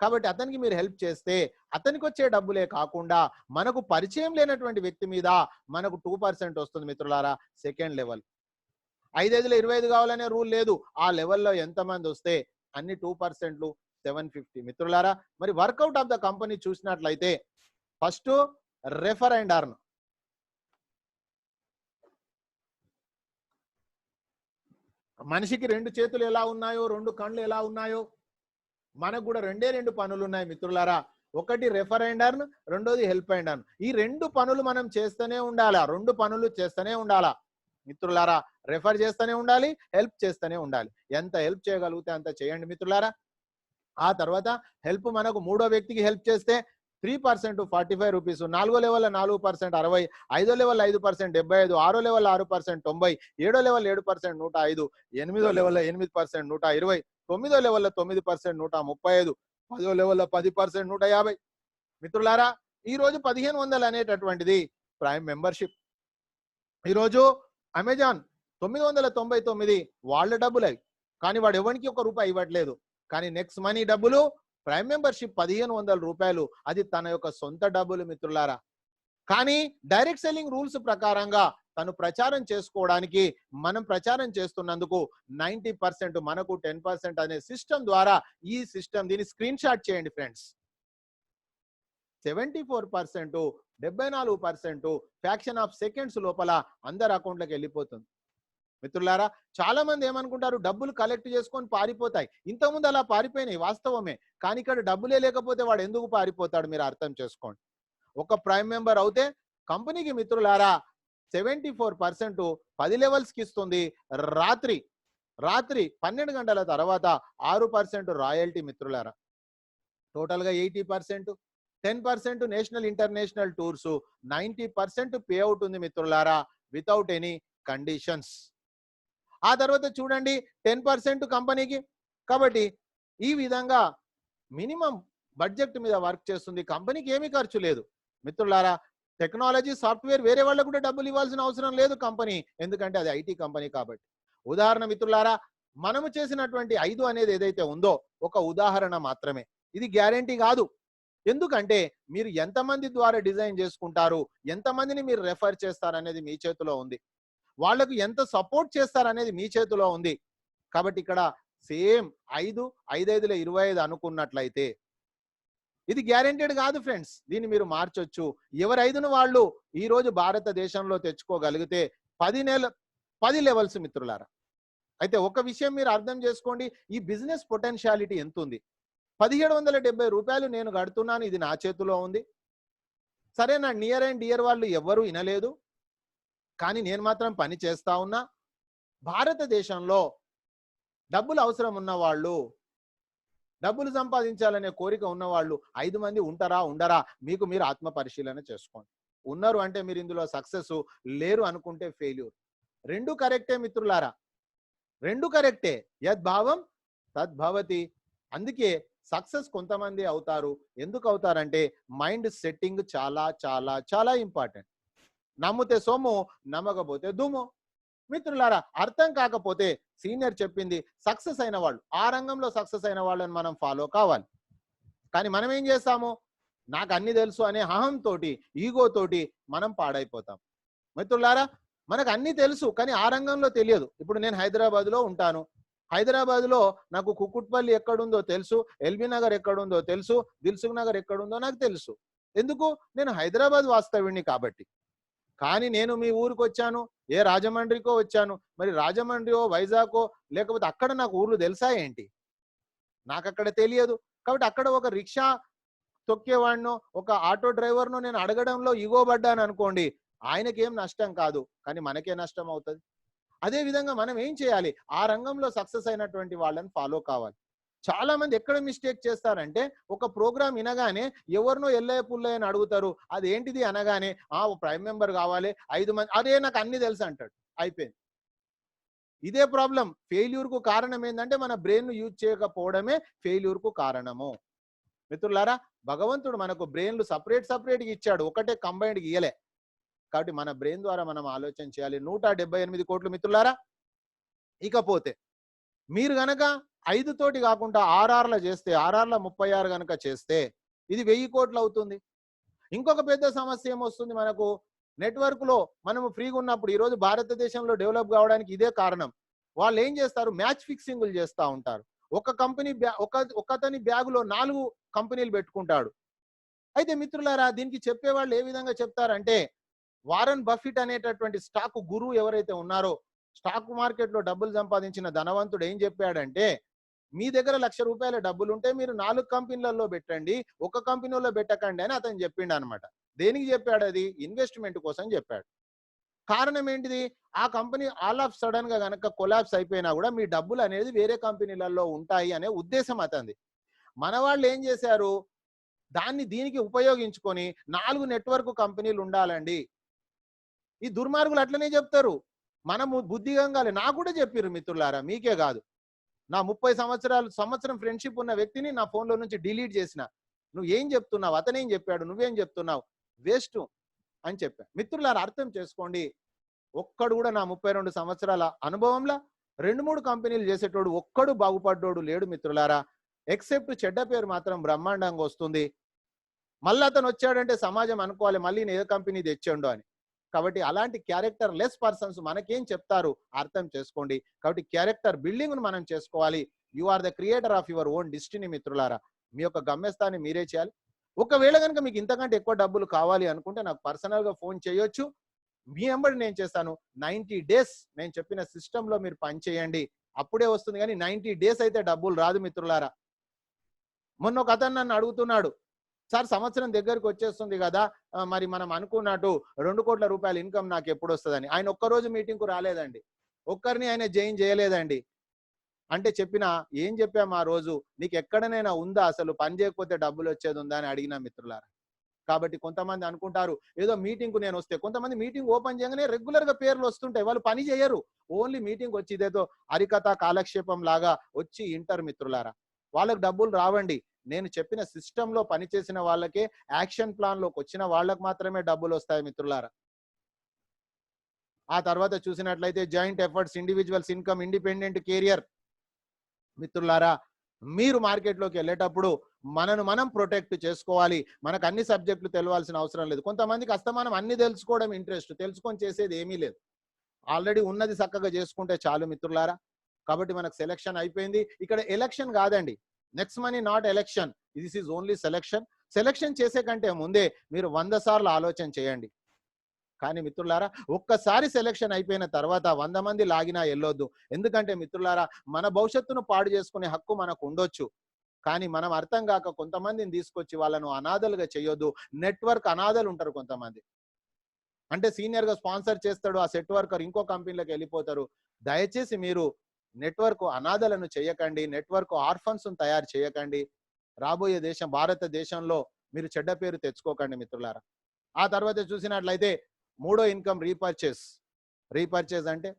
కాబట్టి అతనికి మీరు హెల్ప్ చేస్తే అతనికి వచ్చే డబ్బులే కాకుండా మనకు పరిచయం లేనటువంటి వ్యక్తి మీద మనకు 2% వస్తుంది మిత్రులారా. సెకండ్ లెవెల్ 5/5 25 కావాలనే రూల్ లేదు. ఆ లెవెల్లో ఎంతమంది వస్తే అన్ని 2% 750 మిత్రులారా. మరి వర్కౌట్ ఆఫ్ ద కంపెనీ చూసినట్లయితే ఫస్ట్ రెఫర్ అండ్ అర్న్. మనిషికి 2 చేతులు ఎలా ఉన్నాయో, 2 కళ్ళు ఎలా ఉన్నాయో, మనకు కూడా 2 పనులు ఉన్నాయి మిత్రులారా. ఒకటి రెఫర్ అండ్ అర్న్, రెండోది హెల్ప్ అండ్ అర్న్. ఈ 2 పనులు మనం చేస్తూనే ఉండాలా. 2 పనులు చేస్తూనే ఉండాలా మిత్రులారా. రెఫర్ చేస్తూనే ఉండాలి, హెల్ప్ చేస్తూనే ఉండాలి. ఎంత హెల్ప్ చేయగలిగితే అంత చేయండి మిత్రులారా. ఆ తర్వాత హెల్ప్ మనకు మూడో వ్యక్తికి హెల్ప్ చేస్తే 3% 45 రూపీస్, 4వ లెవెల్ 4% 60, 5వ లెవెల్ 5% 75, 6వ లెవెల్ 6% 90, 7వ లెవెల్ 7% 105, 8వ లెవెల్ 8% 120, 9వ లెవెల్ 9% 135, 10వ లెవెల్ 10% 150. మిత్రులారా, ఈ రోజు 1500 అనేటటువంటిది ప్రైమ్ మెంబర్షిప్. ఈరోజు అమెజాన్ 999 వాళ్ళ డబ్బులు అవి, కానీ వాడు ఎవరికి ₹1 ఇవ్వట్లేదు. కానీ నెక్స్ట్ మనీ డబ్బులు ప్రైమ్ మెంబర్షిప్ 1500 రూపాయలు, అది తన యొక్క సొంత డబ్బులు మిత్రులారా. కానీ డైరెక్ట్ సెల్లింగ్ రూల్స్ ప్రకారంగా తను ప్రచారం చేసుకోవడానికి మనం ప్రచారం చేస్తున్నందుకు 90% మనకు 10% అనే సిస్టమ్ ద్వారా, ఈ సిస్టమ్ దీన్ని స్క్రీన్ షాట్ చేయండి ఫ్రెండ్స్. 74% 74% ఫ్యాక్షన్ ఆఫ్ సెకండ్స్ లోపల అందరి అకౌంట్లకు వెళ్ళిపోతుంది మిత్రులారా. చాలా మంది ఏమనుకుంటారు, డబ్బులు కలెక్ట్ చేసుకొని పారిపోతాయి. ఇంతకుముందు అలా పారిపోయినాయి వాస్తవమే, కానీ ఇక్కడ డబ్బులే లేకపోతే వాడు ఎందుకు పారిపోతాడు మీరు అర్థం చేసుకోండి. ఒక ప్రైమ్ మెంబర్ అవుతే కంపెనీకి మిత్రులారా 74% 10 లెవెల్స్కి ఇస్తుంది. రాత్రి 12 గంటల తర్వాత 6% రాయల్టీ మిత్రులారా. టోటల్గా 80%, 10% national international tours, 90% pay out ఉంది మిత్రులారా వితౌట్ ఎనీ కండిషన్స్. ఆ తర్వాత చూడండి 10% కంపెనీకి. కాబట్టి ఈ విధంగా మినిమం బడ్జెట్ మీద వర్క్ చేస్తుంది. కంపెనీకి ఏమీ ఖర్చు లేదు మిత్రులారా. టెక్నాలజీ సాఫ్ట్వేర్ వేరే వాళ్ళకు కూడా డబ్బులు ఇవ్వాల్సిన అవసరం లేదు కంపెనీ, ఎందుకంటే అది ఐటీ కంపెనీ కాబట్టి. ఉదాహరణ మిత్రులారా, మనము చేసినటువంటి 5 అనేది ఏదైతే ఉందో ఒక ఉదాహరణ మాత్రమే, ఇది గ్యారంటీ కాదు. ఎందుకంటే మీరు ఎంతమంది ద్వారా డిజైన్ చేసుకుంటారు, ఎంతమందిని మీరు రెఫర్ చేస్తారనేది మీ చేతిలో ఉంది. వాళ్లకు ఎంత సపోర్ట్ చేస్తారనేది మీ చేతిలో ఉంది. కాబట్టి ఇక్కడ సేమ్ 5 5/5 25 అనుకున్నట్లయితే ఇది గ్యారెంటెడ్ కాదు ఫ్రెండ్స్. దీన్ని మీరు మార్చొచ్చు. ఎవరి 5ను వాళ్ళు ఈ రోజు భారతదేశంలో తెచ్చుకోగలిగితే 10 లెవెల్స్ మిత్రులారా. అయితే ఒక విషయం మీరు అర్థం చేసుకోండి, ఈ బిజినెస్ పొటెన్షియాలిటీ ఎంత ఉంది. రూ. 1770 నేను కడుతున్నాను, ఇది నా చేతిలో ఉంది. సరే, నా నియర్ అండ్ డియర్ వాళ్ళు ఎవ్వరూ వినలేదు, కానీ నేను మాత్రం పని చేస్తా ఉన్నా. భారతదేశంలో డబ్బులు అవసరం ఉన్నవాళ్ళు, డబ్బులు సంపాదించాలనే కోరిక ఉన్నవాళ్ళు 5 మంది ఉంటారా ఉండరా, మీకు మీరు ఆత్మ పరిశీలన చేసుకోండి. ఉన్నారు అంటే మీరు ఇందులో సక్సెస్, లేరు అనుకుంటే ఫెయిల్యూర్. రెండు కరెక్టే మిత్రులారా, రెండు కరెక్టే. యద్భావం తద్భవతి. అందుకే సక్సెస్ కొంతమంది అవుతారు. ఎందుకు అవుతారంటే మైండ్ సెట్టింగ్ చాలా చాలా చాలా ఇంపార్టెంట్. నమ్మితే సొమ్ము, నమ్మకపోతే దుమ్ము. మిత్రులారా, అర్థం కాకపోతే సీనియర్ చెప్పింది సక్సెస్ అయిన వాళ్ళు, ఆ రంగంలో సక్సెస్ అయిన వాళ్ళని మనం ఫాలో కావాలి. కానీ మనం ఏం చేస్తాము, నాకు అన్ని తెలుసు అనే అహంతోటి, ఈగోతోటి మనం పాడైపోతాం. మిత్రులారా, మనకు అన్ని తెలుసు కానీ ఆ రంగంలో తెలియదు. ఇప్పుడు నేను హైదరాబాద్లో ఉంటాను, హైదరాబాద్లో నాకు కుకుట్పల్లి ఎక్కడుందో తెలుసు, ఎల్బీ నగర్ ఎక్కడుందో తెలుసు, దిల్సుఖ్ నగర్ ఎక్కడుందో నాకు తెలుసు. ఎందుకు? నేను హైదరాబాద్ వాస్తవ్యుడిని కాబట్టి. కానీ నేను మీ ఊరికి వచ్చాను, ఏ రాజమండ్రికో వచ్చాను, మరి రాజమండ్రియో వైజాగో లేకపోతే అక్కడ నాకు ఊర్లు తెలుసా ఏంటి? నాకు అక్కడ తెలియదు. కాబట్టి అక్కడ ఒక రిక్షా తొక్కేవాడినో, ఒక ఆటో డ్రైవర్నో నేను అడగడంలో ఇగోబడ్డాను అనుకోండి, ఆయనకేం నష్టం కాదు, కానీ మనకే నష్టం అవుతుంది. అదేవిధంగా మనం ఏం చేయాలి, ఆ రంగంలో సక్సెస్ అయినటువంటి వాళ్ళని ఫాలో కావాలి. చాలా మంది ఎక్కడ మిస్టేక్ చేస్తారంటే, ఒక ప్రోగ్రామ్ వినగానే ఎవరినో ఎల్లయ్య పుల్లయ్య అని అడుగుతారు, అది ఏంటిది అనగానే ప్రైమ్ మెంబర్ కావాలి, 5 మంది, అదే నాకు అన్ని తెలుసు అంటాడు, అయిపోయింది. ఇదే ప్రాబ్లం. ఫెయిల్యూర్ కు కారణం ఏంటంటే మన బ్రెయిన్ యూజ్ చేయకపోవడమే ఫెయిల్యూర్ కు కారణము. మిత్రులారా, భగవంతుడు మనకు బ్రెయిన్లు సపరేట్గా ఇచ్చాడు, ఒకటే కంబైన్డ్ ఇయ్యలే. కాబట్టి మన బ్రెయిన్ ద్వారా మనం ఆలోచన చేయాలి. 178 కోట్లు మిత్రులారా. ఇకపోతే మీరు గనక 5 తోటి కాకుండా 6 చేస్తే, 6 36 గనక చేస్తే ఇది 1000 కోట్లు అవుతుంది. ఇంకొక పెద్ద సమస్య ఏమొస్తుంది మనకు, నెట్వర్క్ లో మనము ఫ్రీగా ఉన్నప్పుడు, ఈరోజు భారతదేశంలో డెవలప్ కావడానికి ఇదే కారణం. వాళ్ళు ఏం చేస్తారు, మ్యాచ్ ఫిక్సింగ్లు చేస్తూ ఉంటారు. ఒక కంపెనీ ఒకతని బ్యాగులో 4 కంపెనీలు పెట్టుకుంటాడు. అయితే మిత్రులారా, దీనికి చెప్పేవాళ్ళు ఏ విధంగా చెప్తారంటే, వారన్ బఫెట్ అనేటటువంటి స్టాక్ గురువు ఎవరైతే ఉన్నారో, స్టాక్ మార్కెట్ లో డబ్బులు సంపాదించిన ధనవంతుడు ఏం చెప్పాడంటే, మీ దగ్గర ₹1,00,000 డబ్బులు ఉంటే మీరు 4 కంపెనీలలో పెట్టండి, ఒక కంపెనీలో పెట్టకండి అని అతను చెప్పిండు అనమాట. దేనికి చెప్పాడు? అది ఇన్వెస్ట్మెంట్ కోసం చెప్పాడు. కారణం ఏంటిది, ఆ కంపెనీ ఆల్ ఆఫ్ సడన్ గా గనక కొలాప్స్ అయిపోయినా కూడా మీ డబ్బులు అనేది వేరే కంపెనీలలో ఉంటాయి అనే ఉద్దేశం అతనిది. మన వాళ్ళు ఏం చేశారు, దాన్ని దీనికి ఉపయోగించుకొని 4 నెట్వర్క్ కంపెనీలు ఉండాలండి. ఈ దుర్మార్గులు అట్లనే చెప్తారు. మనము బుద్ధిగా నాకు కూడా చెప్పారు మిత్రులారా, మీకే కాదు. నా 30 సంవత్సరం ఫ్రెండ్షిప్ ఉన్న వ్యక్తిని నా ఫోన్లో నుంచి డిలీట్ చేసిన. నువ్వు ఏం చెప్తున్నావు, అతనేం చెప్పాడు, నువ్వేం చెప్తున్నావు, వేస్ట్ అని చెప్పా. మిత్రులారా, అర్థం చేసుకోండి, ఒక్కడు కూడా నా 32 సంవత్సరాల అనుభవంలో 2-3 కంపెనీలు చేసేటోడు ఒక్కడు బాగుపడ్డోడు లేడు మిత్రులారా. ఎక్సెప్ట్ చెడ్డ పేరు మాత్రం బ్రహ్మాండంగా వస్తుంది. మళ్ళీ అతను వచ్చాడంటే సమాజం అనుకోవాలి మళ్ళీ నేను ఏ కంపెనీ తెచ్చాడు అని. కాబట్టి అలాంటి క్యారెక్టర్ లెస్ పర్సన్స్ మనకేం చెప్తారు అర్థం చేసుకోండి. కాబట్టి క్యారెక్టర్ బిల్డింగ్ ను మనం చేసుకోవాలి. You are the creator of your own destiny మిత్రులారా. మీ యొక్క గమ్యస్థాన్ని మీరే చేయాలి. ఒకవేళ కనుక మీకు ఇంతకంటే ఎక్కువ డబ్బులు కావాలి అనుకుంటే నాకు పర్సనల్ గా ఫోన్ చేయొచ్చు. మీ వెంబడి నేను చేస్తాను. 90 డేస్ నేను చెప్పిన సిస్టమ్ లో మీరు పని చేయండి, అప్పుడే వస్తుంది. కానీ 90 డేస్ అయితే డబ్బులు రాదు మిత్రులారా. మొన్న ఒక అతను నన్ను అడుగుతున్నాడు, సార్ సంవత్సరం దగ్గరికి వచ్చేస్తుంది కదా, మరి మనం అనుకున్నట్టు 2 కోట్ల రూపాయల ఇన్కమ్ నాకు ఎప్పుడు వస్తుందని. ఆయన ఒక్కరోజు మీటింగ్కు రాలేదండి, ఒక్కరిని ఆయన జాయిన్ చేయలేదండి. అంటే ఏం చెప్పాము ఆ రోజు, నీకు ఎక్కడనైనా ఉందా అసలు పని చేయకపోతే డబ్బులు వచ్చేది ఉందా అని అడిగిన మిత్రులారా. కాబట్టి కొంతమంది అనుకుంటారు ఏదో మీటింగ్కు నేను వస్తే, కొంతమంది మీటింగ్ ఓపెన్ చేయగానే రెగ్యులర్ గా పేర్లు వస్తుంటాయి, వాళ్ళు పని చేయరు. ఓన్లీ మీటింగ్ వచ్చి ఇదేదో హరికథ కాలక్షేపం లాగా వచ్చి ఇంటర్ మిత్రులారా. వాళ్ళకు డబ్బులు రావండి. నేను చెప్పిన సిస్టంలో పనిచేసిన వాళ్ళకే, యాక్షన్ ప్లాన్ లోకి వచ్చిన వాళ్ళకు మాత్రమే డబ్బులు వస్తాయి మిత్రులారా. ఆ తర్వాత చూసినట్లయితే joint efforts, individuals income, independent career. మిత్రులారా, మీరు మార్కెట్లోకి వెళ్ళేటప్పుడు మనను మనం ప్రొటెక్ట్ చేసుకోవాలి. మనకు అన్ని సబ్జెక్టులు తెలవాల్సిన అవసరం లేదు. కొంతమందికి అస్తమానం అన్ని తెలుసుకోవడం ఇంట్రెస్ట్, తెలుసుకొని చేసేది ఏమీ లేదు. ఆల్రెడీ ఉన్నది చక్కగా చేసుకుంటే చాలు మిత్రులారా. కాబట్టి మనకు సెలక్షన్ అయిపోయింది. ఇక్కడ ఎలక్షన్ కాదండి, next money not election, this is only selection. Selection చేసే కంటే ముందే మీరు 100 సార్లు ఆలోచన చేయండి. కానీ మిత్రులారా, ఒక్కసారి సెలక్షన్ అయిపోయిన తర్వాత 100 మంది లాగినా వెళ్ళొద్దు. ఎందుకంటే మిత్రులారా, మన భవిష్యత్తును పాడు చేసుకునే హక్కు మనకు ఉండొచ్చు. కానీ మనం అర్థం కాక కొంతమందిని తీసుకొచ్చి వాళ్ళను అనాథలుగా చేయొద్దు. నెట్వర్క్ అనాథలు ఉంటారు కొంతమంది. అంటే సీనియర్ గా స్పాన్సర్ చేస్తాడు, ఆ సెట్ వర్కర్ ఇంకో కంపెనీలోకి వెళ్ళిపోతారు. దయచేసి మీరు నెట్వర్క్ అనాథలను చేయకండి, నెట్వర్క్ ఆర్ఫన్స్ తయారు చేయకండి. రాబోయే దేశం భారతదేశంలో మీరు చెడ్డ పేరు తెచ్చుకోకండి మిత్రులారా. ఆ తర్వాత చూసినట్లయితే మూడో ఇన్కమ్ రీపర్చేజ్ అంటే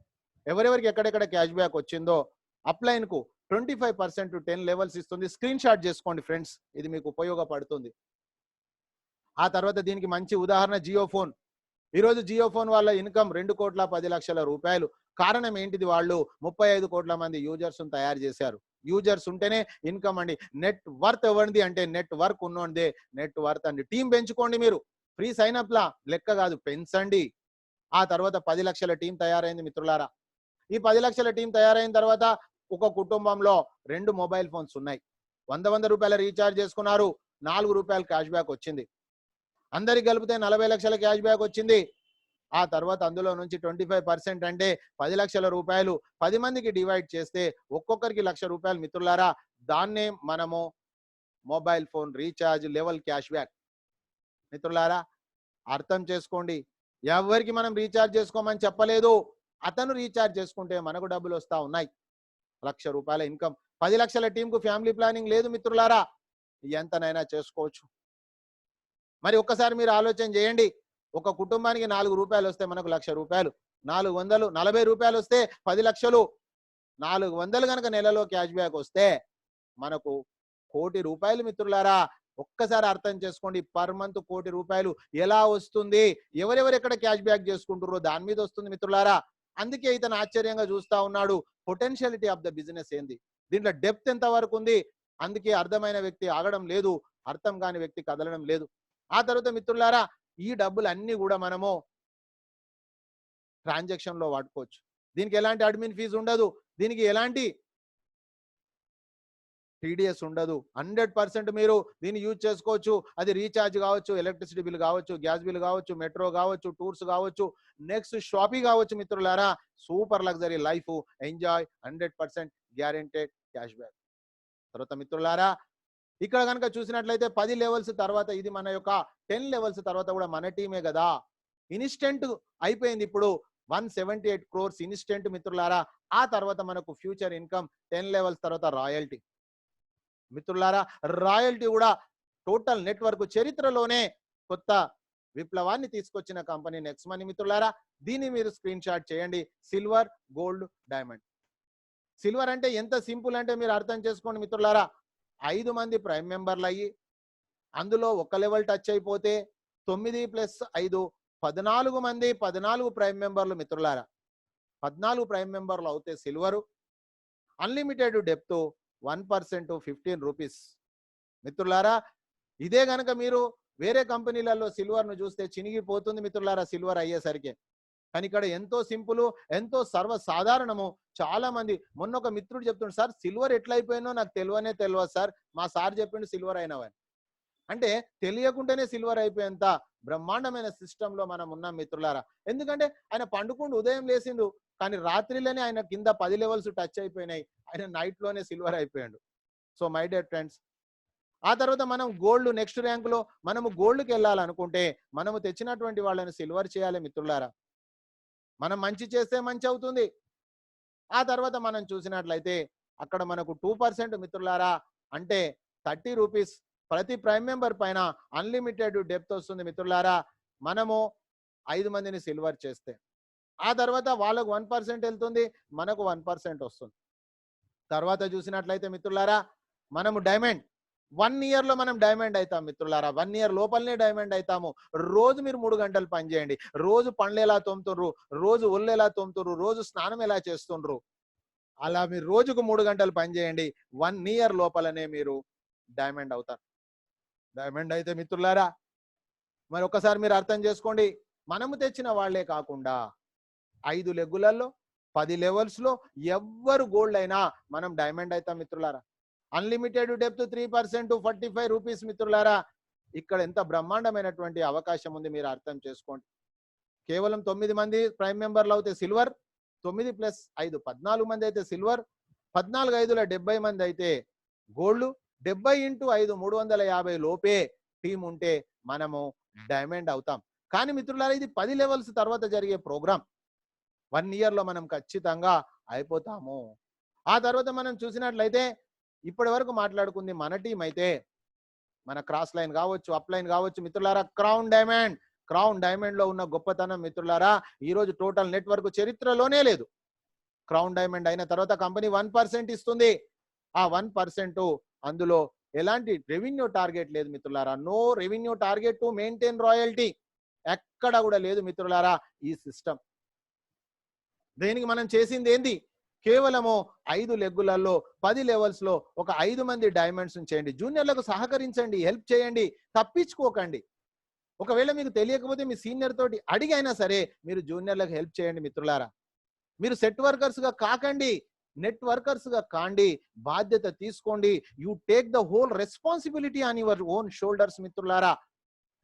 ఎవరెవరికి ఎక్కడెక్కడ క్యాష్ బ్యాక్ వచ్చిందో అప్లైన్ కు 25% 10 లెవెల్స్ ఇస్తుంది. స్క్రీన్ షాట్ చేసుకోండి ఫ్రెండ్స్, ఇది మీకు ఉపయోగపడుతుంది. ఆ తర్వాత దీనికి మంచి ఉదాహరణ జియో ఫోన్. ఈరోజు జియో ఫోన్ వాళ్ళ ఇన్కమ్ 2,10,00,000 రూపాయలు. కారణం ఏంటిది? వాళ్ళు 35 కోట్ల మంది యూజర్స్ తయారు చేశారు. యూజర్స్ ఉంటేనే ఇన్కమ్ అండి. నెట్ వర్త్ ఎవరిది అంటే నెట్ వర్క్ ఉన్నోందే నెట్ వర్త్ అండి. టీం పెంచుకోండి, మీరు ఫ్రీ సైన్ అప్ లా లెక్క కాదు, పెంచండి. ఆ తర్వాత 10 లక్షల టీం తయారైంది మిత్రులారా. ఈ 10 లక్షల టీం తయారైన తర్వాత ఒక కుటుంబంలో 2 మొబైల్ ఫోన్స్ ఉన్నాయి. 100 రూపాయల రీఛార్జ్ చేసుకున్నారు, 4 రూపాయలు క్యాష్ బ్యాక్ వచ్చింది. అందరికి కలిపితే 40 లక్షల క్యాష్ బ్యాక్ వచ్చింది. ఆ తర్వాత అందులో నుంచి 25% అంటే 10 లక్షల రూపాయలు 10 మందికి డివైడ్ చేస్తే ఒక్కొక్కరికి 1,00,000 రూపాయలు మిత్రులారా. దాన్నే మనము mobile phone recharge level cash back. మిత్రులారా అర్థం చేసుకోండి, ఎవరికి మనం రీఛార్జ్ చేసుకోమని చెప్పలేదు. అతను రీఛార్జ్ చేసుకుంటే మనకు డబ్బులు వస్తా ఉన్నాయి. 1,00,000 రూపాయల ఇన్కమ్. 10 లక్షల టీంకు ఫ్యామిలీ ప్లానింగ్ లేదు మిత్రులారా, ఎంతనైనా చేసుకోవచ్చు. మరి ఒక్కసారి మీరు ఆలోచన చేయండి, ఒక కుటుంబానికి 4 రూపాయలు వస్తే మనకు 1,00,000 రూపాయలు, 440 రూపాయలు వస్తే 10 లక్షలు, 400 కనుక నెలలో క్యాష్ బ్యాక్ వస్తే మనకు 1,00,00,000 రూపాయలు మిత్రులారా. ఒక్కసారి అర్థం చేసుకోండి, పర్ మంత్ 1,00,00,000 రూపాయలు ఎలా వస్తుంది? ఎవరెవరు ఎక్కడ క్యాష్ బ్యాక్ చేసుకుంటారో దాని మీద వస్తుంది మిత్రులారా. అందుకే ఇతను ఆశ్చర్యంగా చూస్తా ఉన్నాడు, పొటెన్షియాలిటీ ఆఫ్ ద బిజినెస్ ఏంది, దీంట్లో డెప్త్ ఎంత వరకు ఉంది. అందుకే అర్థమైన వ్యక్తి ఆగడం లేదు, అర్థం కాని వ్యక్తి కదలడం లేదు. ఆ తర్వాత మిత్రులారా ఈ డబ్బులు అన్ని కూడా మనము ట్రాన్సాక్షన్ లో వాడుకోవచ్చు. దీనికి ఎలాంటి అడ్మిన్ ఫీజు ఉండదు, దీనికి ఎలాంటి టీడీఎస్ ఉండదు. 100% మీరు దీన్ని యూజ్ చేసుకోవచ్చు. అది రీఛార్జ్ కావచ్చు, ఎలక్ట్రిసిటీ బిల్ కావచ్చు, గ్యాస్ బిల్ కావచ్చు, మెట్రో కావచ్చు, టూర్స్ కావచ్చు, నెక్స్ట్ షాపింగ్ కావచ్చు మిత్రులారా. Super luxury life enjoy, 100% guaranteed cash back. తర్వాత మిత్రులారా ఇక్కడ కనుక చూసినట్లయితే 10 లెవెల్స్ తర్వాత, ఇది మన యొక్క 10 లెవెల్స్ తర్వాత కూడా మన టీమే కదా, ఇన్స్టెంట్ అయిపోయింది. ఇప్పుడు 178 crores ఇన్స్టెంట్ మిత్రులారా. ఆ తర్వాత మనకు ఫ్యూచర్ ఇన్కమ్ 10 లెవెల్స్ తర్వాత రాయల్టీ మిత్రులారా. రాయల్టీ కూడా టోటల్ నెట్వర్క్ చరిత్రలోనే కొత్త విప్లవాన్ని తీసుకొచ్చిన కంపెనీ నెక్స్ట్ మనీ మిత్రులారా. దీన్ని మీరు స్క్రీన్ షాట్ చేయండి. Silver, gold, diamond. సిల్వర్ అంటే ఎంత సింపుల్ అంటే మీరు అర్థం చేసుకోండి మిత్రులారా. 5 మంది ప్రైమ్ మెంబర్లు అయ్యి అందులో ఒక లెవెల్ టచ్ అయిపోతే 9 + 5 14 మంది, 14 ప్రైమ్ మెంబర్లు మిత్రులారా. 14 ప్రైమ్ మెంబర్లు అవుతే సిల్వరు. అన్లిమిటెడ్ డెప్త్ 1% 15 రూపీస్ మిత్రులారా. ఇదే గనక మీరు వేరే కంపెనీలలో సిల్వర్ను చూస్తే చినిగిపోతుంది మిత్రులారా సిల్వర్ అయ్యేసరికి. కానీ ఇక్కడ ఎంతో సింపుల్, ఎంతో సర్వసాధారణము. చాలా మంది, మొన్న ఒక మిత్రుడు చెప్తుండే, సార్ సిల్వర్ ఎట్లా అయిపోయినో నాకు తెలియదు సార్, మా సార్ చెప్పిండు సిల్వర్ అయినవని. అంటే తెలియకుండానే సిల్వర్ అయిపోయేంత బ్రహ్మాండమైన సిస్టమ్ లో మనం ఉన్నాం మిత్రులారా. ఎందుకంటే ఆయన పండుకుంటూ ఉదయం లేచిండు, కానీ రాత్రిలోనే ఆయన కింద 10 లెవెల్స్ టచ్ అయిపోయినాయి, ఆయన నైట్ లోనే సిల్వర్ అయిపోయాడు. సో మై డియర్ ఫ్రెండ్స్, ఆ తర్వాత మనం గోల్డ్ నెక్స్ట్ ర్యాంక్ లో మనము గోల్డ్కి వెళ్ళాలనుకుంటే మనము తెచ్చినటువంటి వాళ్ళని సిల్వర్ చేయాలి మిత్రులారా. మనం మంచి చేస్తే మంచి అవుతుంది. ఆ తర్వాత మనం చూసినట్లయితే అక్కడ మనకు 2% మిత్రులారా, అంటే 30 రూపీస్ ప్రతి ప్రైమ్ మెంబర్ పైన అన్లిమిటెడ్ డెప్త్ వస్తుంది మిత్రులారా. మనము 5 మందిని సిల్వర్ చేస్తే ఆ తర్వాత వాళ్ళకు 1% వెళ్తుంది, మనకు 1% వస్తుంది. తర్వాత చూసినట్లయితే మిత్రులారా మనము డైమండ్ 1 year లో మనం డైమండ్ అవుతాం మిత్రులారా. 1 year లోపలనే డైమండ్ అవుతాము. రోజు మీరు 3 గంటలు పని చేయండి. రోజు పండ్లు ఎలా తోముతుండ్రు, రోజు ఒళ్ళు ఎలా తోముతుండ్రు, రోజు స్నానం ఎలా చేస్తుండ్రు, అలా మీరు రోజుకు 3 గంటలు పని చేయండి. 1 year లోపలనే మీరు డైమండ్ అవుతారు. డైమండ్ అయితే మిత్రులారా మరి ఒకసారి మీరు అర్థం చేసుకోండి, మనము తెచ్చిన వాళ్లే కాకుండా 5 లెగ్గులలో 10 లెవెల్స్ లో ఎవ్వరు గోల్డ్ అయినా మనం డైమండ్ అవుతాం మిత్రులారా. అన్లిమిటెడ్ డెప్త్ 3% 45 రూపీస్ మిత్రులారా. ఇక్కడ ఎంత బ్రహ్మాండమైనటువంటి అవకాశం ఉంది మీరు అర్థం చేసుకోండి. కేవలం 9 మంది ప్రైమ్ మెంబర్లు అయితే సిల్వర్, 9 + 5 14 మంది అయితే సిల్వర్, 14 5 70 మంది అయితే గోల్డ్, 70 ఇంటూ 5 350 లోపే టీం ఉంటే మనము డైమండ్ అవుతాం. కానీ మిత్రులారా ఇది 10 లెవెల్స్ తర్వాత జరిగే ప్రోగ్రామ్. 1 ఇయర్ లో మనం ఖచ్చితంగా అయిపోతాము. ఆ తర్వాత మనం చూసినట్లయితే ఇప్పటి వరకు మాట్లాడుకుంది మన టీం అయితే మన క్రాస్ లైన్ కావచ్చు, అప్ లైన్ కావచ్చు మిత్రులారా. క్రౌన్ డైమండ్ లో ఉన్న గొప్పతనం మిత్రులారా ఈ రోజు టోటల్ నెట్వర్క్ చరిత్రలోనే లేదు. క్రౌన్ డైమండ్ అయిన తర్వాత కంపెనీ 1% ఇస్తుంది. ఆ 1% అందులో ఎలాంటి రెవెన్యూ టార్గెట్ లేదు మిత్రులారా. No revenue target to maintain royalty. ఎక్కడ కూడా లేదు మిత్రులారా ఈ సిస్టమ్. దీనికి మనం చేసింది ఏంది? కేవలము 5 లెగ్గులలో 10 లెవెల్స్ లో ఒక 5 మంది డైమండ్స్ చేయండి. జూనియర్లకు సహకరించండి, హెల్ప్ చేయండి, తప్పించుకోకండి. ఒకవేళ మీకు తెలియకపోతే మీ సీనియర్ తోటి అడిగి అయినా సరే మీరు జూనియర్లకు హెల్ప్ చేయండి మిత్రులారా. మీరు సెట్ వర్కర్స్ గా కాకండి, నెట్ వర్కర్స్ గా కాండి. బాధ్యత తీసుకోండి. You take the whole responsibility on your own shoulders మిత్రులారా.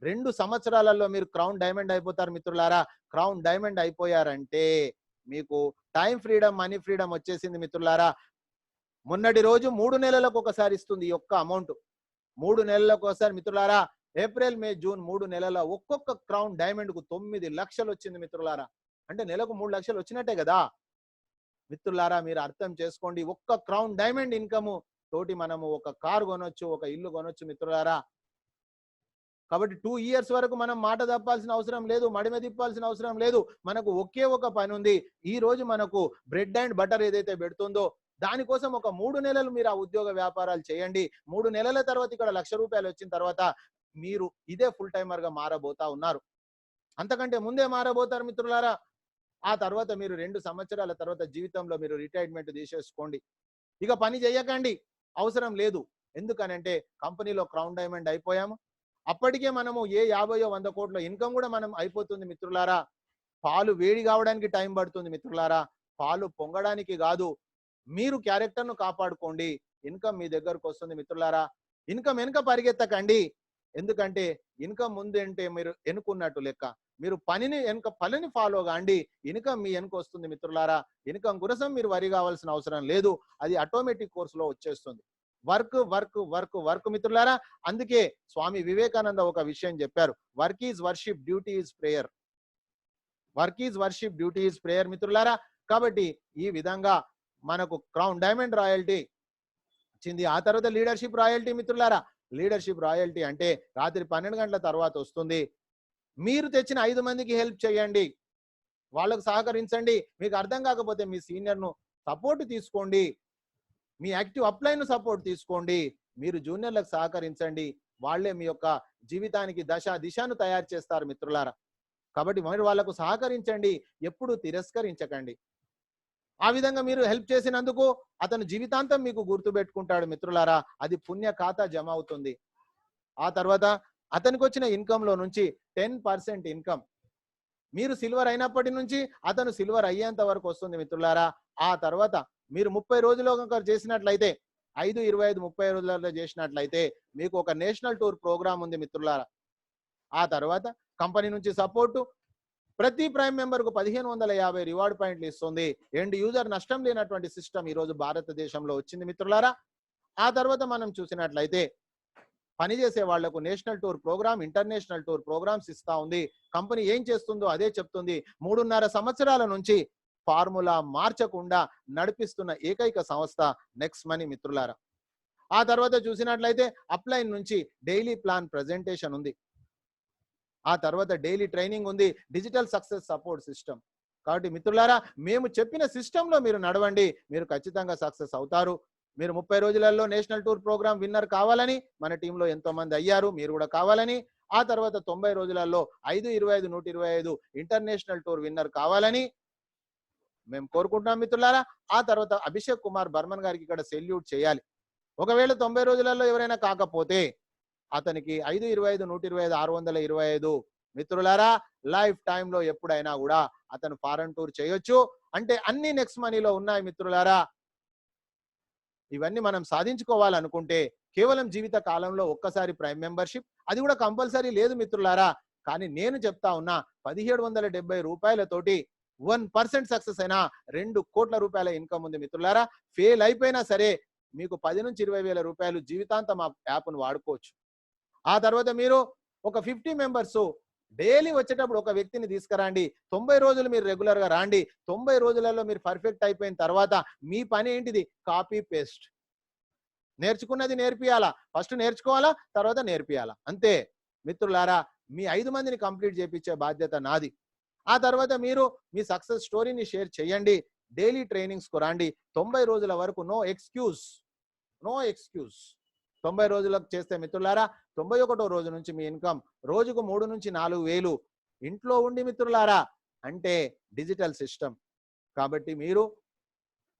2 సంవత్సరాలలో మీరు క్రౌన్ డైమండ్ అయిపోతారు మిత్రులారా. క్రౌన్ డైమండ్ అయిపోయారంటే మీకు టైం ఫ్రీడమ్, మనీ ఫ్రీడమ్ వచ్చేసింది మిత్రులారా. మొన్నటి రోజు 3 నెలలకు ఒకసారి ఇస్తుంది ఈ యొక్క అమౌంట్. 3 నెలలకు ఒకసారి మిత్రులారా. ఏప్రిల్, మే, జూన్ 3 నెలల ఒక్కొక్క క్రౌన్ డైమండ్ కు 9 లక్షలు వచ్చింది మిత్రులారా. అంటే నెలకు 3 లక్షలు వచ్చినట్టే కదా మిత్రులారా. మీరు అర్థం చేసుకోండి. ఒక్క క్రౌన్ డైమండ్ ఇన్కమ్ తోటి మనము ఒక కారు కొనొచ్చు, ఒక ఇల్లు కొనొచ్చు మిత్రులారా. కాబట్టి 2 ఇయర్స్ వరకు మనం మాట తప్పాల్సిన అవసరం లేదు, మడిమ తిప్పాల్సిన అవసరం లేదు. మనకు ఒకే ఒక పని ఉంది. ఈ రోజు మనకు బ్రెడ్ అండ్ బటర్ ఏదైతే పెడుతుందో దానికోసం ఒక 3 నెలలు మీరు ఆ ఉద్యోగ వ్యాపారాలు చేయండి. 3 నెలల తర్వాత ఇక్కడ ₹1,00,000 వచ్చిన తర్వాత మీరు ఇదే ఫుల్ టైమర్ గా మారబోతా ఉన్నారు. అంతకంటే ముందే మారబోతారు మిత్రులారా. ఆ తర్వాత మీరు 2 సంవత్సరాల తర్వాత జీవితంలో మీరు రిటైర్మెంట్ తీసేసుకోండి. ఇక పని చేయకండి, అవసరం లేదు. ఎందుకనంటే కంపెనీలో క్రౌన్ డైమండ్ అయిపోయాము. అప్పటికే మనము ఏ 50-100 కోట్ల ఇన్కమ్ కూడా మనం అయిపోతుంది మిత్రులారా. పాలు వేడి కావడానికి టైం పడుతుంది మిత్రులారా, పాలు పొంగడానికి కాదు. మీరు క్యారెక్టర్ను కాపాడుకోండి, ఇన్కమ్ మీ దగ్గరకు వస్తుంది మిత్రులారా. ఇన్కమ్ వెనుక పరిగెత్తకండి. ఎందుకంటే ఇన్కమ్ ముందంటే మీరు ఎన్నుకున్నట్టు లెక్క. మీరు పనిని ఫాలో కాండి, ఇన్కమ్ మీ వెనుక వస్తుంది మిత్రులారా. ఇన్కమ్ కోసం మీరు వరి కావాల్సిన అవసరం లేదు, అది ఆటోమేటిక్ కోర్సులో వచ్చేస్తుంది. వర్క్ వర్క్ వర్క్ వర్క్ మిత్రులారా. అందుకే స్వామి వివేకానంద ఒక విషయం చెప్పారు, work is worship, duty is prayer. Work is worship, duty is prayer మిత్రులారా. కాబట్టి ఈ విధంగా మనకు క్రౌన్ డైమండ్ రాయల్టీ వచ్చింది. ఆ తర్వాత లీడర్షిప్ రాయల్టీ మిత్రులారా. లీడర్షిప్ రాయల్టీ అంటే రాత్రి 12 గంటల తర్వాత వస్తుంది. మీరు తెచ్చిన 5 మందికి హెల్ప్ చేయండి, వాళ్ళకు సహకరించండి. మీకు అర్థం కాకపోతే మీ సీనియర్ను సపోర్ట్ తీసుకోండి, మీ యాక్టివ్ అప్లైన్ సపోర్ట్ తీసుకోండి. మీరు జూనియర్లకు సహకరించండి, వాళ్ళే మీ యొక్క జీవితానికి దిశను తయారు చేస్తారు మిత్రులారా. కాబట్టి మీరు వాళ్ళకు సహకరించండి, ఎప్పుడు తిరస్కరించకండి. ఆ విధంగా మీరు హెల్ప్ చేసినందుకు అతను జీవితాంతం మీకు గుర్తు పెట్టుకుంటాడు మిత్రులారా. అది పుణ్య ఖాతా జమ అవుతుంది. ఆ తర్వాత అతనికి వచ్చిన ఇన్కమ్ లో నుంచి 10% ఇన్కమ్ మీరు సిల్వర్ అయినప్పటి నుంచి అతను సిల్వర్ అయ్యేంత వరకు వస్తుంది మిత్రులారా. ఆ తర్వాత మీరు 30 రోజుల్లో కనుక చేసినట్లయితే 5, 25, 30 రోజులలో చేసినట్లయితే మీకు ఒక నేషనల్ టూర్ ప్రోగ్రామ్ ఉంది మిత్రులారా. ఆ తర్వాత కంపెనీ నుంచి సపోర్టు ప్రతి ప్రైమ్ మెంబర్ కు 1550 రివార్డ్ పాయింట్లు ఇస్తుంది. ఎండ్ యూజర్ నష్టం లేనటువంటి సిస్టమ్ ఈ రోజు భారతదేశంలో వచ్చింది మిత్రులారా. ఆ తర్వాత మనం చూసినట్లయితే పనిచేసే వాళ్లకు national tour program, international tour programs ఇస్తా ఉంది. కంపెనీ ఏం చేస్తుందో అదే చెప్తుంది. 3.5 సంవత్సరాల నుంచి ఫార్ములా మార్చకుండా నడిపిస్తున్న ఏకైక సంస్థ నెక్స్ట్ మనీ మిత్రులారా. ఆ తర్వాత చూసినట్లయితే అప్లైన్ నుంచి డైలీ ప్లాన్ ప్రెజెంటేషన్ ఉంది. ఆ తర్వాత డైలీ ట్రైనింగ్ ఉంది, డిజిటల్ సక్సెస్ సపోర్ట్ సిస్టమ్. కాబట్టి మిత్రులారా మేము చెప్పిన సిస్టంలో మీరు నడవండి, మీరు ఖచ్చితంగా సక్సెస్ అవుతారు. మీరు 30 రోజులలో నేషనల్ టూర్ ప్రోగ్రామ్ విన్నర్ కావాలని మన టీంలో ఎంతో మంది అయ్యారు, మీరు కూడా కావాలని. ఆ తర్వాత 90 రోజులలో 5, 25, 125 ఇంటర్నేషనల్ టూర్ విన్నర్ కావాలని మేము కోరుకుంటున్నాం మిత్రులారా. ఆ తర్వాత అభిషేక్ కుమార్ బర్మన్ గారికి ఇక్కడ సెల్యూట్ చేయాలి. ఒకవేళ 90 రోజులలో ఎవరైనా కాకపోతే అతనికి 5, 25, 125, 625 మిత్రులారా లైఫ్ టైంలో ఎప్పుడైనా కూడా అతను ఫారెన్ టూర్ చేయొచ్చు. అంటే అన్ని నెక్స్ట్ మనీలో ఉన్నాయి మిత్రులారా. ఇవన్నీ మనం సాధించుకోవాలనుకుంటే కేవలం జీవిత కాలంలో ఒక్కసారి ప్రైమ్ మెంబర్షిప్, అది కూడా కంపల్సరీ లేదు మిత్రులారా. కానీ నేను చెప్తా ఉన్నా 1770 రూపాయలతోటి 1% సక్సెస్ అయినా 2 కోట్ల రూపాయల ఇన్కమ్ ఉంది మిత్రులారా. ఫెయిల్ అయిపోయినా సరే మీకు 10 నుంచి 20 వేల రూపాయలు జీవితాంతం ఆ యాప్ను వాడుకోవచ్చు. ఆ తర్వాత మీరు ఒక 50 మెంబర్స్ డైలీ వచ్చేటప్పుడు ఒక వ్యక్తిని తీసుకురండి. 90 రోజులు మీరు రెగ్యులర్ గా రాండి. 90 రోజులలో మీరు పర్ఫెక్ట్ అయిపోయిన తర్వాత మీ పని ఏంటిది? Copy paste. నేర్చుకున్నది నేర్పియాలా, ఫస్ట్ నేర్చుకోవాలా, తర్వాత నేర్పియాలా, అంతే. మిత్రులారా, మీ 5 మందిని కంప్లీట్ చేయించే బాధ్యత నాది. ఆ తర్వాత మీరు మీ సక్సెస్ స్టోరీని షేర్ చేయండి. డైలీ ట్రైనింగ్స్ కు రండి. 90 రోజుల వరకు నో ఎక్స్క్యూజ్. 90 రోజులకు చేస్తే మిత్రులారా 91వ రోజు నుంచి మీ ఇన్కమ్ రోజుకు 3 నుంచి 4 వేలు ఇంట్లో ఉండి మిత్రులారా, అంటే డిజిటల్ సిస్టమ్. కాబట్టి మీరు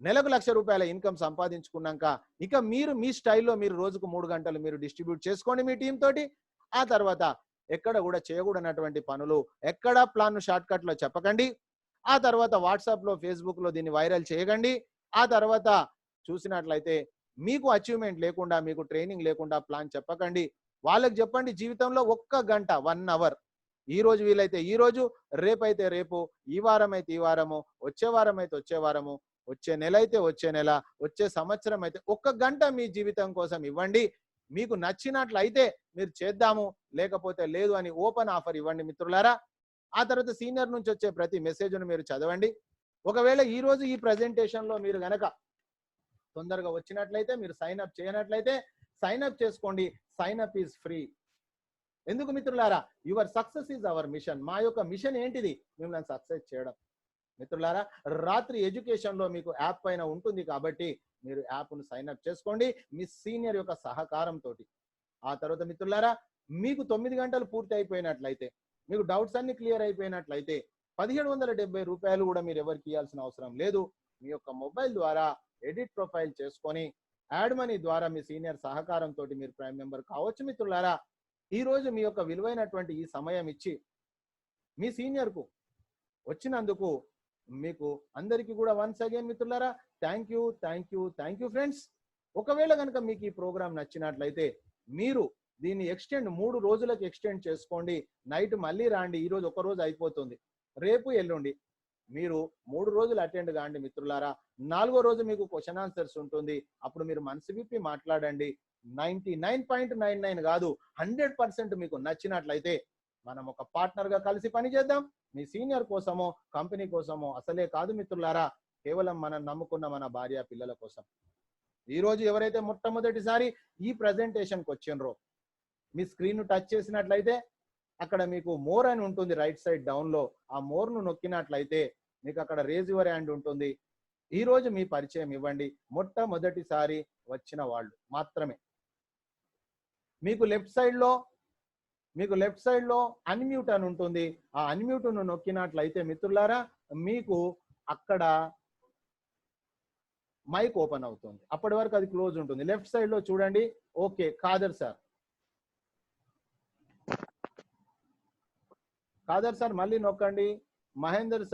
నెలకు 1,00,000 రూపాయల ఇన్కమ్ సంపాదించుకున్నాక ఇక మీరు మీ స్టైల్లో మీరు రోజుకు 3 గంటలు మీరు డిస్ట్రిబ్యూట్ చేసుకోండి మీ టీం తోటి. ఆ తర్వాత ఎక్కడ కూడా చేయకూడనటువంటి పనులు, ఎక్కడ ప్లాన్ షార్ట్ కట్ లో చెప్పకండి. ఆ తర్వాత వాట్సాప్ లో, ఫేస్బుక్ లో దీన్ని వైరల్ చేయకండి. ఆ తర్వాత చూసినట్లయితే మీకు అచీవ్మెంట్ లేకుండా, మీకు ట్రైనింగ్ లేకుండా ప్లాన్ చెప్పకండి. వాళ్ళకి చెప్పండి జీవితంలో 1 గంట 1 అవర్, ఈ రోజు వీలైతే ఈ రోజు, రేపైతే రేపు, ఈ వారం అయితే ఈ వారము, వచ్చే వారం అయితే వచ్చే వారము, వచ్చే నెల అయితే వచ్చే నెల, వచ్చే సంవత్సరం అయితే 1 గంట మీ జీవితం కోసం ఇవ్వండి. మీకు నచ్చినట్లయితే మీరు చేద్దాము, లేకపోతే లేదు అని ఓపెన్ ఆఫర్ ఇవ్వండి మిత్రులారా. ఆ తర్వాత సీనియర్ నుంచి వచ్చే ప్రతి మెసేజ్ను మీరు చదవండి. ఒకవేళ ఈ రోజు ఈ ప్రెజెంటేషన్ లో మీరు గనక తొందరగా వచ్చినట్లయితే, మీరు సైన్ అప్ చేయనట్లయితే సైన్ అప్ చేసుకోండి. Sign up is free. ఎందుకు మిత్రులారా? Your success is our mission. మా యొక్క మిషన్ ఏంటిది? మిమ్మల్ని సక్సెస్ చేయడం. మిత్రులారా, రాత్రి ఎడ్యుకేషన్ లో మీకు యాప్ పైన ఉంటుంది కాబట్టి మీరు యాప్ను సైన్ అప్ చేసుకోండి మీ సీనియర్ యొక్క సహకారంతో. ఆ తర్వాత మిత్రులారా, మీకు 9 గంటలు పూర్తి అయిపోయినట్లయితే, మీకు డౌట్స్ అన్ని క్లియర్ అయిపోయినట్లయితే 1770 రూపాయలు కూడా మీరు ఎవరికి ఇవ్వాల్సిన అవసరం లేదు. మీ యొక్క మొబైల్ ద్వారా ఎడిట్ ప్రొఫైల్ చేసుకొని యాడ్ మనీ ద్వారా మీ సీనియర్ సహకారంతో మీరు ప్రైమ్ మెంబర్ కావచ్చు. మిత్రులారా, ఈ రోజు మీ యొక్క విలువైనటువంటి ఈ సమయం ఇచ్చి మీ సీనియర్ కు వచ్చినందుకు మీకు అందరికీ కూడా వన్స్ అగైన్ మిత్రులారా థ్యాంక్ యూ ఫ్రెండ్స్. ఒకవేళ కనుక మీకు ఈ ప్రోగ్రామ్ నచ్చినట్లయితే మీరు దీన్ని ఎక్స్టెండ్ 3 రోజులకు ఎక్స్టెండ్ చేసుకోండి. నైట్ మళ్ళీ రాండి. ఈ రోజు ఒక రోజు అయిపోతుంది, రేపు ఎల్లుండి మీరు 3 రోజులు అటెండ్ కాండి మిత్రులారా. 4వ రోజు మీకు క్వశ్చన్ ఆన్సర్స్ ఉంటుంది. అప్పుడు మీరు మనసు విప్పి మాట్లాడండి. 99.99 కాదు 100% మీకు నచ్చినట్లయితే మనం ఒక పార్ట్నర్ గా కలిసి పని చేద్దాం. మీ సీనియర్ కోసమో, కంపెనీ కోసమో అసలే కాదు మిత్రులారా, కేవలం మనం నమ్ముకున్న మన భార్య పిల్లల కోసం. ఈ రోజు ఎవరైతే మొట్టమొదటిసారి ఈ ప్రెజెంటేషన్ కి వచ్చిండ్రో, మీ స్క్రీన్ టచ్ చేసినట్లయితే అక్కడ మీకు మోర్ అని ఉంటుంది రైట్ సైడ్ డౌన్ లో. ఆ మోర్ ను నొక్కినట్లయితే మీకు అక్కడ రేజ్ యువర్ హ్యాండ్ ఉంటుంది. ఈ రోజు మీ పరిచయం ఇవ్వండి. మొట్టమొదటిసారి వచ్చిన వాళ్ళు మాత్రమే. మీకు లెఫ్ట్ సైడ్ లో అన్మ్యూట్ అని ఉంటుంది. ఆ అన్మ్యూట్ ను నొక్కినట్లయితే మిత్రులారా మీకు అక్కడ మైక్ ఓపెన్ అవుతుంది. అప్పటి వరకు అది క్లోజ్ ఉంటుంది. లెఫ్ట్ సైడ్ లో చూడండి. ఓకే, ఖాదర్ సార్ మళ్ళీ నొక్కండి. మహేందర్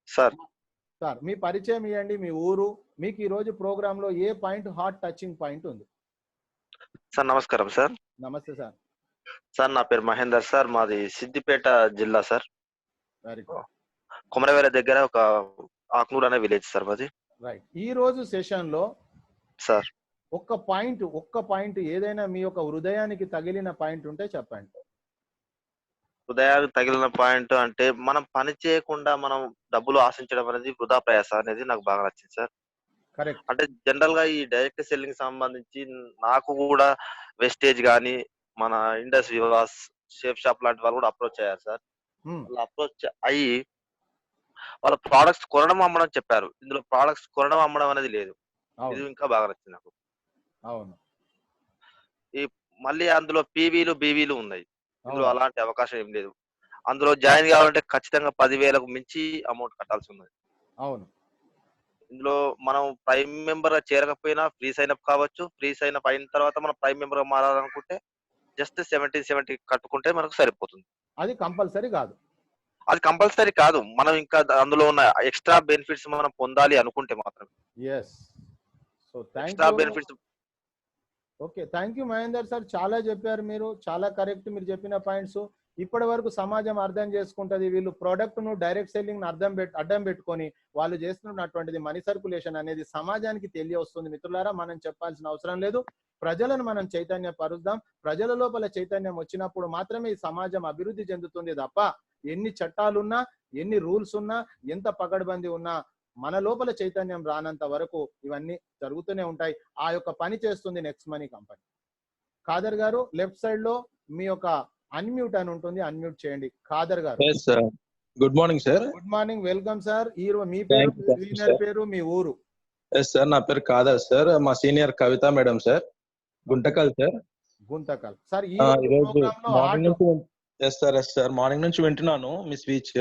సార్ మీ పరిచయం ఇవ్వండి, మీ ఊరు, మీకు ఈ రోజు ప్రోగ్రామ్ లో ఏ పాయింట్ హార్ట్ టచింగ్ పాయింట్ ఉంది? సార్ నమస్కారం సార్. నమస్తే సార్. సార్ నా పేరు మహేందర్ సార్, మాది సిద్దిపేట జిల్లా సార్. Very good. కొమరవేల దగ్గర ఒక ఆక్నూర్ అనే విలేజ్ సార్ మాది. రైట్. ఈ రోజు సెషన్ లో సార్ ఒక్క పాయింట్ ఏదైనా మీ యొక్క హృదయానికి తగిలిన పాయింట్ ఉంటే చెప్పండి. హృదయానికి తగిలిన పాయింట్ అంటే మనం పని చేయకుండా మనం డబ్బులు ఆశించడం అనేది వృధా ప్రయాస అనేది నాకు బాగా నచ్చింది సార్. కరెక్ట్. అంటే జనరల్ గా ఈ డైరెక్ట్ సెల్లింగ్ సంబంధించి నాకు కూడా వెస్టేజ్ గానీ, మన ఇండస్ వివాస్, షేప్ షాప్ లాంటి వాళ్ళు కూడా అప్రోచ్ అయ్యారు సార్. వాళ్ళు అప్రోచ్ అయ్యి వాళ్ళ ప్రోడక్ట్స్ కొనడం అమ్మడం చెప్పారు. ఇందులో ప్రోడక్ట్స్ కొనడం అమ్మడం అనేది లేదు. ఇది ఇంకా బాగా నచ్చింది నాకు. అవును. ఈ మళ్ళీ అందులో పీవీలు బీవీలు ఉన్నాయి. ఇందులో అలాంటి అవకాశం ఏం లేదు. అందులో జాయిన్ కావాలంటే ఖచ్చితంగా 10,000కు మించి అమౌంట్ కట్టాల్సి ఉన్నది. అవును. ఇందులో మనం ప్రైమ్ మెంబర్ చేరకపోయినా ఫ్రీ సైన్ అప్ కావచ్చు. ఫ్రీ సైన్ అప్ అయిన తర్వాత మనం ప్రైమ్ మెంబర్ గా మారాలనుకుంటే జస్ట్ 70 కట్టుకుంటే మనకు సరిపోతుంది. అది కంపల్సరీ కాదు. అది కంపల్సరీ కాదు. మనం ఇంకా అందులో ఉన్న ఎక్స్ట్రా బెనిఫిట్స్ మనం పొందాలి అనుకుంటే మాత్రమే. yes. So extra benefits. Okay, thank you Mahender sir. చాలా చెప్పారు మీరు, చాలా కరెక్ట్ మీరు చెప్పిన పాయింట్స్. ఇప్పటి వరకు సమాజం అర్థం చేసుకుంటది, వీళ్ళు ప్రోడక్ట్ ను డైరెక్ట్ సెల్లింగ్ అడ్డం పెట్టుకొని వాళ్ళు చేస్తున్నటువంటిది మనీ సర్కులేషన్ అనేది సమాజానికి తెలియవస్తుంది. మిత్రులారా, మనం చెప్పాల్సిన అవసరం లేదు. ప్రజలను మనం చైతన్యపరుద్దాం. ప్రజల లోపల చైతన్యం వచ్చినప్పుడు మాత్రమే ఈ సమాజం అభివృద్ధి చెందుతుంది తప్ప ఎన్ని చట్టాలున్నా, ఎన్ని రూల్స్ ఉన్నా, ఎంత పగడ్బందీ ఉన్నా మన లోపల చైతన్యం రానంత వరకు ఇవన్నీ జరుగుతూనే ఉంటాయి. ఆ యొక్క పని చేస్తుంది నెక్స్ట్ మనీ కంపెనీ. ఖాదర్ గారు, లెఫ్ట్ సైడ్ లో మీ యొక్క అన్మ్యూట్ అని ఉంటుంది, అన్మ్యూట్ చేయండి. ఖాదర్ గారు, good morning sir. Good morning, welcome sir. ఈ మీ పేరు, సీనియర్ పేరు, మీ ఊరు? సార్ నా పేరు కాదర్ సార్, మా senior Kavitha madam sir, Guntakal sir. Guntakal sir. ఈ మార్నింగ్ నుంచి వింటున్నాను మీ స్పీచ్.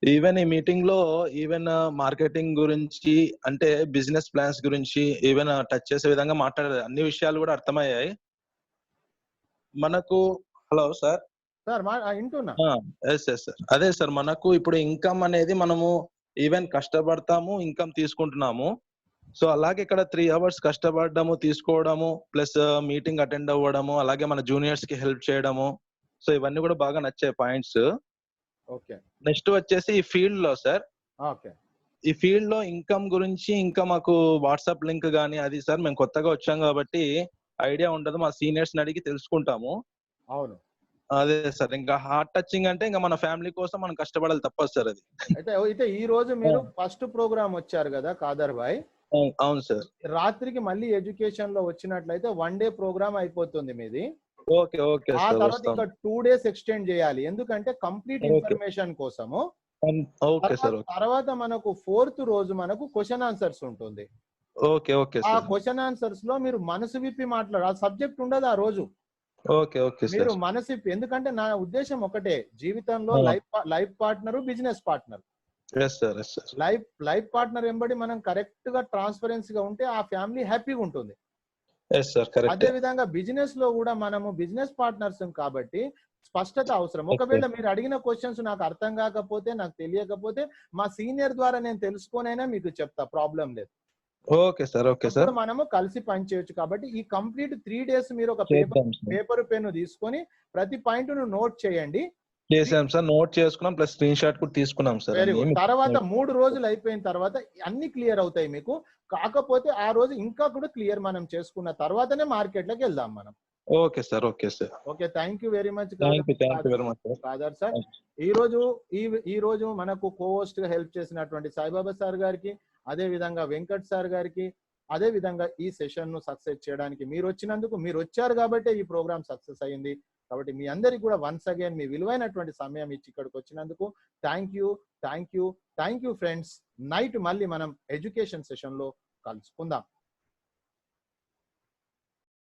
ఈవెన్ ఈ మీటింగ్ లో ఈవెన్ మార్కెటింగ్ గురించి, అంటే బిజినెస్ ప్లాన్స్ గురించి ఈవెన్ టచ్ చేసే విధంగా మాట్లాడారు. అన్ని విషయాలు కూడా అర్థమయ్యాయి మనకు. Hello sir. సార్ వింటున్నా. సార్ అదే సార్, మనకు ఇప్పుడు ఇన్కమ్ అనేది మనము ఈవెన్ కష్టపడతాము, ఇన్కమ్ తీసుకుంటున్నాము. సో అలాగే ఇక్కడ 3 hours కష్టపడము, తీసుకోవడము, ప్లస్ మీటింగ్ అటెండ్ అవ్వడము, అలాగే మన జూనియర్స్ కి హెల్ప్ చేయడము. సో ఇవన్నీ కూడా బాగా నచ్చే పాయింట్స్. ఓకే. నెక్స్ట్ వచ్చేసి ఈ ఫీల్డ్ లో సార్, ఓకే, ఈ ఫీల్డ్ లో ఇన్కమ్ గురించి ఇంకా మాకు వాట్సాప్ లింక్ గానీ అది సార్, మేము కొత్తగా వచ్చాం కాబట్టి ఐడియా ఉండదు. మా సీనియర్స్ ని అడిగి తెలుసుకుంటాము. అవును, అదే సార్. ఇంకా హార్ట్ టచింగ్ అంటే ఇంకా మన ఫ్యామిలీ కోసం మనం కష్టపడాలి తప్పదు సార్ అది. అయితే ఈ రోజు మీరు ఫస్ట్ ప్రోగ్రామ్ వచ్చారు కదా కాదర్ భాయ్? అవును సార్. రాత్రికి మళ్ళీ ఎడ్యుకేషన్ లో వచ్చినట్లయితే 1 day ప్రోగ్రామ్ అయిపోతుంది మీది. ఓకే ఓకే ఆ సార్. తర్వాత ఇంకా 2 days ఎక్స్టెండ్ చేయాలి, ఎందుకంటే కంప్లీట్ ఇన్ఫర్మేషన్ కోసము. Okay sir. తర్వాత మనకు 4th రోజు మనకు క్వశ్చన్ ఆన్సర్స్ ఉంటుంది. ఓకే ఓకే ఆ సార్. క్వశ్చన్ ఆన్సర్స్ లో మీరు మనసు విప్పి ఆ సబ్జెక్ట్ ఉండదు ఆ రోజు. ఓకే ఓకే మీరు సార్. మనసు విప్పి, ఎందుకంటే నా ఉద్దేశం ఒకటే, జీవితంలో life partner, business partner. Life partner వెంబడి మనం కరెక్ట్ గా ట్రాన్స్పరెన్సీగా ఉంటే ఆ ఫ్యామిలీ హ్యాపీగా ఉంటుంది. అదే విధంగా బిజినెస్ లో కూడా మనము బిజినెస్ పార్ట్నర్స్ కాబట్టి స్పష్టత అవసరం. ఒకవేళ మీరు అడిగిన క్వశ్చన్స్ నాకు అర్థం కాకపోతే, నాకు తెలియకపోతే మా సీనియర్ ద్వారా నేను తెలుసుకోనైనా మీకు చెప్తా, ప్రాబ్లం లేదు. Okay sir. Okay sir. మనము కలిసి పనిచేయచ్చు. కాబట్టి ఈ కంప్లీట్ 3 days మీరు ఒక పేపర్ పెన్ను తీసుకొని ప్రతి పాయింట్ ను నోట్ చేయండి. చేసాం సార్, నోట్ చేసుకున్నాం, ప్లస్ స్క్రీన్ షాట్ కూడా తీసుకున్నాం సార్. Very good. తర్వాత 3 రోజులు అయిపోయిన తర్వాత అన్ని క్లియర్ అవుతాయి మీకు. కాకపోతే ఆ రోజు ఇంకా కూడా క్లియర్ మనం చేసుకున్న తర్వాతనే మార్కెట్ లోకి వెళ్దాం మనం. Okay sir. Okay sir. Okay, thank you very much Khader sir. ఈ రోజు మనకు కోహోస్ట్ గా హెల్ప్ చేసినటువంటి సాయిబాబా సార్ గారికి, అదే విధంగా వెంకట్ సార్ గారికి, అదే విధంగా ఈ సెషన్ ను సక్సెస్ చేయడానికి మీరు వచ్చినందుకు, మీరు వచ్చారు కాబట్టి ఈ ప్రోగ్రామ్ సక్సెస్ అయ్యింది. కాబట్టి మీ అందరికి కూడా వన్స్ అగైన్ మీ విలువైనటువంటి సమయం ఇచ్చి ఇక్కడికి వచ్చినందుకు థ్యాంక్ యూ ఫ్రెండ్స్. నైట్ మళ్ళీ మనం ఎడ్యుకేషన్ సెషన్ లో కలుసుకుందాం.